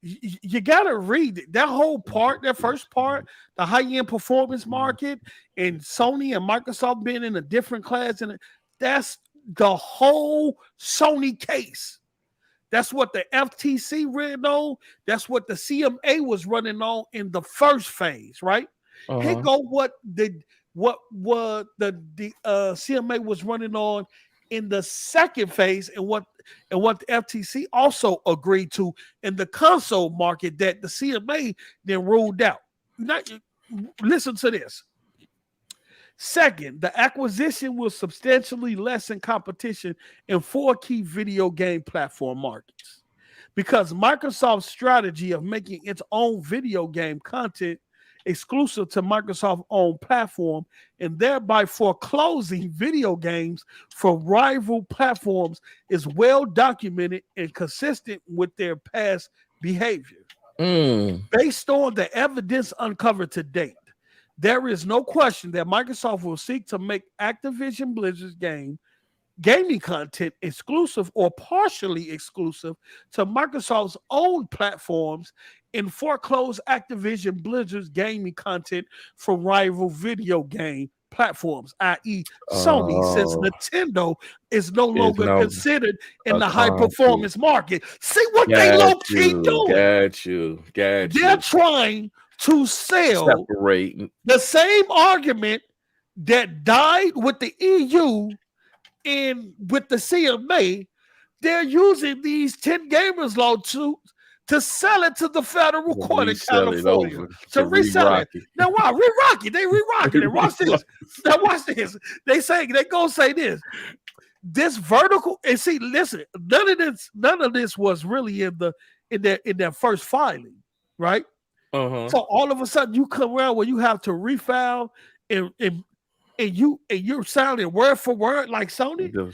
you gotta read that whole part, that first part, the high-end performance market, and Sony and Microsoft being in a different class, and that's the whole Sony case. That's what the FTC ran on. That's what the CMA was running on in the first phase, right? Here go what the CMA was running on in the second phase, and what the FTC also agreed to in the console market that the CMA then ruled out. Listen to this. Second, the acquisition will substantially lessen competition in 4 key video game platform markets, because Microsoft's strategy of making its own video game content exclusive to Microsoft's own platform and thereby foreclosing video games for rival platforms is well documented and consistent with their past behavior. Based on the evidence uncovered to date, there is no question that Microsoft will seek to make Activision Blizzard's gaming content exclusive or partially exclusive to Microsoft's own platforms and foreclose Activision Blizzard's gaming content for rival video game platforms, i.e. Sony, since Nintendo is no longer considered in the high-performance market. See what they low-key doing? Got you. They're trying to sell the same argument that died with the EU and with the CMA. They're using these 10 gamers lawsuits to sell it to the federal court in California. To resell it. Now, why? Re-rock it. They re-rock it. Watch this. Now, watch this. They gonna say this. This vertical, and see, listen, none of this was really in their first filing, right? So all of a sudden you come around where you have to refile and you're sounding word for word like Sony, and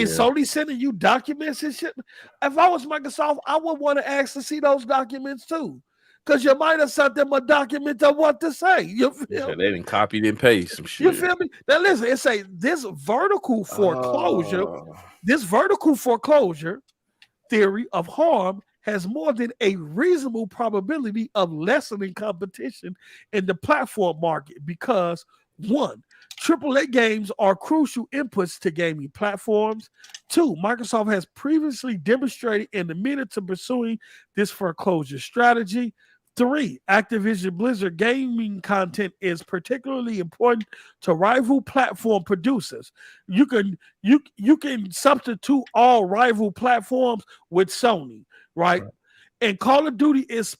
Sony sending you documents and shit. If I was Microsoft, I would want to ask to see those documents too, because you might have sent them a document of what to say. You feel me? They didn't copy and paste some shit. You feel me? Now listen, it say this vertical foreclosure theory of harm has more than a reasonable probability of lessening competition in the platform market because, one, AAA games are crucial inputs to gaming platforms. 2, Microsoft has previously demonstrated an admitted to pursuing this foreclosure strategy. 3, Activision Blizzard gaming content is particularly important to rival platform producers. You can substitute all rival platforms with Sony, right? And Call of Duty is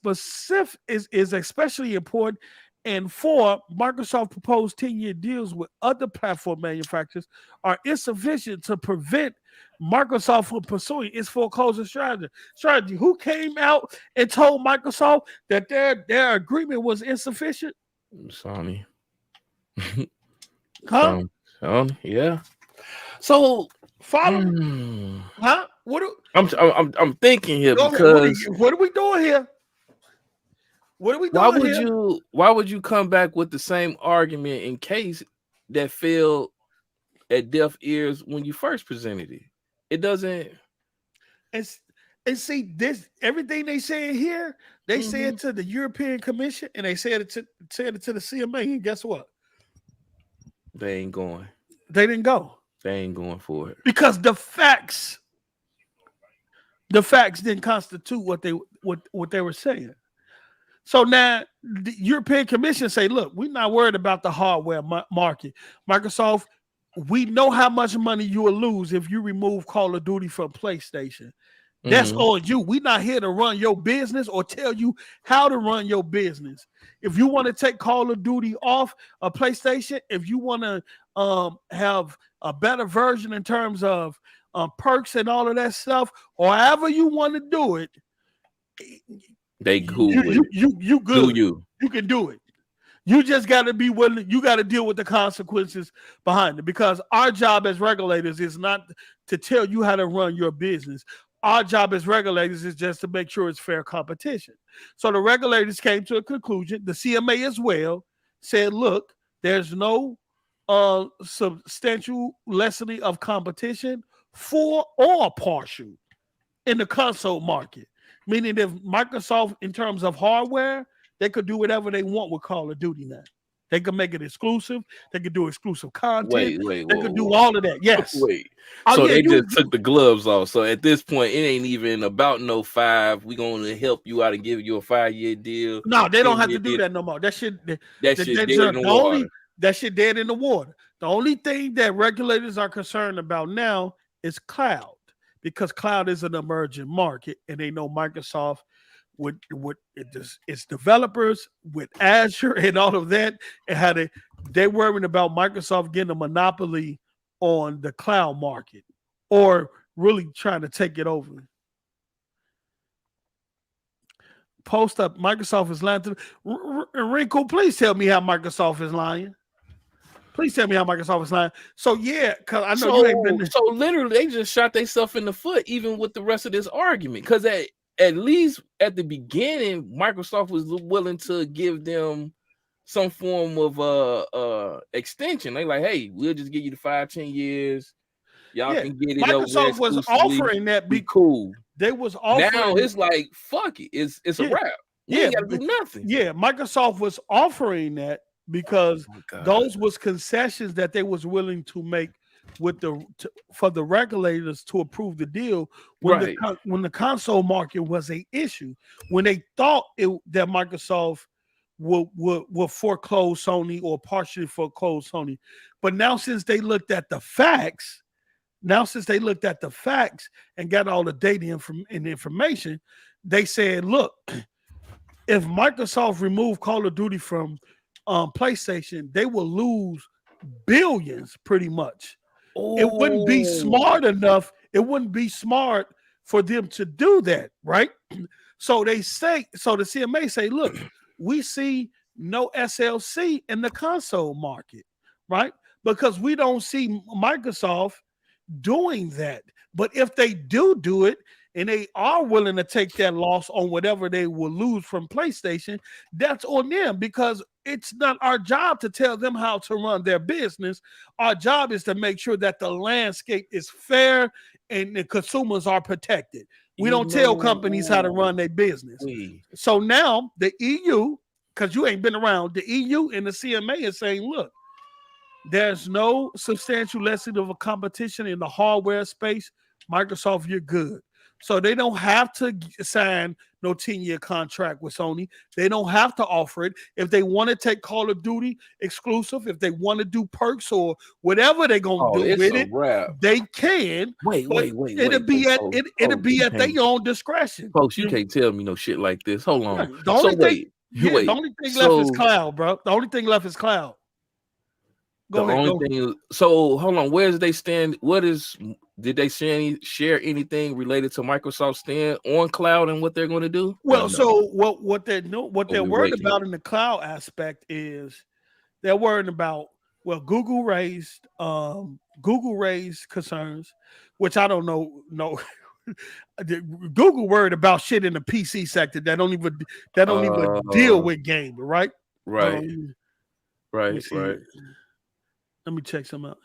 especially important. And 4, Microsoft proposed 10-year deals with other platform manufacturers are insufficient to prevent Microsoft will pursue its foreclosure strategy. Who came out and told Microsoft that their agreement was insufficient? Sony. Huh? Sony, yeah. So follow. Huh? I'm thinking here because what are we doing here? What are we doing why would you come back with the same argument in case that fell at deaf ears when you first presented it? It doesn't. And see this everything they say here, they say it to the European Commission and they said it to the CMA. And guess what? They ain't going. They didn't go. They ain't going for it because the facts didn't constitute what they were saying. So now the European Commission say, look, we're not worried about the hardware market. Microsoft, we know how much money you will lose if you remove Call of Duty from PlayStation. That's on you. We're not here to run your business or tell you how to run your business. If you want to take Call of Duty off a PlayStation, if you want to have a better version in terms of perks and all of that stuff, or however you want to do it, they cool. You good. You can do it. You just got to be willing. You got to deal with the consequences behind it, because our job as regulators is not to tell you how to run your business. Our job as regulators is just to make sure it's fair competition. So the regulators came to a conclusion. The CMA as well said, look, there's no substantial lessening of competition, full or partial, in the console market. Meaning if Microsoft, in terms of hardware, they could do whatever they want with Call of Duty now. They could make it exclusive. They could do exclusive content. They could do all of that. Yes. So they just took the gloves off. So at this point, it ain't even about no 5. We're going to help you out and give you a 5-year deal. No, they don't have to do that no more. That shit dead in the water. That shit dead in the water. The only thing that regulators are concerned about now is cloud, because cloud is an emerging market, and they know Microsoft with its developers, with Azure and all of that, and how they're worrying about Microsoft getting a monopoly on the cloud market or really trying to take it over. Post up, Microsoft is lying to Rico. Please tell me how Microsoft is lying. Please tell me how Microsoft is lying. So yeah, because I know you ain't been there. So literally, they just shot themselves in the foot, even with the rest of this argument. Because at least at the beginning, Microsoft was willing to give them some form of extension. They like, hey, we'll just give you the 5-10 years. Y'all can get it. Microsoft was offering that. Be cool. They was offering. Now it's like, fuck it. It's a wrap. We ain't got to do nothing. Yeah, Microsoft was offering that because those was concessions that they was willing to make with for the regulators to approve the deal when the console market was an issue, when they thought that Microsoft will foreclose Sony or partially foreclose Sony. But now since they looked at the facts, and got all the data and information, they said, look, if Microsoft removed Call of Duty from PlayStation, they will lose billions pretty much. It wouldn't be smart enough. It wouldn't be smart for them to do that, right? So the CMA say, look, we see no SLC in the console market, right? Because we don't see Microsoft doing that. But if they do it, and they are willing to take that loss on whatever they will lose from PlayStation, that's on them, because it's not our job to tell them how to run their business. Our job is to make sure that the landscape is fair and the consumers are protected. We don't tell companies how to run their business. So now the EU, because you ain't been around, the EU and the CMA is saying, look, there's no substantial lessening of a competition in the hardware space. Microsoft, you're good. So they don't have to sign no 10-year contract with Sony. They don't have to offer it. If they want to take Call of Duty exclusive, if they want to do perks or whatever they're gonna do with it, they can. Wait. It'll be at their own discretion. Folks, you can't tell me no shit like this. Hold on. The only thing left is cloud, bro. The only thing left is cloud. So hold on. Where do they stand? What is did they share anything related to Microsoft's stand on cloud and what they're going to do? Well, so what they're worried about in the cloud aspect is they're worried about. Well, Google raised concerns, which I don't know. No, Google worried about shit in the PC sector that don't even deal with game, right? Right. Right. Let me check some out.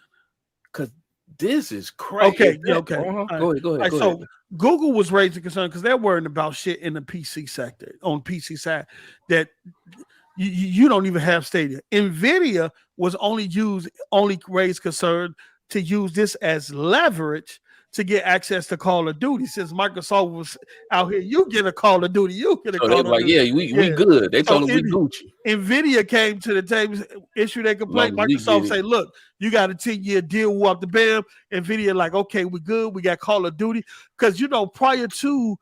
Because this is crazy. Okay. Go ahead. So Google was raising concern because they're worried about shit in the PC sector on PC side that you don't even have Stadia. Nvidia was only raised concern to use this as leverage to get access to Call of Duty. Since Microsoft was out here, you get a Call of Duty, you get a Call of Duty. Yeah, we good. They told us we Gucci. Nvidia came to the table, issued a complaint. Microsoft say, look, you got a 10-year deal up the bam. Nvidia like, okay, we good. We got Call of Duty. Because, prior to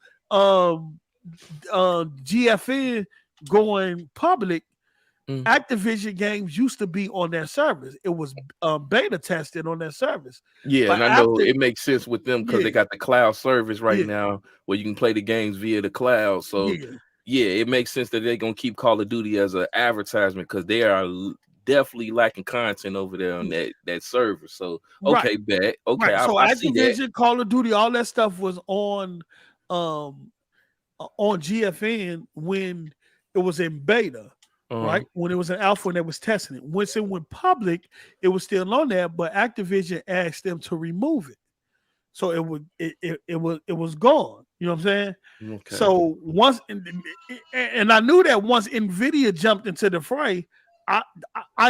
GFN going public, Activision games used to be on their service. It was beta tested on their service. Yeah, but and I know it makes sense with them because they got the cloud service right now where you can play the games via the cloud. So it makes sense that they're gonna keep Call of Duty as an advertisement because they are definitely lacking content over there on that server. So bet. Okay, right. So I Activision, see that. Call of Duty, all that stuff was on GFN when it was in beta. Right when it was an alpha and they was testing it. Once it went public, it was still on there, but Activision asked them to remove it, so it was gone. You know what I'm saying? Okay. So once and I knew that once Nvidia jumped into the fray, I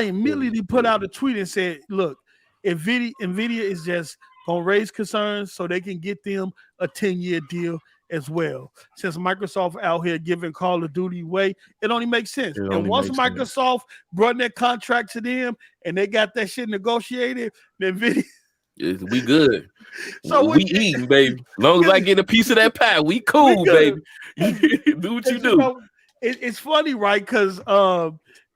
immediately put out a tweet and said, "Look, Nvidia is just gonna raise concerns so they can get them a 10-year deal." As well, since Microsoft out here giving Call of Duty away, it only makes sense. And once Microsoft brought that contract to them and they got that shit negotiated, then we good. So we eating, baby. As long as I get a piece of that pie, we cool, baby. Do what you do. It's funny, right? Because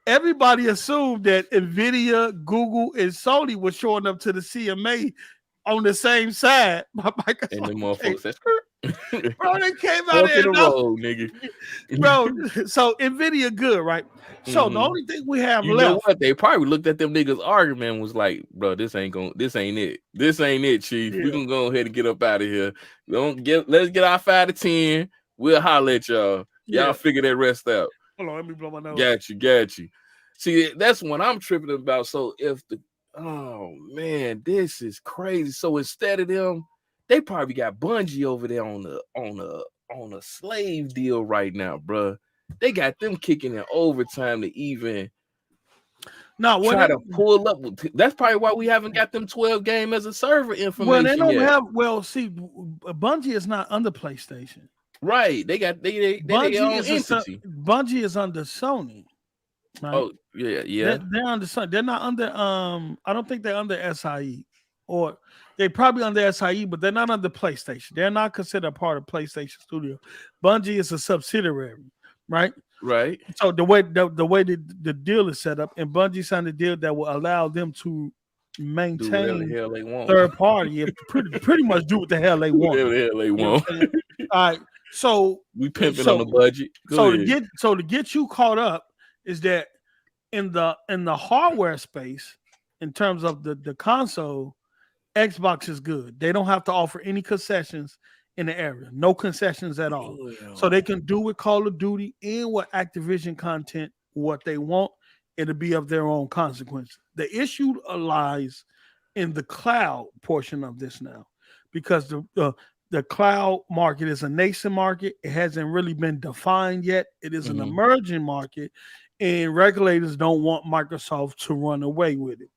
everybody assumed that Nvidia, Google, and Sony were showing up to the CMA on the same side. And the motherfuckers said, bro, they came out there, nigga. Bro, so Nvidia good, right? So the only thing we have left, know what? They probably looked at them niggas argument and was like, bro, this ain't it. This ain't it, chief. We can go ahead and get up out of here. Let's get our 5 to 10. We'll holler at y'all. Y'all figure that rest out. Hold on, let me blow my nose. Got you. See, that's what I'm tripping about. So oh man, this is crazy. So instead of them, they probably got Bungie over there on a slave deal right now, bro. They got them kicking in overtime to even try to pull up. That's probably why we haven't got them 12 game as a server information. Well, they don't have. Well, see, Bungie is not under PlayStation, right? They got they own entity. Bungie is under Sony. Right? Oh yeah. They're under Sony. They're not under. I don't think they're under SIE or. They probably under SIE, but they're not under PlayStation. They're not considered part of PlayStation Studio. Bungie is a subsidiary, right? Right. So the way the deal is set up, and Bungie signed a deal that will allow them to maintain third party and pretty much do what the hell they want. Whatever the hell they want. All right. So we pimping on the budget. To get you caught up is that in the hardware space, in terms of the console. Xbox is good. They don't have to offer any concessions in the area. No concessions at all. So they can do with Call of Duty and with Activision content what they want. It'll be of their own consequence. The issue lies in the cloud portion of this now, because the cloud market is a nascent market. It hasn't really been defined yet. It is an emerging market, and regulators don't want Microsoft to run away with it.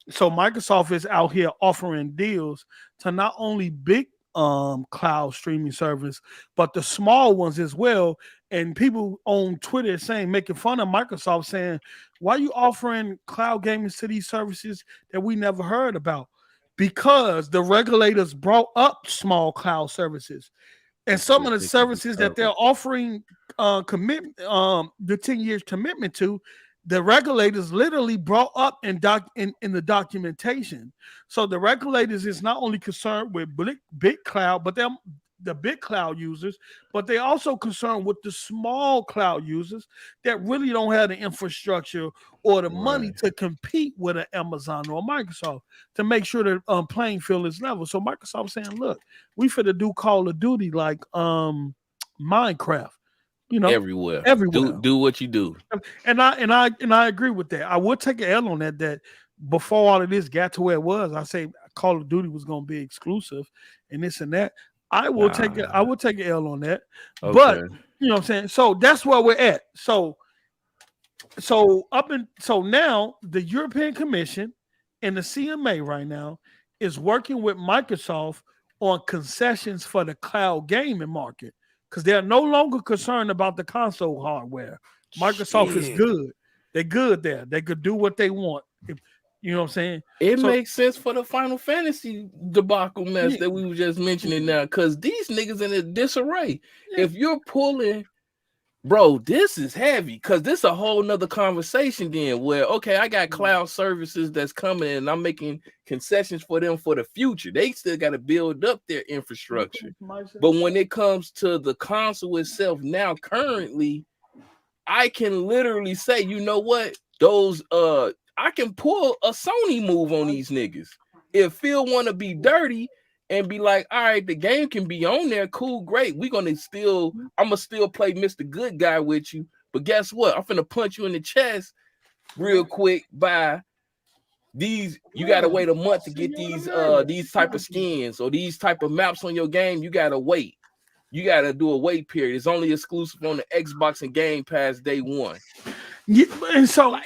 So Microsoft is out here offering deals to not only big cloud streaming service, but the small ones as well. And people on Twitter making fun of Microsoft, saying, why are you offering cloud gaming to these services that we never heard about? Because the regulators brought up small cloud services. And some of the services that they're offering the 10 years commitment to, the regulators literally brought up in the documentation. So the regulators is not only concerned with big cloud, but the big cloud users, but they also concerned with the small cloud users that really don't have the infrastructure or the money to compete with an Amazon or a Microsoft to make sure the playing field is level. So Microsoft saying, look, we finna do Call of Duty like Minecraft. Everywhere. Do what you do. And I agree with that. I would take an L on that. That before all of this got to where it was, I say Call of Duty was going to be exclusive, and this and that. I will take an L on that. Okay. But you know what I'm saying. So that's where we're at. So now the European Commission and the CMA right now is working with Microsoft on concessions for the cloud gaming market. Because they're no longer concerned about the console hardware. Microsoft is good. They're good there. They could do what they want. You know what I'm saying? It makes sense for the Final Fantasy debacle mess that we were just mentioning now. Because these niggas in a disarray. Yeah. If you're pulling, bro, this is heavy. Because this is a whole nother conversation then where, okay, I got cloud services that's coming and I'm making concessions for them for the future. They still got to build up their infrastructure. But when it comes to the console itself now, currently, I can literally say, you know what? Those I can pull a Sony move on these niggas. If Phil want to be dirty and be like, all right, the game can be on there, cool, great. I'm gonna still play Mr. Good Guy with you. But guess what? I'm finna punch you in the chest real quick by these. You gotta wait a month to get these type of skins or these type of maps on your game. You gotta wait. You gotta do a wait period. It's only exclusive on the Xbox and Game Pass day one. Yeah, and so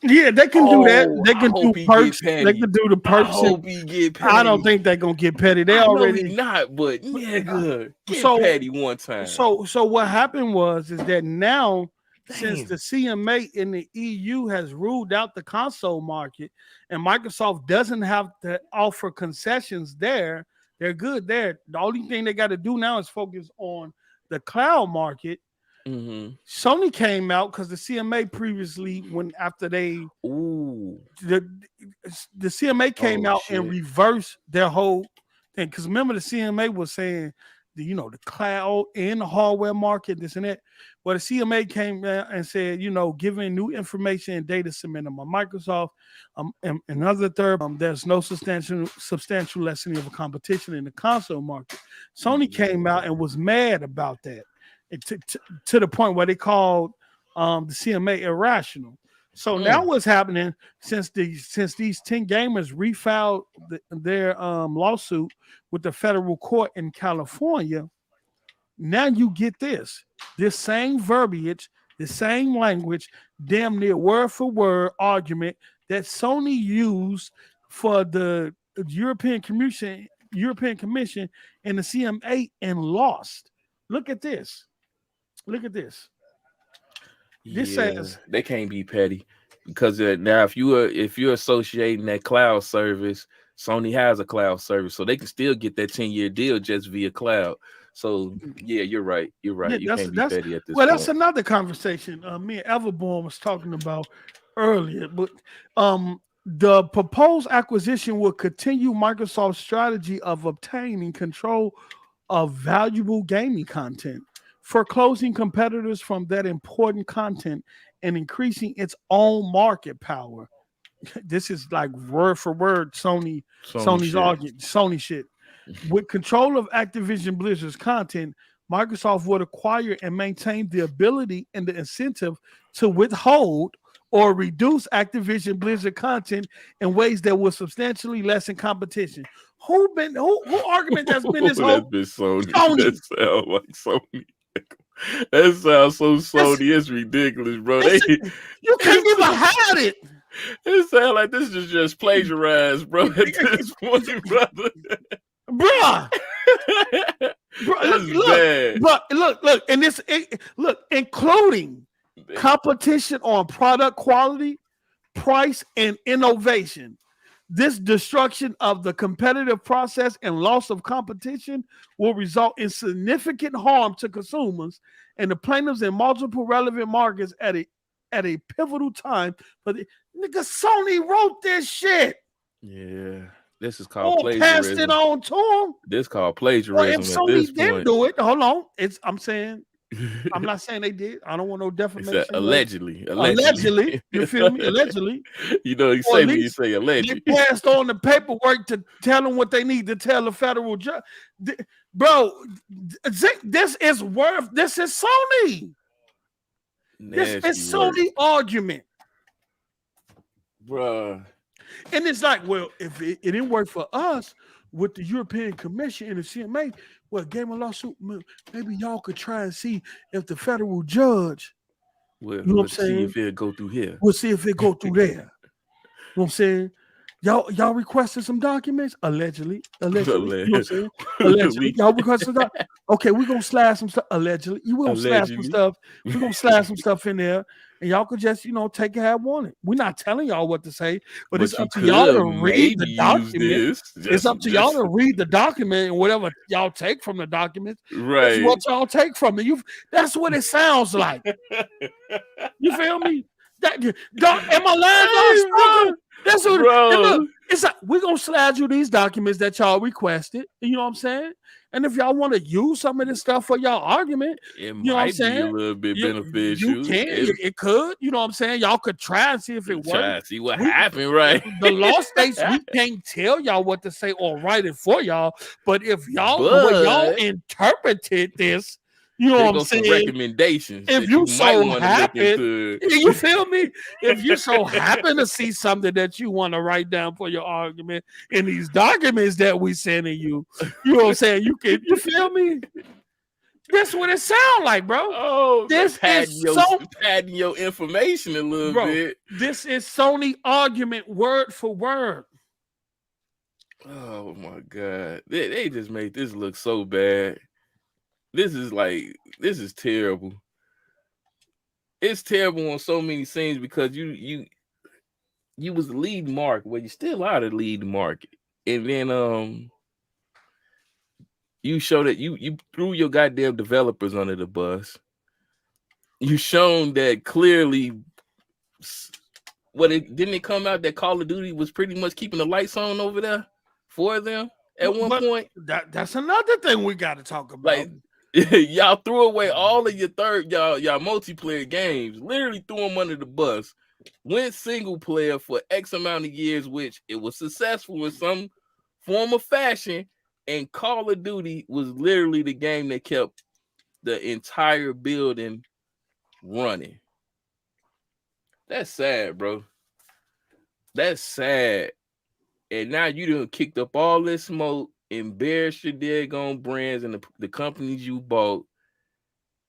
yeah, they can do that. They can do perks. They can do the perks. I hope he get petty. I don't think they're gonna get petty. They already not, but good. Get petty one time. So what happened is that now, since the CMA in the EU has ruled out the console market and Microsoft doesn't have to offer concessions there, they're good there. The only thing they got to do now is focus on the cloud market. Mm-hmm. Sony came out because the CMA previously, the CMA came out and reversed their whole thing. Because remember, the CMA was saying the cloud and the hardware market, this and that. Well, the CMA came out and said, giving new information and data submitted by Microsoft, and another third, there's no substantial lessening of a competition in the console market. Sony came out and was mad about that. To the point where they called the CMA irrational. So now what's happening since these 10 gamers refiled their lawsuit with the federal court in California, now you get this same verbiage, the same language, damn near word for word argument that Sony used for the European Commission and the CMA and lost. Look at this. This says they can't be petty because now if you're associating that cloud service, Sony has a cloud service, so they can still get that 10-year deal just via cloud. So yeah, you're right. Yeah, you can't be petty at this point. That's another conversation me and Everborn was talking about earlier. But the proposed acquisition will continue Microsoft's strategy of obtaining control of valuable gaming content, foreclosing competitors from that important content and increasing its own market power. This is like word for word Sony's argument, Sony shit. With control of Activision Blizzard's content, Microsoft would acquire and maintain the ability and the incentive to withhold or reduce Activision Blizzard content in ways that will substantially lessen competition. Who argument that's been this whole Sony? That sounds like Sony. That sounds so Sony. It's ridiculous, bro. You can't even hide it. It sounds like this is just plagiarized, bro. At this point, brother. Bruh. Look, and including competition on product quality, price, and innovation. This destruction of the competitive process and loss of competition will result in significant harm to consumers and the plaintiffs in multiple relevant markets at a pivotal time. But nigga, Sony wrote this shit. Yeah. This is called plagiarism. Passed it on to him. This called plagiarism. Well, if Sony didn't point. do it, hold on. I'm saying, I'm not saying they did. I don't want no defamation. Allegedly. You feel me? Allegedly. You know, you say when you say allegedly. They passed on the paperwork to tell them what they need to tell the federal judge. Bro, this is Sony. This is Sony argument. Bruh. And it's like, well, if it didn't work for us with the European Commission and the CMA, well, game a lawsuit, maybe y'all could try and see if the federal judge, you know what I'm saying? See if it go through here. We'll see if it go through there. You know what I'm saying? Y'all requested some documents? Allegedly. You know what I'm saying? Allegedly. Y'all requested that? Okay, we're gonna slide some stuff. Allegedly. You will slide some stuff. We're gonna slide some stuff in there. And y'all could just, take it how you want it. We're not telling y'all what to say, but it's up to y'all to read the document. It's up to y'all to read the document and whatever y'all take from the document. Right. That's what y'all take from it. That's what it sounds like. You feel me? Am I lying? That's what, look, it's like, we're gonna slide you these documents that y'all requested. You know what I'm saying? And if y'all want to use some of this stuff for y'all argument, it might be a little bit beneficial. You can, it could. You know what I'm saying? Y'all could try and see if it works. Try and see what happened, right? The law states we can't tell y'all what to say or write it for y'all. But if y'all interpreted this, you know what I'm saying? Recommendations. If you so happen, you feel me? If you so happen to see something that you want to write down for your argument in these documents that we sending you, you know what I'm saying? You feel me? That's what it sounds like, bro. Oh, this is padding your information a little bit. This is Sony argument word for word. Oh my God. They just made this look so bad. This is terrible. It's terrible on so many scenes because you was the lead market. Well, you still are the lead market. And then you show that you threw your goddamn developers under the bus. You shown that clearly didn't it come out that Call of Duty was pretty much keeping the lights on over there for them at one point? That's another thing we got to talk about. Like, y'all threw away all of your y'all multiplayer games, literally threw them under the bus, went single player for X amount of years, which it was successful in some form of fashion, and Call of Duty was literally the game that kept the entire building running. That's sad, bro. That's sad. And now you done kicked up all this smoke, embarrass your daggone brands and the companies you bought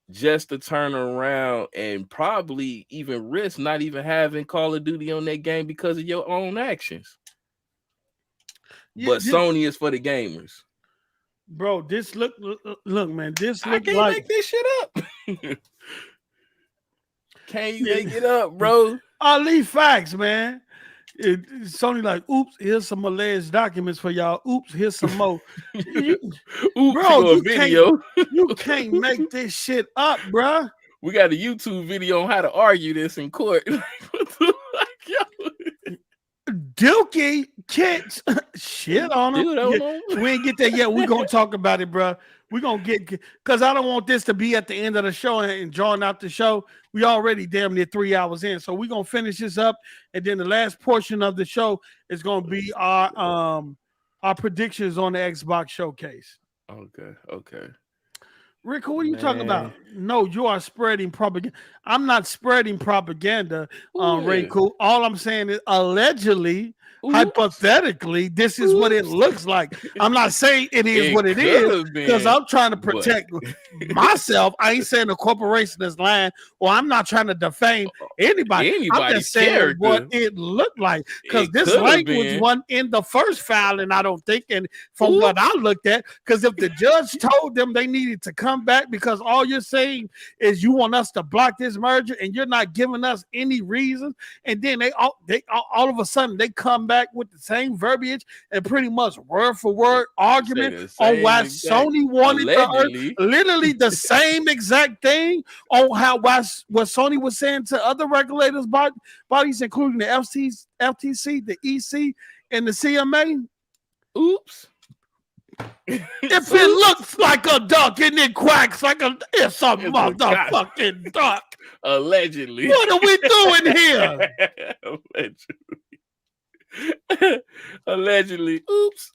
just to turn around and probably even risk not even having Call of Duty on that game because of your own actions. But Sony is for the gamers. Bro, this look, man, this look I can't like make this shit up. Can't you make it up, bro? Ali facts, man. Sony like, oops, here's some alleged documents for y'all. Oops, here's some more. You can't make this shit up, bro. We got a YouTube video on how to argue this in court. Dookie can't shit on him. Dude, we ain't get there yet. We're gonna talk about it, bro. We're gonna get, because I don't want this to be at the end of the show and drawing out the show. We already damn near 3 hours in, so we're gonna finish this up, and then the last portion of the show is gonna be our predictions on the Xbox showcase. Okay. Rick, what are you talking about? No, you are spreading propaganda. I'm not spreading propaganda, Riku. All I'm saying is allegedly, hypothetically, this is what it looks like. I'm not saying it is what it is because I'm trying to protect myself. I ain't saying the corporation is lying, or I'm not trying to defame anybody. I'm just saying what it looked like, because this language wasn't in the first filing, I don't think. And from what I looked at, because if the judge told them they needed to come back because all you're saying is you want us to block this merger and you're not giving us any reason, and then they all of a sudden they come back back with the same verbiage and pretty much word for word argument on why Sony wanted literally the same exact thing on what Sony was saying to other regulators bodies, including the FTC, the EC, and the CMA. Oops. If it looks like a duck and it quacks like it's a motherfucking duck. Allegedly. What are we doing here? Allegedly. Oops.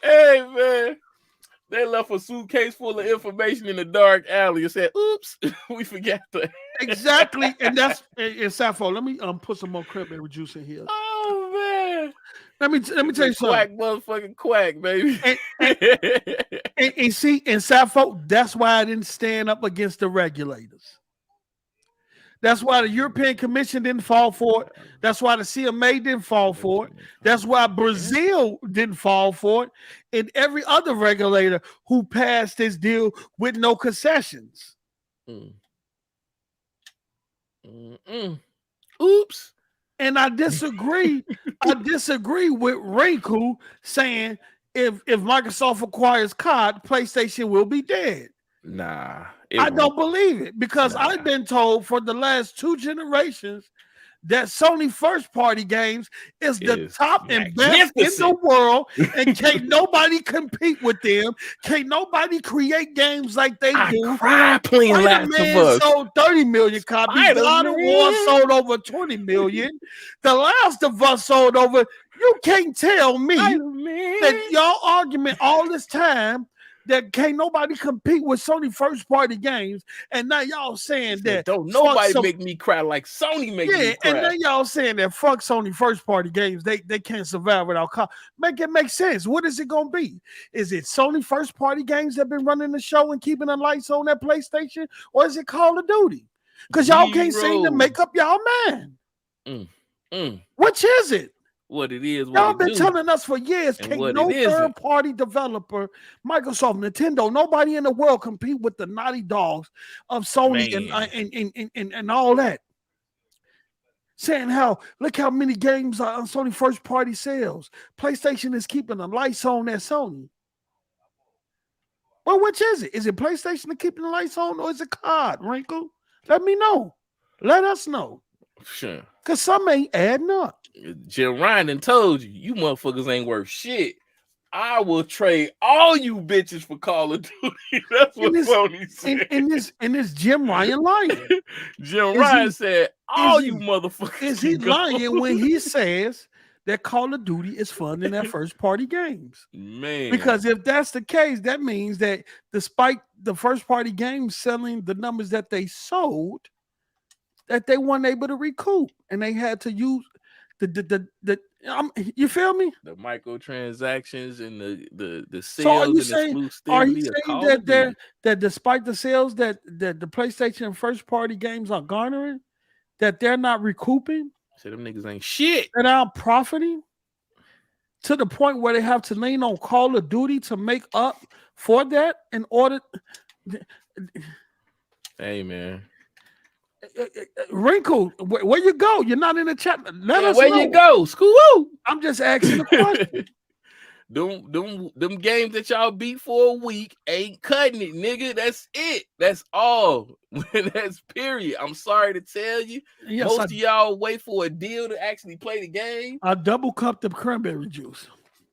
Hey, man. They left a suitcase full of information in the dark alley and said, oops, we forgot that. Exactly. And that's in Sappho. Let me put some more cranberry juice in here. Oh, man. Let me tell you something. Quack, motherfucking quack, baby. And see, in Sappho, that's why I didn't stand up against the regulators. That's why the European Commission didn't fall for it. That's why the CMA didn't fall for it. That's why Brazil didn't fall for it. And every other regulator who passed this deal with no concessions. Oops. And I disagree. I disagree with Rinku saying if Microsoft acquires COD, PlayStation will be dead. Nah. I don't believe it because I've been told for the last 2 generations that Sony first party games is the top and best in the world, and can't nobody compete with them. Can't nobody create games like they do. Cry playing Last of Us. Sold 30 million copies. God of War sold over 20 million. The Last of Us sold over. You can't tell me that y'all argument all this time that can't nobody compete with Sony first party games, and now y'all saying that don't nobody make me cry like Sony make me cry. And then y'all saying that fuck Sony first party games, they can't survive without make it make sense. What is it gonna be? Is it Sony first party games that been running the show and keeping the lights on that PlayStation, or is it Call of Duty? Because y'all can't seem to make up y'all mind. Which is it? What it is. Y'all been telling us for years, can't no third-party developer, Microsoft, Nintendo, nobody in the world compete with the Naughty Dogs of Sony and all that. Saying how, look how many games are on Sony first-party sales. PlayStation is keeping the lights on at Sony. Well, which is it? Is it PlayStation to keeping the lights on, or is it COD, Wrinkle? Let me know. Let us know. Sure. Because some ain't adding up. Jim Ryan done told you, you motherfuckers ain't worth shit. I will trade all you bitches for Call of Duty. That's what Sony said. And this Jim Ryan lying. Jim Ryan said, all you motherfuckers. Is he lying when he says that Call of Duty is funding their first party games? Man. Because if that's the case, that means that despite the first party games selling the numbers that they sold, that they weren't able to recoup, and they had to use you feel me? The microtransactions and the sales. So are you saying that despite the sales that the PlayStation first party games are garnering, that they're not recouping? So them niggas ain't shit. They're not profiting to the point where they have to lean on Call of Duty to make up for that in order. Hey man. Wrinkle, where you go? You're not in the chat. Let us where know. You go? School. I'm just asking the question. them games that y'all beat for a week ain't cutting it, nigga. That's it. That's all. That's period. I'm sorry to tell you. Yes, most of y'all wait for a deal to actually play the game. I double cupped the cranberry juice.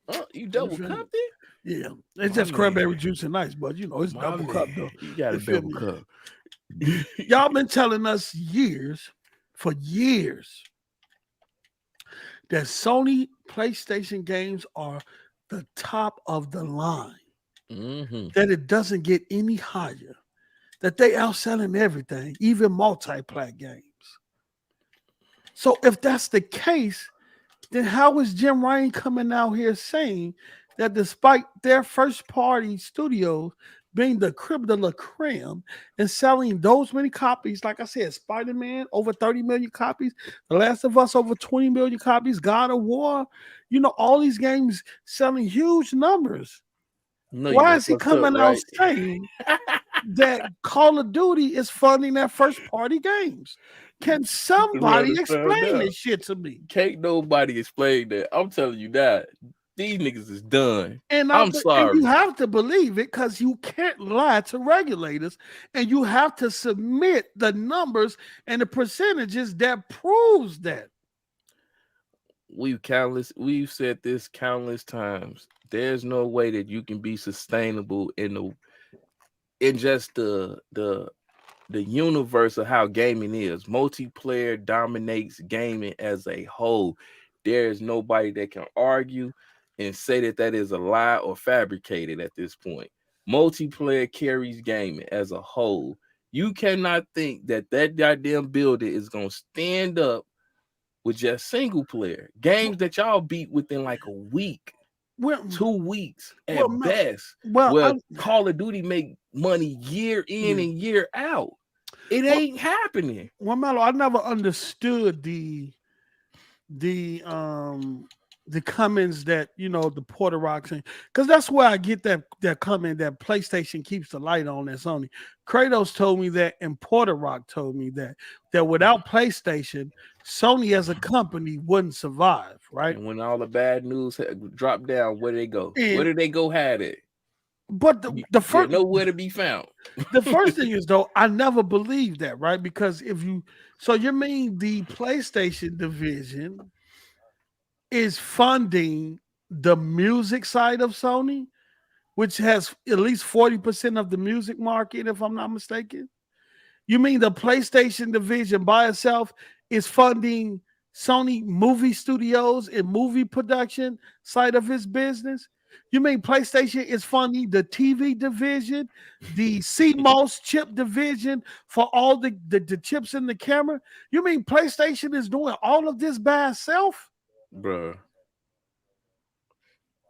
Oh, you double cupped it? Yeah, it's just cranberry juice and ice, but you know it's double cup though. You got a double cup. Y'all been telling us for years, that Sony PlayStation games are the top of the line, that it doesn't get any higher, that they outselling everything, even multi-plat games. So if that's the case, then how is Jim Ryan coming out here saying that despite their first party studios being the creme de la creme and selling those many copies, like I said, Spider-Man over 30 million copies, The Last of Us over 20 million copies, God of War, you know, all these games selling huge numbers. Why is he coming out saying that Call of Duty is funding their first party games? Can somebody explain this shit to me? Can't nobody explain that. I'm telling you that. These niggas is done. And I'm sorry. And you have to believe it because you can't lie to regulators, and you have to submit the numbers and the percentages that proves that. We've said this countless times. There's no way that you can be sustainable in just the universe of how gaming is. Multiplayer dominates gaming as a whole. There is nobody that can argue and say that is a lie or fabricated at this point. Multiplayer carries gaming as a whole. You cannot think that goddamn building is going to stand up with just single player games that y'all beat within like a week. 2 weeks at best. Call of Duty make money year in and year out. It ain't happening. Well, Mello, I never understood the comments that the Porter Rock thing, because that's where I get that comment that PlayStation keeps the light on at Sony. Kratos told me that, and Porter Rock told me that without PlayStation, Sony as a company wouldn't survive, right? And when all the bad news dropped down, where did they go? Where did they go hide it? But the first nowhere to be found. The first thing is, though, I never believed that, right? Because you mean the PlayStation division is funding the music side of Sony, which has at least 40% of the music market, if I'm not mistaken? You mean the PlayStation division by itself is funding Sony movie studios and movie production side of his business? You mean PlayStation is funding the TV division, the CMOS chip division for all the chips in the camera? You mean PlayStation is doing all of this by itself? Bruh.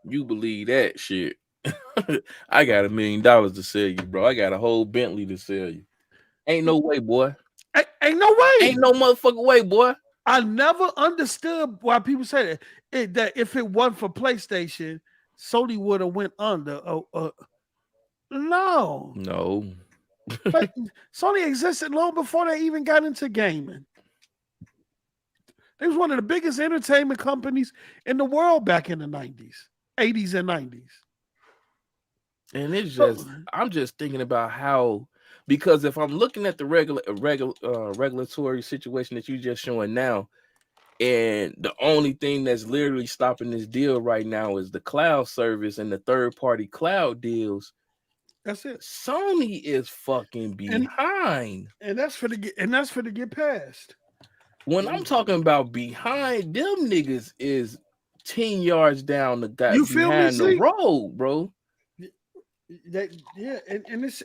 You believe that shit. I got $1 million to sell you, bro. I got a whole Bentley to sell you. Ain't no way, boy. Ain't no way. Ain't no motherfucking way, boy. I never understood why people say that if it wasn't for PlayStation, Sony would have went under. No. But Sony existed long before they even got into gaming. They was one of the biggest entertainment companies in the world back in the 90s, 80s and 90s. And it's just, I'm just thinking about how, because if I'm looking at the regulatory situation that you just showing now, and the only thing that's literally stopping this deal right now is the cloud service and the third-party cloud deals. That's it. Sony is fucking behind, and that's for the get past. When I'm talking about behind, them niggas is 10 yards down the behind the road, bro. And this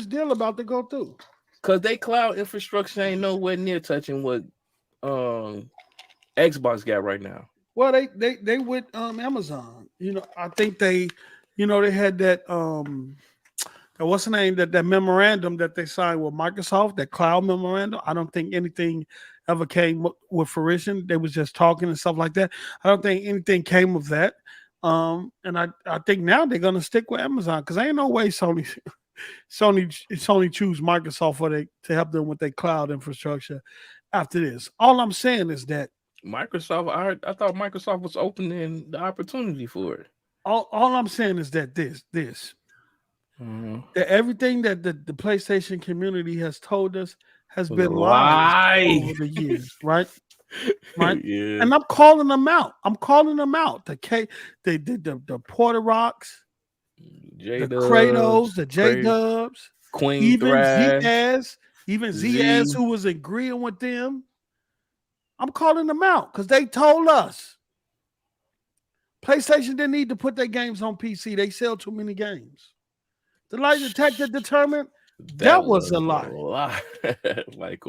deal about to go through. Cause they cloud infrastructure ain't nowhere near touching what Xbox got right now. Well, they with Amazon. I think they had that what's the name, that memorandum that they signed with Microsoft, that cloud memorandum. I don't think anything ever came with fruition. They was just talking and stuff like that. I don't think anything came of that. And I think now they're gonna stick with Amazon, because ain't no way Sony choose Microsoft to help them with their cloud infrastructure after this. All I'm saying is that Microsoft, I thought Microsoft was opening the opportunity for it. All I'm saying is that that everything that the PlayStation community has told us has been lies over the years, right? Right. Yeah. And I'm calling them out. The Porter Rocks, the Kratos, the J-Dubs, Queen, even Thrash, Zaz, who was agreeing with them. I'm calling them out because they told us PlayStation didn't need to put their games on PC. They sell too many games. The lie detector determined that was a lie. Like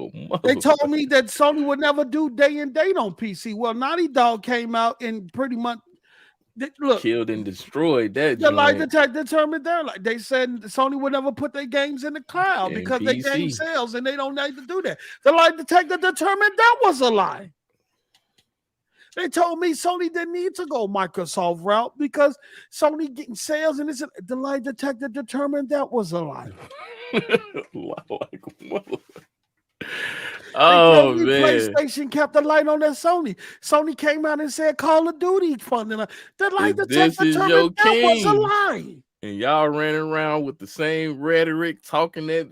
they told me that Sony would never do day and date on PC. Well, Naughty Dog came out and pretty much killed and destroyed that. The lie detector determined they said Sony would never put their games in the cloud because their game sells and they don't need to do that. The lie detector determined that was a lie. They told me Sony didn't need to go Microsoft route because Sony getting sales, and the lie detector determined that was a lie. Oh me man, PlayStation kept the light on at Sony. Sony came out and said Call of Duty funding. The light this detector is turned your that was a king. lie. And y'all ran around with the same rhetoric, talking that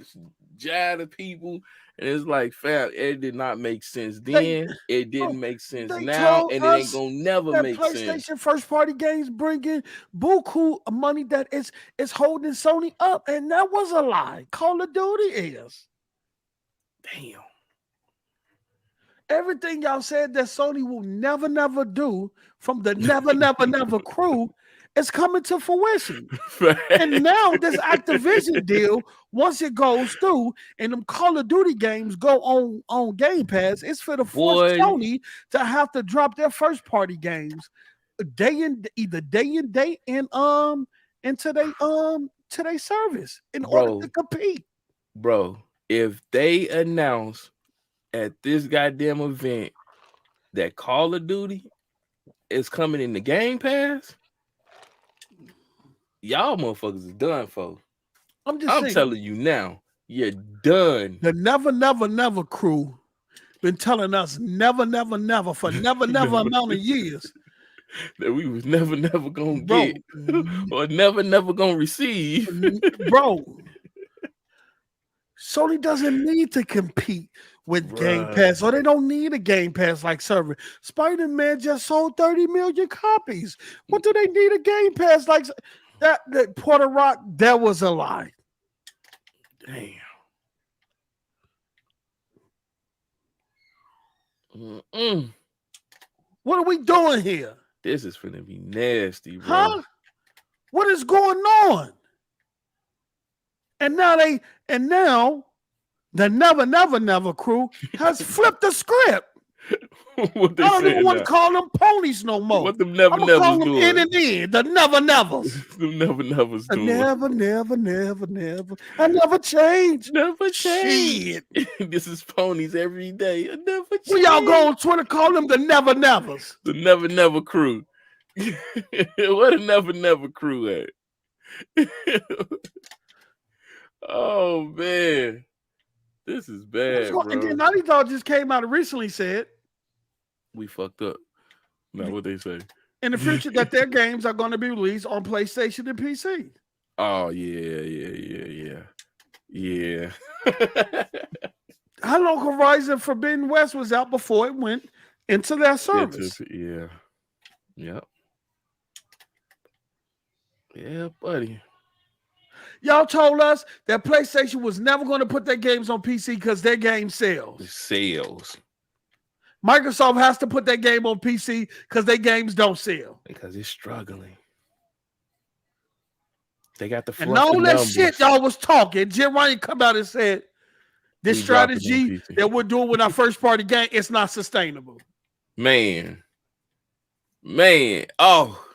jive to people. And it's like, fam, it did not make sense then. It didn't make sense now, and it ain't gonna never make sense. PlayStation first party games bring in buku money that is holding Sony up, and that was a lie. Call of Duty is. Damn. Everything y'all said that Sony will never do from the never crew is coming to fruition. And now this Activision deal, once it goes through and them Call of Duty games go on Game Pass, it's for the force Sony to have to drop their first party games day and date and to their service in order to compete. Bro, if they announce at this goddamn event that Call of Duty is coming in the Game Pass, y'all motherfuckers is done for. I'm telling you now, you're done. The never crew been telling us never for never amount of years that we was never gonna get or never gonna receive. Bro, Sony doesn't need to compete with Game Pass, or they don't need a Game Pass like server. Spider-Man just sold 30 million copies. What do they need a Game Pass like that? That Puerto Rock, that was a lie. Damn. What are we doing here? This is finna be nasty, bro. Huh? What is going on? And now the never crew has flipped the script. What they I don't even want to now? call them ponies no more. What them I'm never gonna call them doing? in and in, the nevers. Them nevers doing. Never. I never change. Never change. This is ponies every day. I never change. Well, y'all go on Twitter, call them the nevers. The never crew. What a never crew at? Oh man, this is bad, bro. And then Naughty Dog just came out and recently said we fucked up. Now what they say in the future that their games are going to be released on PlayStation and PC. Oh yeah. How long Horizon Forbidden West was out before it went into their service? Yeah, buddy. Y'all told us that PlayStation was never going to put their games on PC because their game sells. Microsoft has to put their game on PC because their games don't sell. Because it's struggling. They got the and all that shit y'all was talking. Jim Ryan come out and said this strategy that we're doing with our first party game, it's not sustainable. Man. Oh.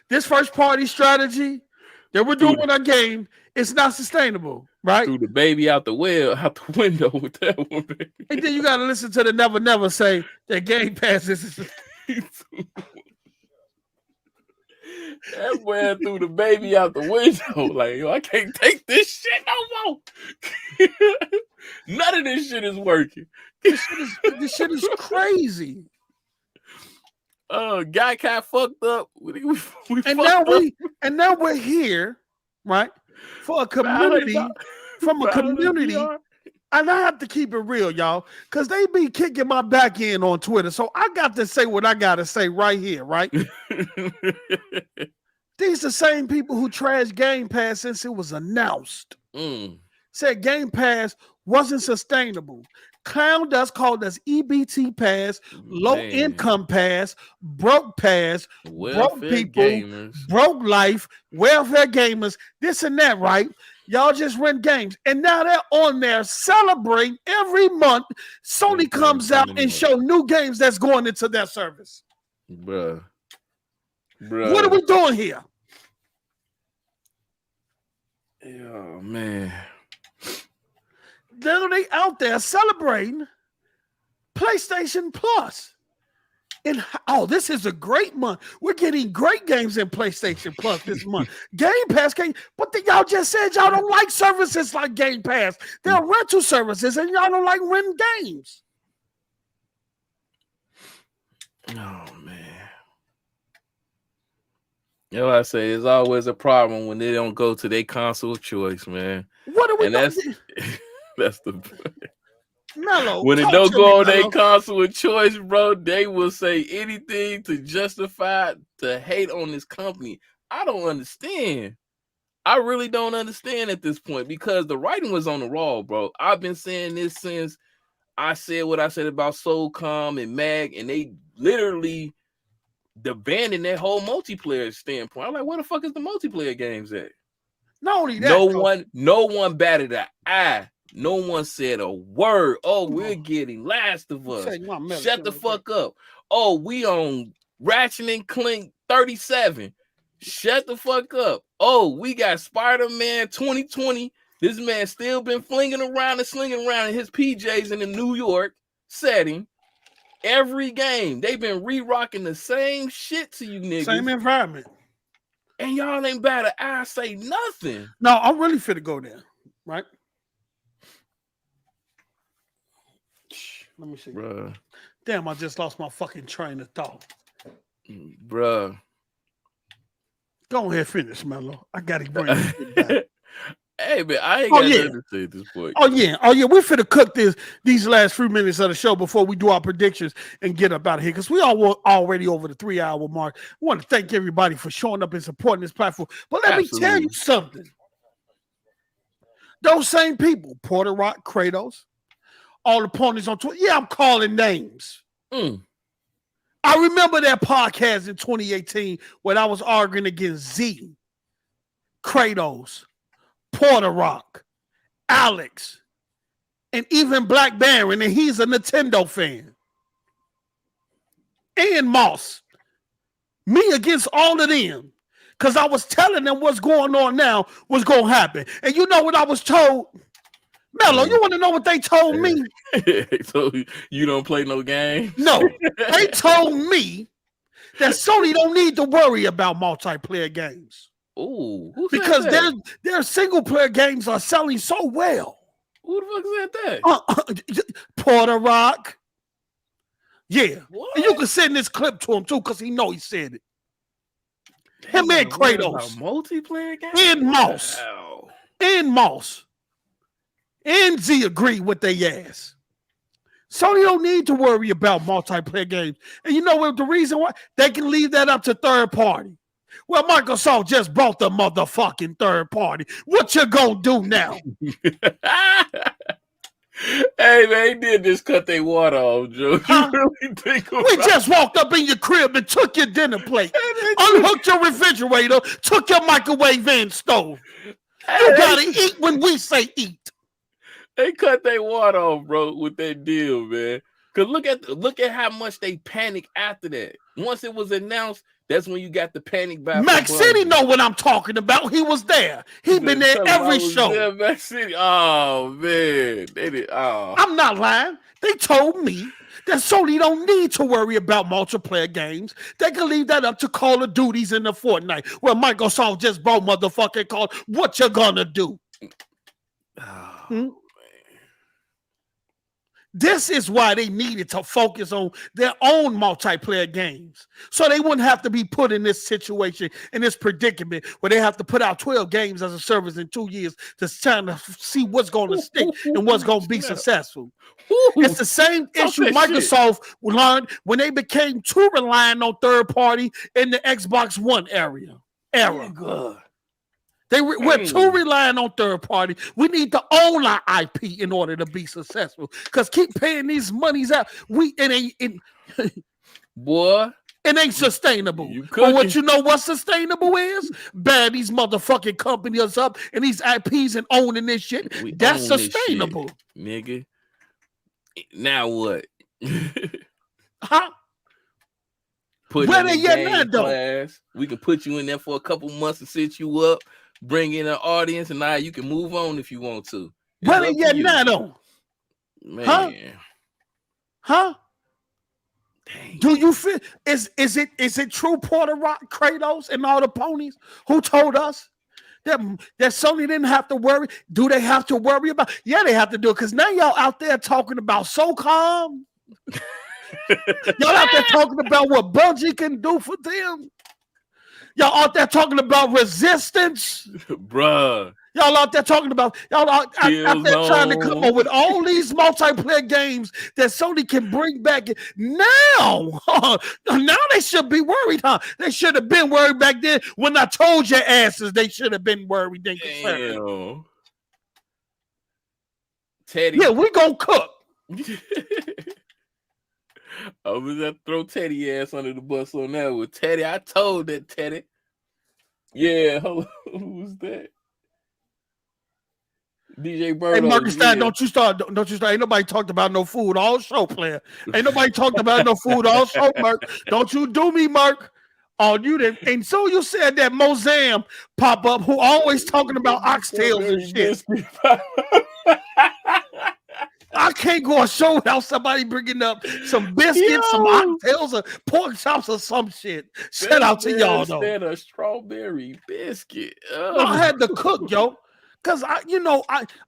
This first party strategy that we're doing with our game, it's not sustainable, right? Threw the baby out the window with that one, baby. And then you got to listen to the never say that Game Pass is. That boy threw the baby out the window. Like, yo, I can't take this shit no more. None of this shit is working. This shit is crazy. Guy got fucked up. And now we're here, right? For a community, from a community. And I have to keep it real, y'all, because they be kicking my back end on Twitter. So I got to say what I got to say right here, right? These the same people who trashed Game Pass since it was announced. Said Game Pass wasn't sustainable. Clowned us, called us EBT pass, low income pass, broke pass, broke people, gamers. Broke life, welfare gamers, this and that, right? Y'all just rent games. And now they're on there celebrating every month. Sony comes out and show new games that's going into their service. Bruh. What are we doing here? Oh, man. Then they out there celebrating PlayStation Plus. And this is a great month. We're getting great games in PlayStation Plus this month. Game Pass came, but y'all just said y'all don't like services like Game Pass. They're rental services, and y'all don't like renting games. Oh man. You know what I say? It's always a problem when they don't go to their console of choice, man. What are we doing? That's the Mellow. When it don't go on their console of choice, bro, they will say anything to justify to hate on this company. I don't understand. I really don't understand at this point because the writing was on the wall, bro. I've been saying this since I said what I said about Soulcom and Mag, and they literally abandoned that whole multiplayer standpoint. I'm like, where the fuck is the multiplayer games at? Not only that, no one batted an eye. No one said a word. Oh, we're getting Last of Us. Shut the fuck up. Oh, we on Ratchet and Clank 37. Shut the fuck up. Oh, we got Spider-Man 2020. This man still been flinging around and slinging around in his PJs in the New York setting. Every game, they've been re-rocking the same shit to you niggas. Same environment. And y'all ain't bat an eye, say nothing. No, I'm really fit to go there, right? Let me see. Bruh. Damn, I just lost my fucking train of thought. Bruh. Go ahead, finish, Mello. I got to bring it back. Hey, man, I ain't got nothing to say at this point. Oh, yeah. We're finna cook these last few minutes of the show before we do our predictions and get up out of here because we all already over the 3-hour mark. I want to thank everybody for showing up and supporting this platform. But let me tell you something. Those same people, Porter Rock, Kratos, all the ponies on Twitter. Yeah, I'm calling names. I remember that podcast in 2018 when I was arguing against Z, Kratos, Porter Rock, Alex, and even Black Baron, and he's a Nintendo fan. And Moss. Me against all of them. Because I was telling them what's going on now was going to happen. And you know what I was told? Mello, you want to know what they told me? So you don't play no game? No. They told me that Sony don't need to worry about multiplayer games. Ooh, because their single player games are selling so well. Who the fuck said that? Porter Rock. Yeah. What? And you can send this clip to him too, because he know he said it. Him and Kratos. Multiplayer games? And Moss. Wow. And Moss. And Z agree with their ass. Sony don't need to worry about multiplayer games. And you know what the reason why? They can leave that up to third party. Well, Microsoft just bought the motherfucking third party. What you gonna do now? Hey, man, they did just cut their water off, Joe. You really think we just walked up in your crib and took your dinner plate, unhooked your refrigerator, took your microwave and stove. You gotta eat when we say eat. They cut their water off, bro, with that deal, man. Cause look at how much they panicked after that. Once it was announced, that's when you got the panic by Mac City know what I'm talking about. He was there. He been there every show. Yeah, Mac City. Oh man, they did. Oh, I'm not lying. They told me that Sony don't need to worry about multiplayer games. They can leave that up to Call of Duties in the Fortnite. Well, Microsoft just bought motherfucking Call. What you gonna do? Oh, This is why they needed to focus on their own multiplayer games. So they wouldn't have to be put in this situation, in this predicament, where they have to put out 12 games as a service in 2 years to try to see what's going to stick and what's going to be successful. It's the same issue Microsoft learned when they became too reliant on third party in the Xbox One era. We're too reliant on third party. We need to own our IP in order to be successful. Because keep paying these monies out, boy, it ain't sustainable. But what you know what sustainable is? Bad these motherfucking companies up and these IPs and owning this shit. That's sustainable, nigga. Now what? Huh? Where they at now, though? We can put you in there for a couple months to sit you up. Bring in an audience, and now you can move on if you want to. Where they at now, though? Man. Huh? Dang. Do you feel is it true, Porter Rock, Kratos, and all the ponies who told us that Sony didn't have to worry? Do they have to worry about? Yeah, they have to do it because now y'all out there talking about SOCOM. Y'all out there talking about what Bungie can do for them. Y'all out there talking about Resistance, bruh. Y'all out there talking about out there trying to come up with all these multiplayer games that Sony can bring back. Now they should be worried, huh? They should have been worried back then when I told your asses they should have been worried. Damn. Teddy. Yeah, we gonna cook. I was gonna throw Teddy ass under the bus on that with Teddy. I told that Teddy. Yeah, who was that? DJ Bird. Hey, Marcus Stein, don't you start. Ain't nobody talked about no food all show, player. Ain't nobody talked about no food all show, Mark. Don't you do me, Mark. Oh, you didn't. And so you said that Mozam pop up, who always talking about oxtails and shit. I can't go a show without somebody bringing up some biscuits, some oxtails, or pork chops, or some shit. Shout out to y'all though. Instead of strawberry biscuit. No, I had to cook, yo. Cause I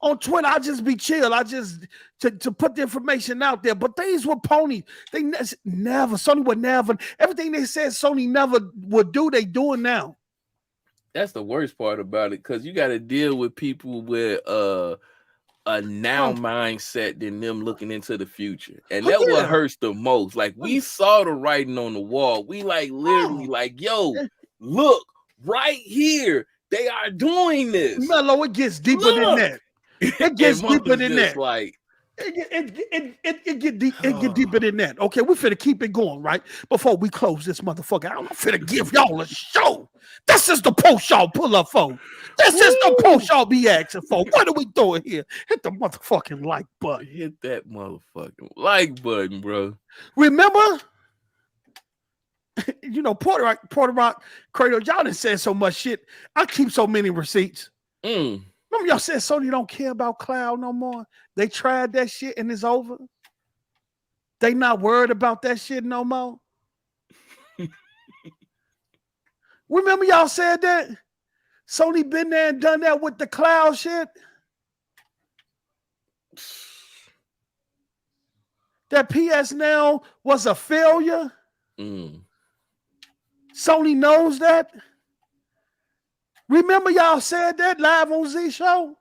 on Twitter I just be chill. I just to put the information out there. But these were ponies. They never Sony would never. Everything they said Sony never would do, they doing now. That's the worst part about it, because you got to deal with people with a now mindset than them looking into the future, and that what hurts the most. Like, we saw the writing on the wall. We like literally like, yo, look right here. They are doing this. Mello, it gets deeper than that. It gets deeper than that. Like it get deeper than that. Okay, we finna keep it going, right? Before we close this motherfucker, I'm finna give y'all a show. This is the post y'all pull up for. This is the post y'all be asking for. What are we doing here? Hit the motherfucking like button. Hit that motherfucking like button, bro. Remember? Porter Rock, Kratos, y'all done said so much shit. I keep so many receipts. Remember y'all said Sony don't care about cloud no more? They tried that shit and it's over. They not worried about that shit no more. Remember y'all said that? Sony been there and done that with the cloud shit? That PS Now was a failure? Sony knows that. Remember y'all said that live on Z Show?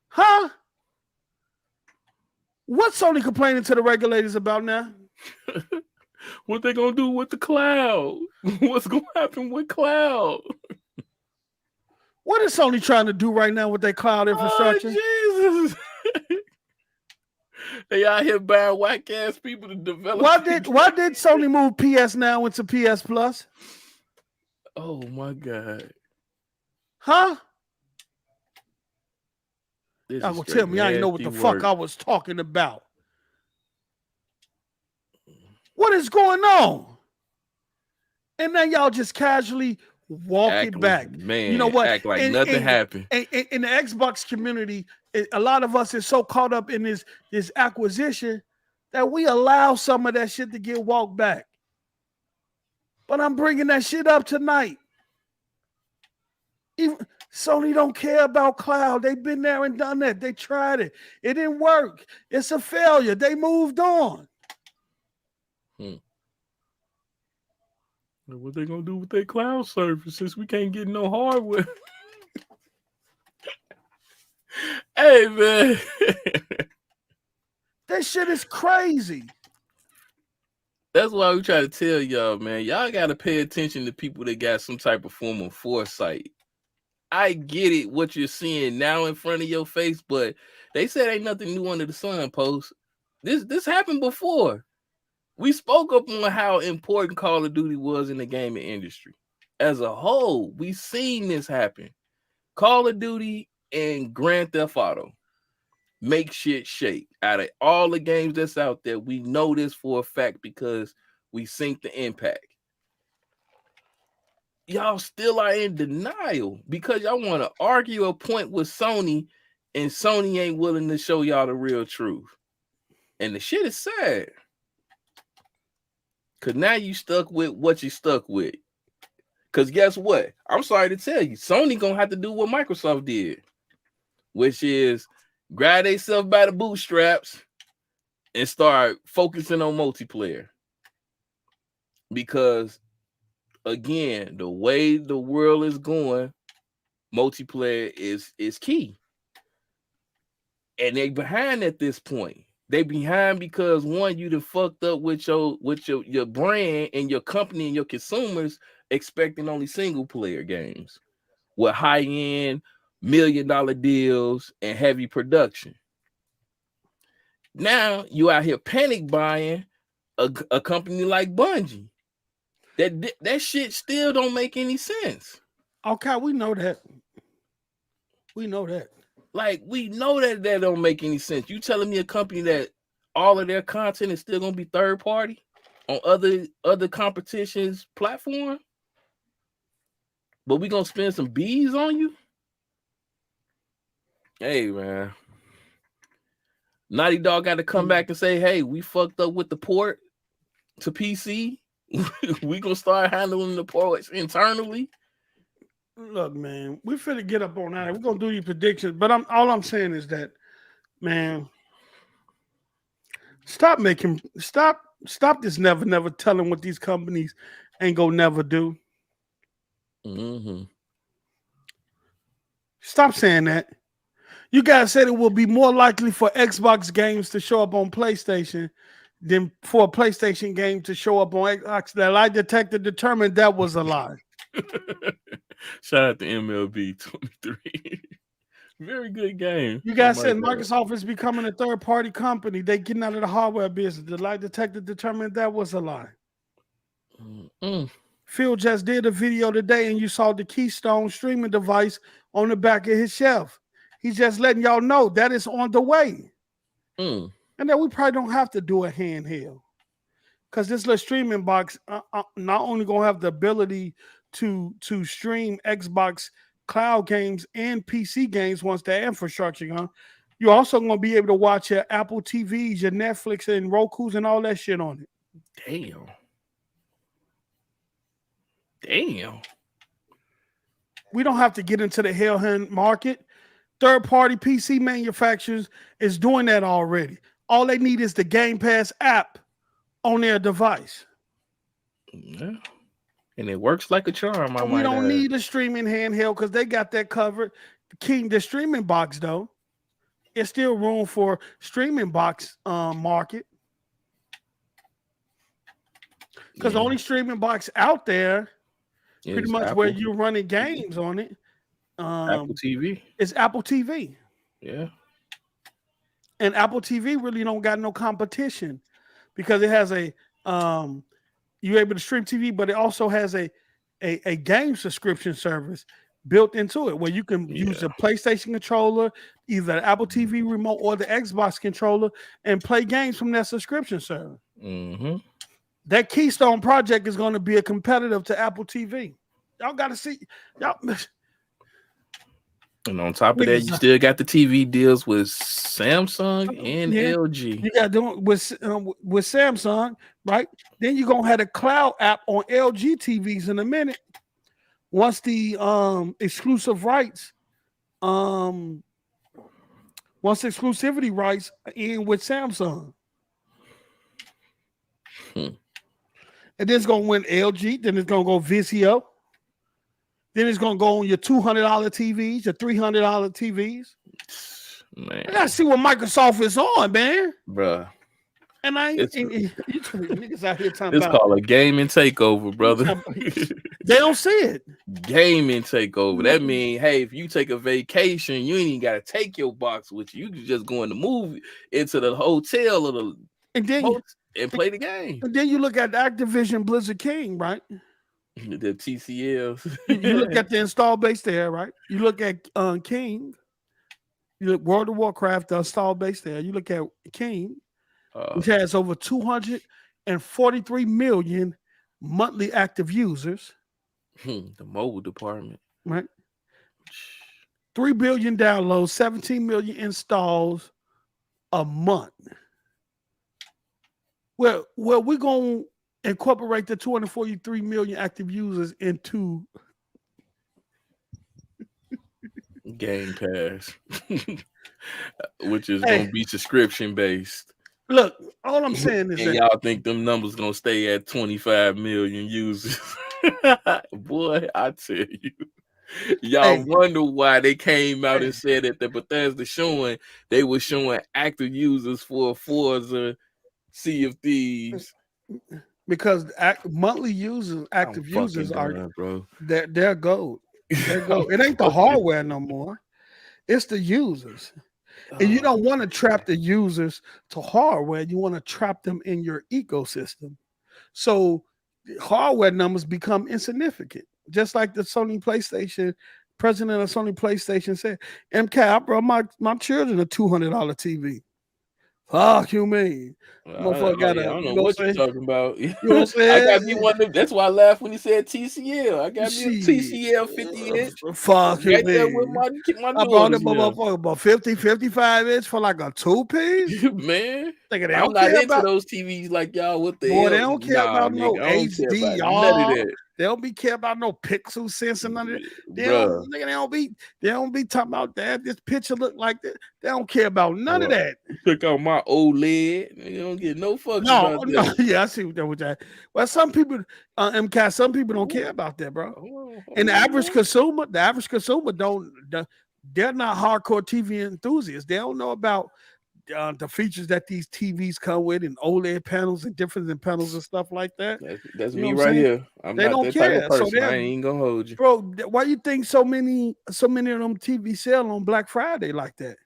Huh? What's Sony complaining to the regulators about now? What they gonna do with the cloud? What's gonna happen with cloud? What is Sony trying to do right now with their cloud infrastructure? Oh, Jesus. They out here buying whack ass people to develop. Why did Sony move PS Now into PS Plus? Oh my God. Huh? Y'all gonna tell me I didn't know what the fuck I was talking about. What is going on? And then y'all just casually walk it back. Man, you know what? Act like nothing happened. In the Xbox community, a lot of us is so caught up in this acquisition that we allow some of that shit to get walked back. But I'm bringing that shit up tonight. Even Sony don't care about cloud. They've been there and done that. They tried it. It didn't work. It's a failure. They moved on. What they gonna do with their cloud services? We can't get no hardware. Hey, man. That shit is crazy. That's why we try to tell y'all, man. Y'all got to pay attention to people that got some type of form of foresight. I get it, what you're seeing now in front of your face, but they said ain't nothing new under the sun, Post. This happened before. We spoke up on how important Call of Duty was in the gaming industry. As a whole, we seen this happen. Call of Duty and Grand Theft Auto make shit shake. Out of all the games that's out there, we know this for a fact because we seen the impact. Y'all still are in denial because y'all want to argue a point with Sony and Sony ain't willing to show y'all the real truth. And the shit is sad. Cause now you stuck with what you stuck with. Cause guess what? I'm sorry to tell you, Sony gonna have to do what Microsoft did, which is grab themselves by the bootstraps and start focusing on multiplayer. Because again, the way the world is going, multiplayer is key. And they behind at this point. They behind because one, you done fucked up with your brand and your company and your consumers expecting only single player games with high-end $1 million deals and heavy production. Now you out here panic buying a company like Bungie. That shit still don't make any sense. Okay, we know that. We know that. Like, we know that don't make any sense. You telling me a company that all of their content is still gonna be third party on other competitions platform, but we gonna spend some bees on you? Hey, man. Naughty Dog got to come back and say, hey, we fucked up with the port to PC. We gonna start handling the ports internally. Look, man, we finna get up on that. We're gonna do your predictions, but all I'm saying is that, man, stop this never telling what these companies ain't gonna never do. Mm-hmm. Stop saying that. You guys said it will be more likely for Xbox games to show up on PlayStation than for a PlayStation game to show up on Xbox. That lie detector determined that was a lie. Shout out to MLB 23. Very good game. You guys said Microsoft is becoming a third-party company. They getting out of the hardware business. The lie detector determined that was a lie. Phil just did a video today, and you saw the Keystone streaming device on the back of his shelf. He's just letting y'all know that is on the way. And that we probably don't have to do a handheld. Because this little streaming box not only going to have the ability to stream Xbox cloud games and PC games once the infrastructure gone, you're also going to be able to watch your Apple TVs, your Netflix and Roku's and all that shit on it. Damn. We don't have to get into the hell-hand market. Third-party PC manufacturers is doing that already. All they need is the Gamepass app on their device. Yeah. And it works like a charm. We don't need a streaming handheld because they got that covered. The streaming box, though, it's still room for streaming box market. Because the only streaming box out there, pretty much Apple, where you're running games on it, Apple TV. It's Apple TV. Yeah. And Apple TV really don't got no competition because it has a you're able to stream TV, but it also has a game subscription service built into it where you can use the PlayStation controller, either the Apple TV remote or the Xbox controller, and play games from that subscription service. Mm-hmm. That Keystone project is going to be a competitor to Apple TV. Y'all got to see. Y'all. And on top of that, you still got the TV deals with Samsung and LG. You got doing with Samsung, right? Then you're gonna have a cloud app on LG TVs in a minute. Once the exclusive rights, once exclusivity rights in with Samsung, and then it's gonna win LG. Then it's gonna go Vizio. Then it's gonna go on your $200 TVs, your $300 TVs. Man, I gotta see what Microsoft is on, man. Bruh. And niggas out here talking it's about called a gaming takeover, brother. They don't see it. Gaming takeover. That means, hey, if you take a vacation, you ain't even gotta take your box with you. You can just go in the movie into the hotel or the and play the game. And then you look at the Activision Blizzard King, right? The TCLs. You look at the install base there, right? You look at King. You look World of Warcraft, the install base there. You look at King, which has over 243 million monthly active users. The mobile department, right? 3 billion downloads, 17 million installs a month. Well, we're going to incorporate the 243 million active users into Gamepass, which is going to be subscription based. Look, all I'm saying is and that y'all think them numbers going to stay at 25 million users. Boy, I tell you. Y'all wonder why they came out and said that the Bethesda showing they were showing active users for Forza Sea of Thieves. Because monthly users, active users are bro. They're gold. They're gold. It ain't the hardware no more. It's the users. And you don't want to trap the users to hardware. You want to trap them in your ecosystem. So hardware numbers become insignificant. Just like the Sony PlayStation, president of Sony PlayStation said, MK, I brought my children a $200 TV. Fuck you mean? Motherfucker I don't know what you're talking about. You know what I'm saying? I got me one of them. That's why I laughed when he said TCL. I got me a TCL 50 inch. Fuck you, right there with my I bought it motherfucker about 50, 55 inch for like a 2-piece. Man, I'm not into those TVs like y'all. What the hell? They don't care about no HD, y'all. They don't be care about no pixel sense and none of that. They don't be talking about that. This picture look like that. They don't care about none of that. Pick out my OLED. They don't get no fucks about that. Yeah, I see what that. Well, some people, MCAT, some people don't care about that, bro. And the average consumer don't. They're not hardcore TV enthusiasts. They don't know about the features that these TVs come with and OLED panels and different panels and stuff like that. That's me right here. They not that type of person. So I ain't gonna hold you, bro. Why you think so many of them TV sell on Black Friday like that?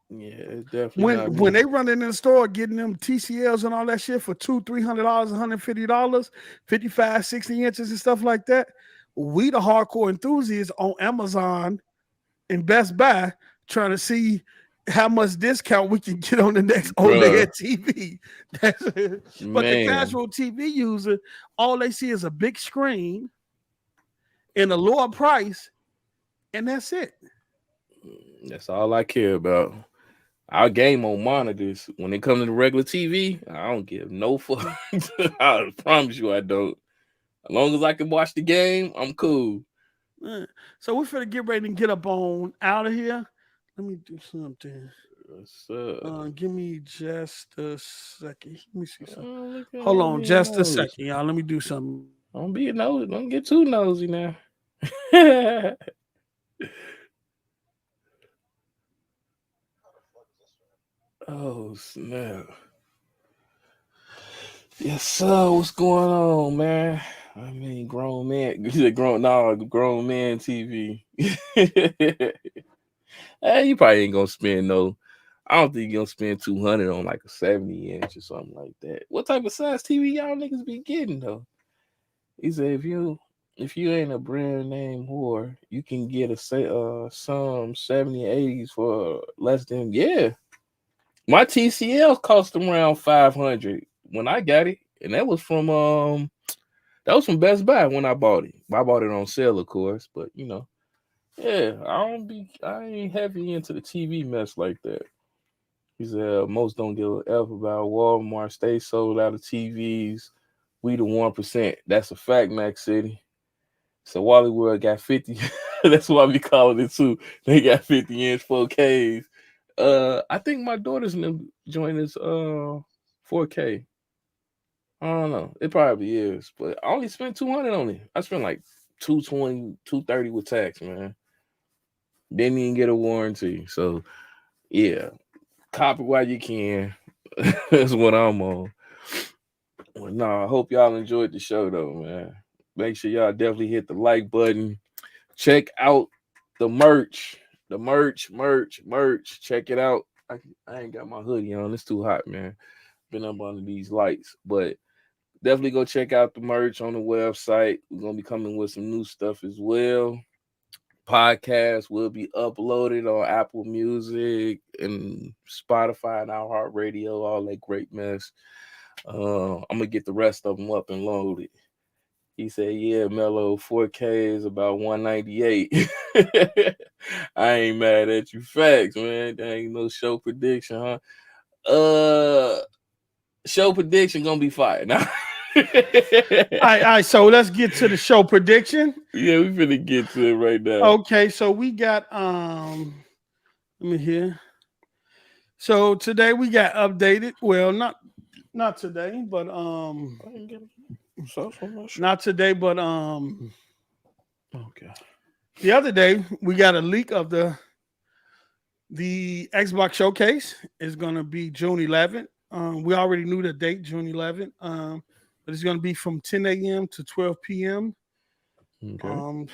Yeah, it's definitely when they run in the store getting them TCLs and all that shit for $200-$300, $150, 55, 60 inches and stuff like that. We the hardcore enthusiasts on Amazon and Best Buy trying to see how much discount we can get on the next OLED TV. But the casual TV user, all they see is a big screen and a lower price, and that's it. That's all I care about. I'll game on monitors. When it comes to the regular TV, I don't give no fuck. I promise you I don't. As long as I can watch the game, I'm cool. So we're finna get ready and get up on out of here. Let me do something. Give me just a second. Let me see something. Hold on just a second, y'all. Let me do something. Don't be a nosy. Don't get too nosy now. Oh, snap. Yes, sir. What's going on, man? I mean, grown man. Grown man TV. Hey, you probably ain't gonna spend no. I don't think you're gonna spend 200 on like a 70 inch or something like that. What type of size TV y'all niggas be getting though? He said if you ain't a brand name whore, you can get some 70 80s for less than My TCL cost around 500 when I got it, and that was from Best Buy when I bought it. I bought it on sale, of course, but you know, I ain't heavy into the TV mess like that. He said most don't give a F about Walmart. Stay sold out of TVs. We the 1%. That's a fact, Mac City. So Wally World got 50. That's why we calling it too. They got 50-inch 4Ks. I think my daughter's gonna join this 4K. I don't know. It probably is, but I only spent 200 on it. I spent like 220, 230 with tax, man. Didn't even get a warranty. So yeah, cop it while you can. That's what I'm on. Well, no, I hope y'all enjoyed the show though, man. Make sure y'all definitely hit the like button. Check out the merch. The merch. Check it out. I ain't got my hoodie on. It's too hot, man. Been up under these lights. But definitely go check out the merch on the website. We're going to be coming with some new stuff as well. Podcast will be uploaded on Apple Music and Spotify and iHeartRadio, all that great mess. I'm going to get the rest of them up and loaded. He said, "Yeah, Mello, 4K is about 198." I ain't mad at you. Facts, man. There ain't no show prediction, huh? Show prediction gonna be fire now. All right. So let's get to the show prediction. Yeah, we finna get to it right now. Okay, so we got let me hear. So today we got updated. Well, not today, but not today, but okay. The other day we got a leak of the Xbox showcase. Is gonna be June 11th. We already knew the date, June 11th. But it's gonna be from 10 a.m. to 12 p.m. Okay.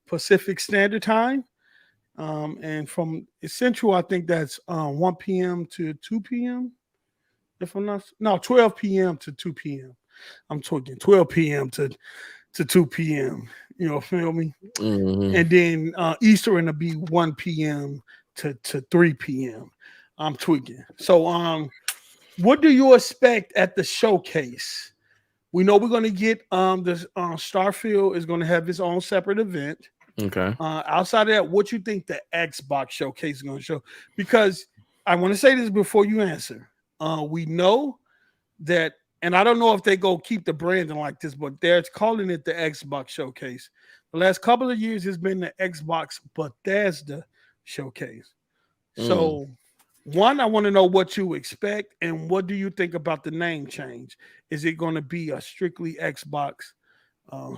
Pacific Standard Time. And from Central, I think that's 1 p.m. to 2 p.m. If I'm not, no, 12 p.m. to 2 p.m. I'm talking 12 p.m. to 2 p.m. You know, feel me? Mm-hmm. And then Eastern will be 1 p.m. to 3 p.m. I'm tweaking. So, what do you expect at the showcase? We know we're going to get this Starfield is going to have its own separate event. Okay. Outside of that, what you think the Xbox showcase is going to show? Because I want to say this before you answer. We know that, and I don't know if they go keep the branding like this, but they're calling it the Xbox showcase. The last couple of years has been the Xbox Bethesda showcase. So, one, I want to know what you expect, and what do you think about the name change? Is it going to be a strictly Xbox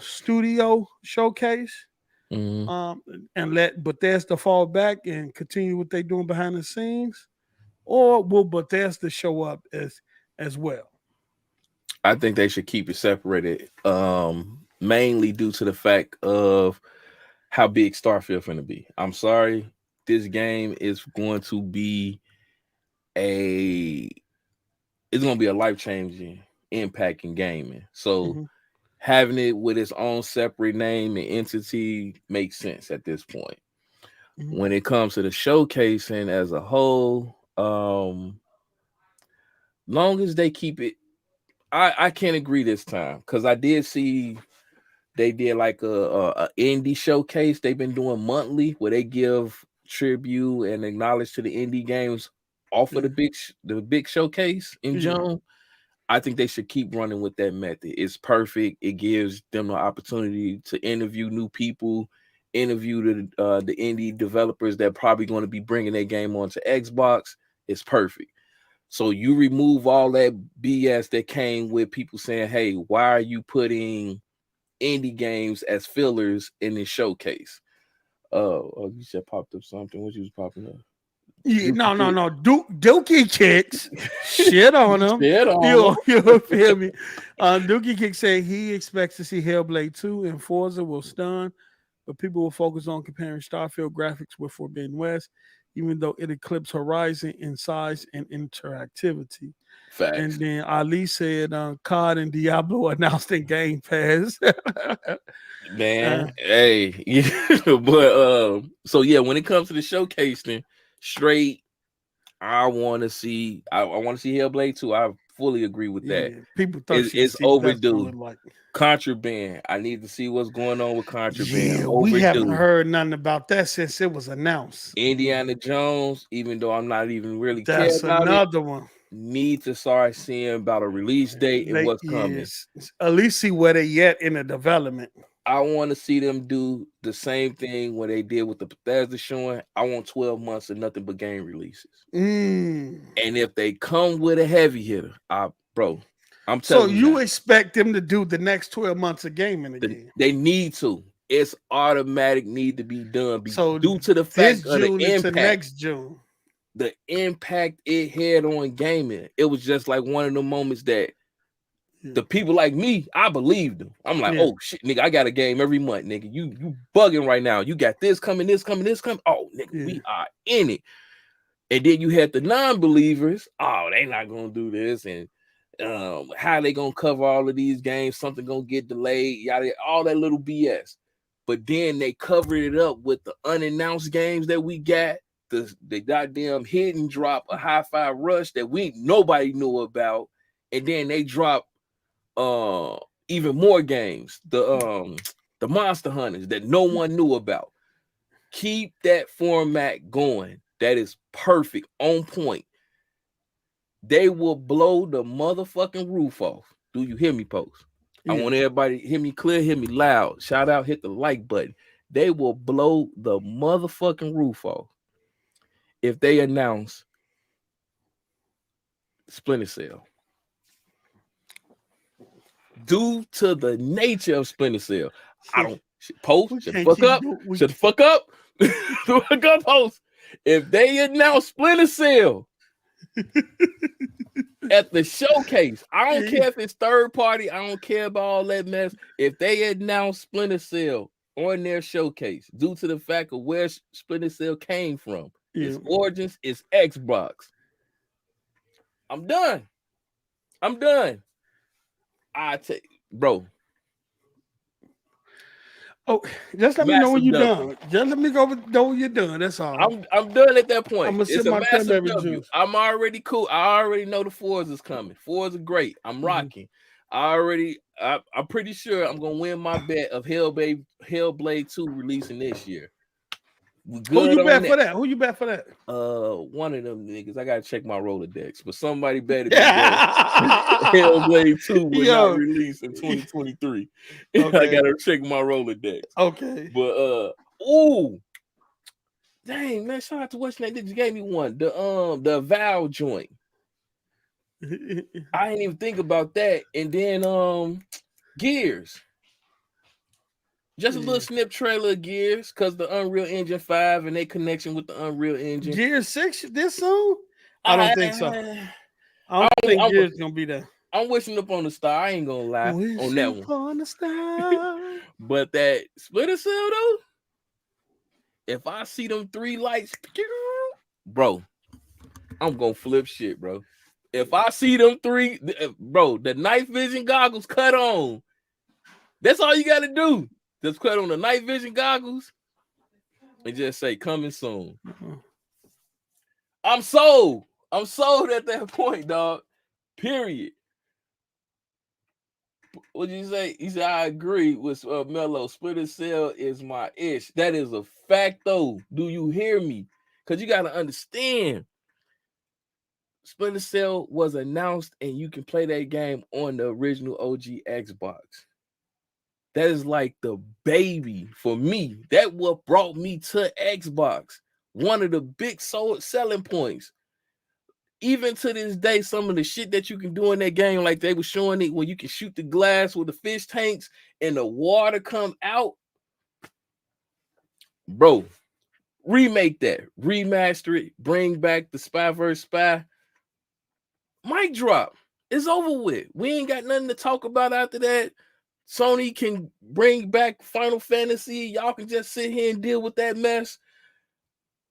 studio showcase? And let Bethesda fall back and continue what they're doing behind the scenes, or will Bethesda show up as well? I think they should keep it separated, mainly due to the fact of how big Starfield finna be. I'm sorry, this game is going to be it's going to be a life-changing impact in gaming. So having it with its own separate name and entity makes sense at this point. When it comes to the showcasing as a whole, long as they keep it, I can't agree this time, because I did see they did like a indie showcase. They've been doing monthly where they give tribute and acknowledge to the indie games off of the big showcase in June. I think they should keep running with that method. It's perfect. It gives them the opportunity to interview new people, interview the indie developers that probably going to be bringing their game onto Xbox. It's perfect. So you remove all that BS that came with people saying, "Hey, why are you putting indie games as fillers in this showcase?" Oh, you said popped up something. What you was popping up? Yeah, no. Dookie Kicks shit on him. You feel me? Dookie Kicks say he expects to see Hellblade 2 and Forza will stun, but people will focus on comparing Starfield graphics with Forbidden West, even though it eclipsed Horizon in size and interactivity. Facts. And then Ali said COD and Diablo announced in Game Pass. Man, hey, but so yeah, when it comes to the showcasing, straight, I want to see Hellblade 2. I fully agree with that. People it's overdue. Contraband. I need to see what's going on with Contraband. Yeah, we haven't heard nothing about that since it was announced. Indiana Jones, even though I'm not even really that's care about another one. Need to start seeing about a release date and what's coming. At least see where they at in the development. I want to see them do the same thing what they did with the Bethesda showing. I want 12 months of nothing but game releases. And if they come with a heavy hitter, I'm telling you. So you expect them to do the next 12 months of gaming again? They need to. It's automatic need to be done. So due to the fact of June the impact, next June. The impact it had on gaming, it was just like one of the moments that the people like me, I believed them. I'm like, oh shit, nigga, I got a game every month, nigga. You bugging right now. You got this coming, this coming, this coming. Oh, nigga, we are in it. And then you had the non-believers. Oh, they not gonna do this, and how they gonna cover all of these games? Something gonna get delayed, yada, all that little BS. But then they covered it up with the unannounced games that we got. The goddamn hidden drop, a Hi-Fi Rush that nobody knew about, and then they drop even more games. The Monster Hunters that no one knew about. Keep that format going. That is perfect, on point. They will blow the motherfucking roof off. Do you hear me, Post? Yeah. I want everybody to hear me clear, hear me loud. Shout out, hit the like button. They will blow the motherfucking roof off if they announce Splinter Cell. Due to the nature of Splinter Cell, I don't Post. Shut the fuck up. Shut the fuck up. Fuck up, Post. If they announce Splinter Cell at the showcase, I don't care if it's third party. I don't care about all that mess. If they announce Splinter Cell on their showcase, due to the fact of where Splinter Cell came from, its origins, its Xbox, I'm done. I take, bro. Oh, just let me know when you're done. Just let me know when you're done. That's all. I'm done at that point. I'm gonna sip my cranberry juice. I'm already cool. I already know the fours is coming. Fours are great. I'm rocking. I'm pretty sure I'm gonna win my bet of Hellblade 2 releasing this year. Who you bet for that? Who you bet for that? One of them niggas. I gotta check my Rolodex, but somebody better be Hellblade 2 will not release in 2023. Okay. I gotta check my Rolodex. Okay. But dang man, shout out to what's name. You gave me one. The Vow joint. I didn't even think about that. And then Gears. Just a little snip trailer of Gears, because the Unreal Engine 5 and their connection with the Unreal Engine. Gears 6 this soon? I don't think so. I don't think Gears gonna be there. I'm wishing up on the star. I ain't gonna lie on that one. On the star. But that Splinter Cell though, if I see them 3 lights, bro, I'm gonna flip shit, bro. If I see them 3, bro, the night vision goggles cut on. That's all you gotta do. Just cut on the night vision goggles and just say coming soon. I'm sold. I'm sold at that point, dog. Period. What'd you say? He said, I agree with Mello. Splinter Cell is my ish. That is a fact, though. Do you hear me? Because you got to understand, Splinter Cell was announced and you can play that game on the original OG Xbox. That is like the baby for me. That what brought me to Xbox. One of the big selling points. Even to this day, some of the shit that you can do in that game, like they were showing it when you can shoot the glass with the fish tanks and the water come out. Bro, remake that. Remaster it. Bring back the Spy vs. Spy. Mic drop. It's over with. We ain't got nothing to talk about after that. Sony can bring back Final Fantasy. Y'all can just sit here and deal with that mess.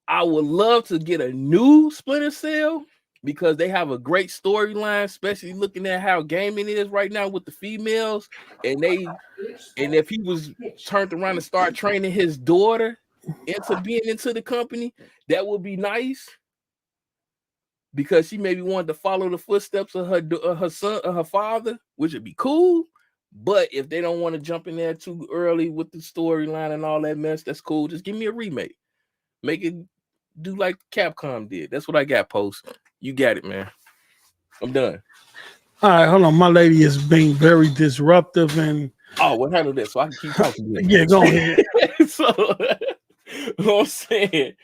I would love to get a new Splinter Cell because they have a great storyline, especially looking at how gaming is right now with the females. And if he was turned around and start training his daughter into being into the company, that would be nice. Because she maybe wanted to follow the footsteps of her son, her father, which would be cool. But if they don't want to jump in there too early with the storyline and all that mess, that's cool. Just give me a remake. Make it do like Capcom did. That's what I got, Post. You got it, man. I'm done. All right, hold on. My lady is being very disruptive and we'll handle that so I can keep talking. Yeah, go ahead. So what I'm saying,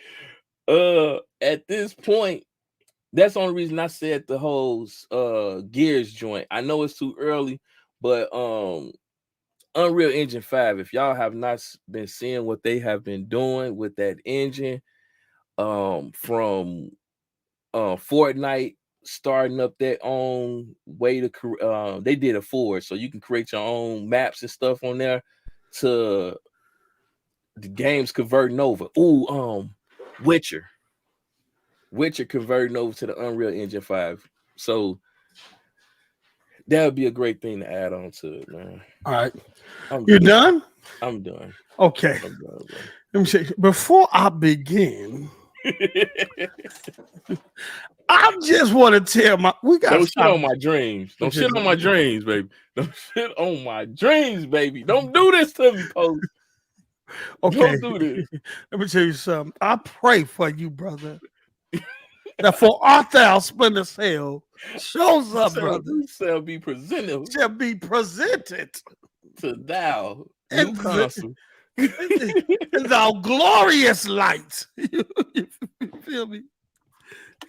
at this point, that's the only reason I said the whole Gears joint. I know it's too early. But Unreal Engine 5, if y'all have not been seeing what they have been doing with that engine, from Fortnite starting up their own way to they did it forward, so you can create your own maps and stuff on there, to the games converting over. Witcher converting over to the Unreal Engine 5. So that would be a great thing to add on to it, man. All right. You're done? I'm done. Okay. I'm done, let me say, before I begin, I just want to tell we got don't shit on my dreams. Don't shit on my dreams, baby. Don't shit on my dreams, baby. Don't do this to me, Post. Okay. Don't do this. Let me tell you something. I pray for you, brother. That for Arthur Splinter Cell shows up, brother. Shall be presented. Shall be presented to thou new console. Thou glorious light. You feel me?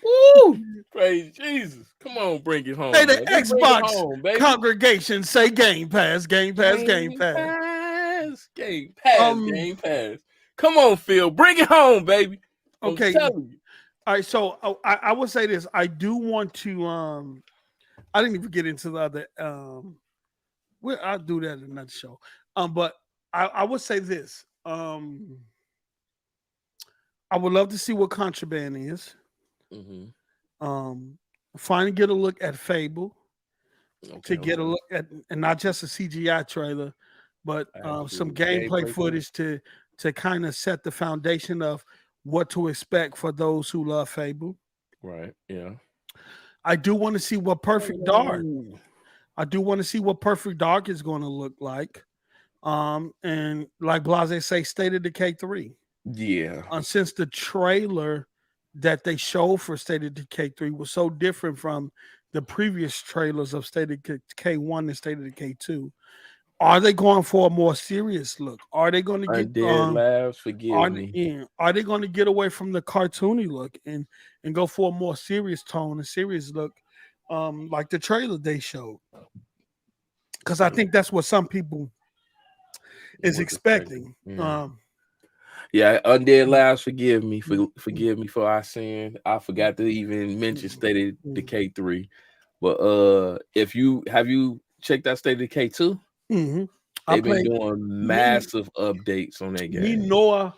Woo! Praise Jesus. Come on, bring it home. Say the Xbox congregation, say Game Pass, Game Pass, Game Pass. Game Pass, Game Pass. Come on, Phil. Bring it home, baby. Okay. All right, so I will say this. I do want to I didn't even get into the other I'll do that in another show. But I would say this. I would love to see what Contraband is. Finally get a look at Fable. To get a look at, and not just a CGI trailer, but some gameplay footage to kind of set the foundation of what to expect for those who love Fable. Right. Yeah. I do want to see what Perfect Dark. I do want to see what Perfect Dark is going to look like. And like Blase say, State of Decay 3. Yeah. Since the trailer that they showed for State of Decay 3 was so different from the previous trailers of State of Decay 1 and State of Decay 2. Are they going for a more serious look? Are they going to get Labs, forgive me. Are they going to get away from the cartoony look and go for a more serious tone, a serious look, like the trailer they showed? Because I think that's what some people is expecting. Yeah, Undead Labs, forgive me for our sin. I forgot to even mention State of Decay 3. But have you checked out State of Decay 2? They've been doing massive updates on that game. Me, Noah,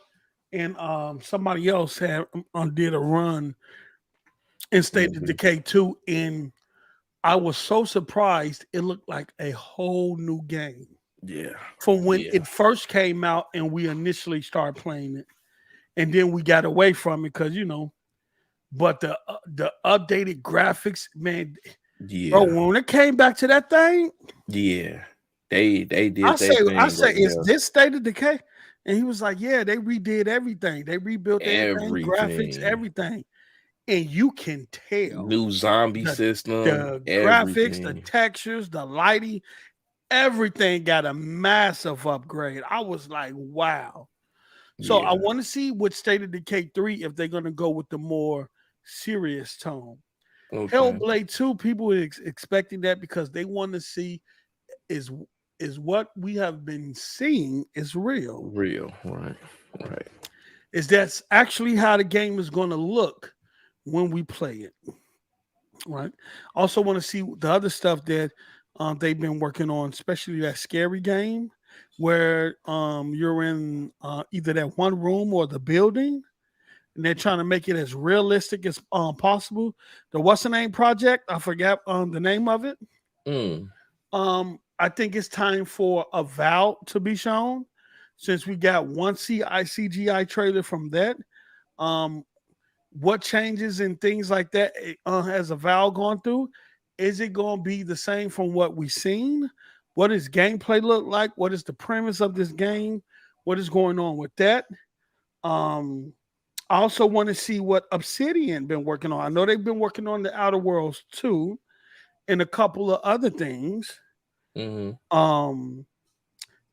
and somebody else did a run in State of Decay 2, and I was so surprised. It looked like a whole new game. Yeah. From when it first came out and we initially started playing it, and then we got away from it because but the updated graphics, man. Yeah. Bro, when it came back to that thing, they did. I say, is this State of Decay? And he was like, yeah, they redid everything. They rebuilt everything, graphics, everything. And you can tell. New zombie system. The graphics, the textures, the lighting, everything got a massive upgrade. I was like, wow. So I want to see with State of Decay 3 if they're going to go with the more serious tone. Hellblade 2, people are expecting that because they want to see is what we have been seeing is real. Right. Is that's actually how the game is going to look when we play it. Right. Also want to see the other stuff that they've been working on, especially that scary game where you're in either that one room or the building, and they're trying to make it as realistic as possible. The What's the Name project, I forgot the name of it. I think it's time for a Avowed to be shown, since we got one CGI trailer from that. What changes and things like that has Avowed gone through? Is it going to be the same from what we've seen? What does gameplay look like? What is the premise of this game? What is going on with that? I also want to see what Obsidian been working on. I know they've been working on the Outer Worlds 2 and a couple of other things. Then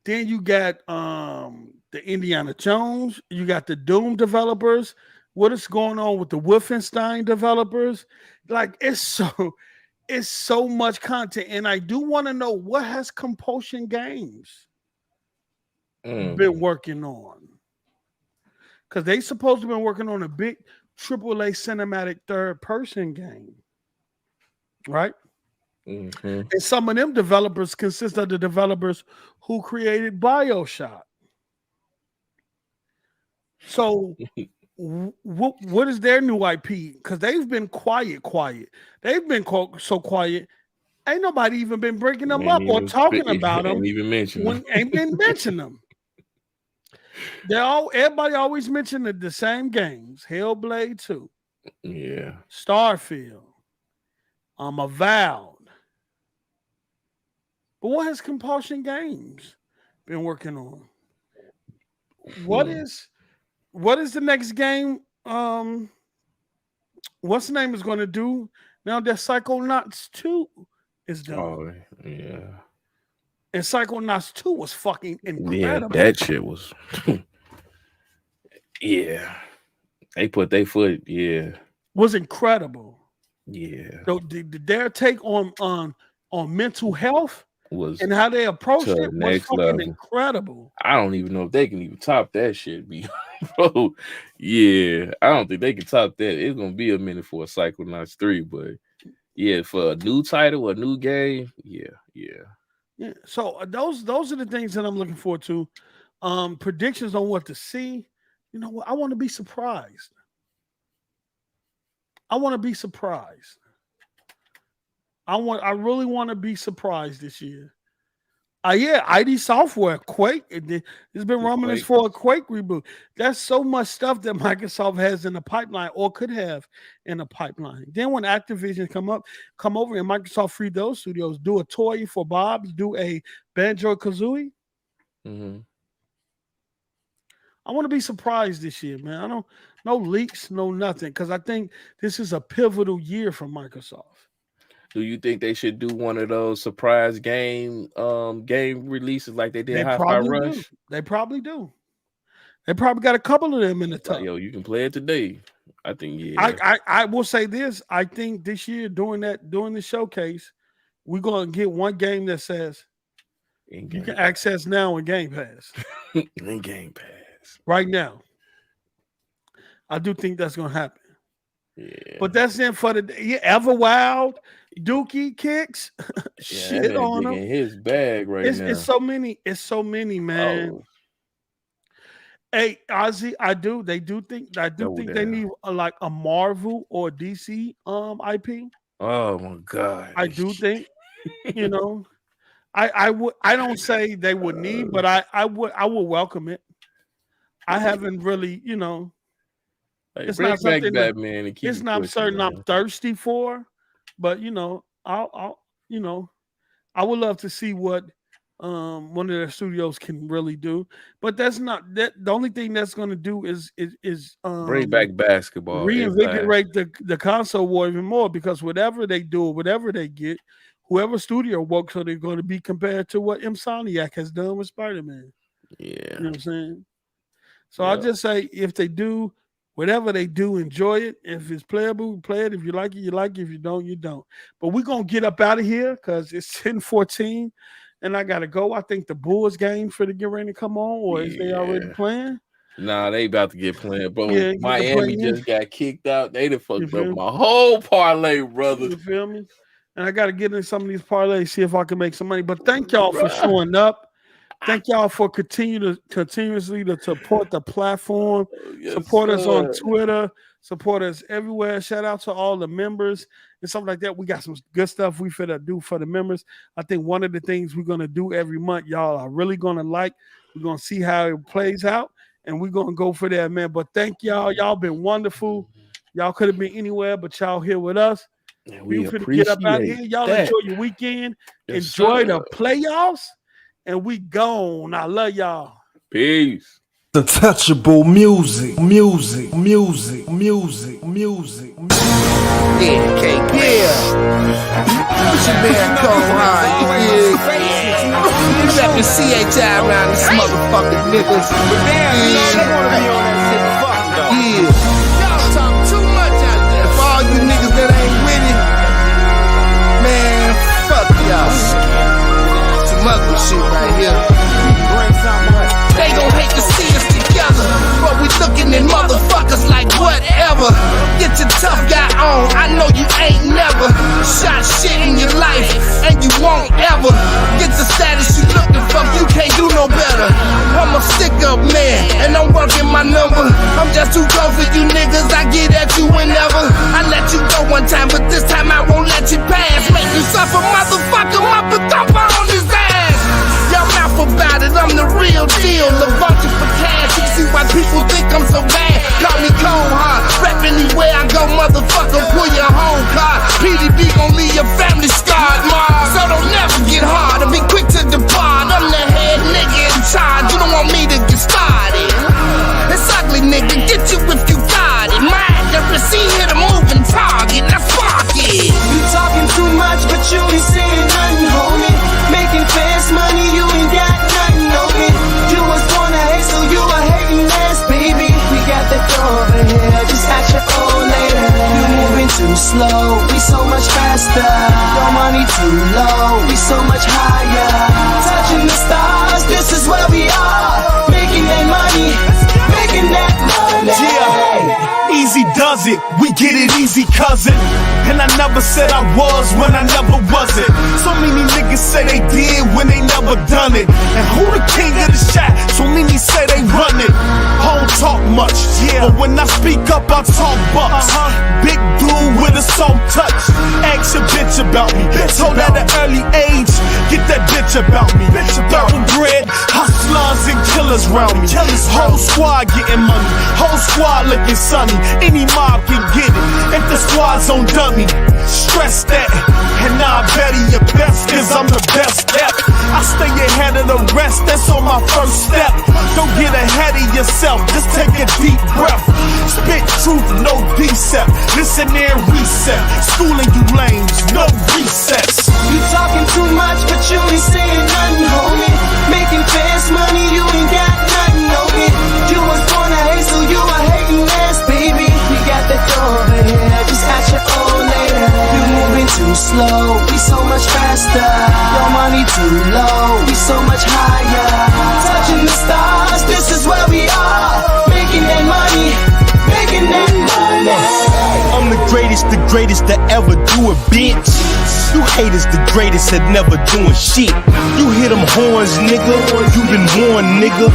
you got the Indiana Jones. You got the Doom developers. What is going on with the Wolfenstein developers? Like it's so much content, and I do want to know what has Compulsion Games been working on, because they supposed to be working on a big AAA cinematic third-person game, right? And some of them developers consist of the developers who created BioShock. So what is their new IP? Because they've been quiet. They've been so quiet. Ain't nobody even been breaking them up or talking about them. Ain't been mentioning them. Everybody always mentioning the same games. Hellblade 2, Yeah. Starfield. Avowed. But what has Compulsion Games been working on? What is the next game? What's the name is going to do now that Psychonauts 2 is done? Oh, yeah. And Psychonauts 2 was fucking incredible. Yeah, that shit was. Yeah. They put their foot, was incredible. Yeah. So their take on mental health was and how they approached it was fucking level. Incredible. I don't even know if they can even top that shit, bro. Yeah, I don't think they can top that. It's gonna be a minute for a Psychonauts 3, but yeah, for a new title, a new game, yeah. So those are the things that I'm looking forward to. Predictions on what to see. You know what? I want to be surprised. I really want to be surprised this year. ID Software, Quake. There's been rumblings for a Quake reboot. That's so much stuff that Microsoft has in the pipeline or could have in the pipeline. Then when Activision come over and Microsoft freed those studios, do a Toy for Bob's, do a Banjo-Kazooie. Mm-hmm. I want to be surprised this year, man. No leaks, no nothing, because I think this is a pivotal year for Microsoft. Do you think they should do one of those surprise game releases like they did Hi-Fi Rush? They probably do. They probably got a couple of them in the top. Yo, you can play it today. I think, yeah. I will say this. I think this year during the showcase, we're gonna get one game that says you can access now in Game Pass. In Game Pass. Right now. I do think that's gonna happen. Yeah. But that's in for the Everwild, Dookie kicks. Shit on him. In his bag now. It's so many, man. Oh. Hey, Ozzy, They do think they need like a Marvel or DC IP. Oh my God. I do think, I don't say they would need, but I would welcome it. I haven't really, it's not something Batman and keep it's not certain I'm thirsty for, but I would love to see what one of their studios can really do. But that's not that. The only thing that's going to do is bring back basketball, reinvigorate the console war even more, because whatever they do, whatever they get, whoever studio works, so they're going to be compared to what Insomniac has done with Spider-Man. Yeah, you know what I'm saying. So I just say, if they do whatever they do, enjoy it. If it's playable, play it. If you like it, you like it. If you don't, you don't. But we're going to get up out of here because it's 10:14 and I got to go. I think the Bulls game for the get ready to come on, or is they already playing? Nah, they about to get playing, bro. Yeah, Miami just got kicked out. They done fucked up my whole parlay, brother. You feel me? And I got to get in some of these parlays, see if I can make some money. But thank y'all for showing up. Thank y'all for continuously to support the platform, support us on Twitter, support us everywhere. Shout out to all the members and something like that. We got some good stuff we finna do for the members. I think one of the things we're gonna do every month, y'all are really gonna like. We're gonna see how it plays out, and we're gonna go for that, man. But thank y'all. Y'all been wonderful. Y'all could have been anywhere, but y'all here with us. We finna get up out of here. Y'all enjoy your weekend. Enjoy the playoffs. And we gone. I love y'all. Peace. The touchable music. Yeah, Cake. Yeah. It's your man Cole, You reppin' CHI around these motherfucking niggas. Yeah. Y'all talk too much out there. For all you niggas that ain't with it, man, fuck y'all. Ugly shit right here. They gon' hate to see us together, but we looking at motherfuckers like whatever. Get your tough guy on, I know you ain't never shot shit in your life, and you won't ever get the status you looking for. You can't do no better. I'm a stick-up man, and I'm working my number. I'm just too close for you niggas, I get at you whenever. I let you go one time, but this time I won't let you pass. Make you suffer, motherfucker, mother thumper on his ass. Y'all mouth about it, I'm the real deal. The vulture for cash, you see why people think I'm so bad. Call me cold, huh? Rep anywhere I go, too low, we so much higher. Touching the stars, this is where we are. Making that money, making that money. Yeah, easy does it, we get it easy, cousin. And I never said I was when I never wasn't. So many niggas say they did when they never done it. And who the king of the shot? So many say they run it. I don't talk much, yeah, but when I speak up, I talk bucks. Big dude with a soft touch. Ask a bitch about me. Told at an early age, get that bitch about me. Thoroughbred, hustlers and killers round me. Whole squad getting money, whole squad looking sunny. Any mob can get it if the squad's on dummy. Stress that, and now I better your best, cause I'm the best at. I stay ahead of the rest, that's on my first step. Don't get ahead of yourself, just take a deep breath. Spit truth, no decept. Listen and reset. Schooling you lames, no recess. You talking too much, but you ain't saying nothing, homie. Making fast money, you ain't got nothing, homie. You was born to hate, so you a hating ass, baby. We got that door over here, just ask your old lady. You moving too slow, we so much faster. Your money too low, we so much higher. Touching the stars, this is where we are. Making that money, making that money. I'm the greatest to ever do it, bitch. You haters the greatest at never doing shit. You hit them horns, nigga. You been warned, nigga.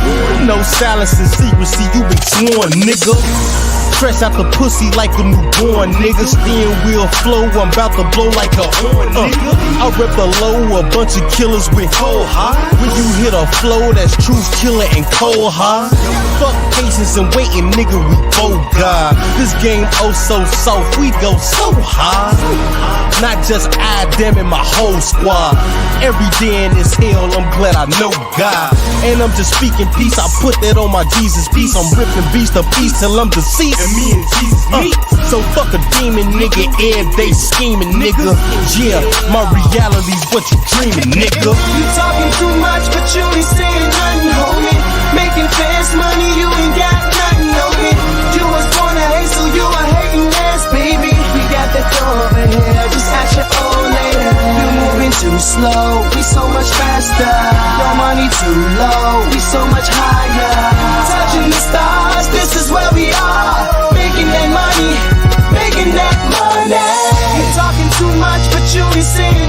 No silence and secrecy, you been sworn, nigga. Fresh out the pussy like a newborn, nigga. Steering wheel flow, I'm about to blow like a horn, nigga. I rep the low, a bunch of killers with cold high. When you hit a flow, that's truth killer and cold high. Fuck patience and waiting, nigga, we both God. This game oh so soft, we go so high. Not just I, damn it, my whole squad. Every day in this hell, I'm glad I know God. And I'm just speaking peace, I put that on my Jesus piece. I'm ripping beast to piece till I'm deceased. And me and Jesus meet. So fuck a demon, nigga, every day scheming, nigga. Yeah, my reality's what you dreaming, nigga. You talking too much, but you ain't saying nothing, homie. Making fast money, you ain't got nothing, homie. You was born to hate, so you a hating ass, baby. We got that door over here, just ask your old lady. You moving too slow, we so much faster. Your money too low, we so much higher. Touching the stars, this is where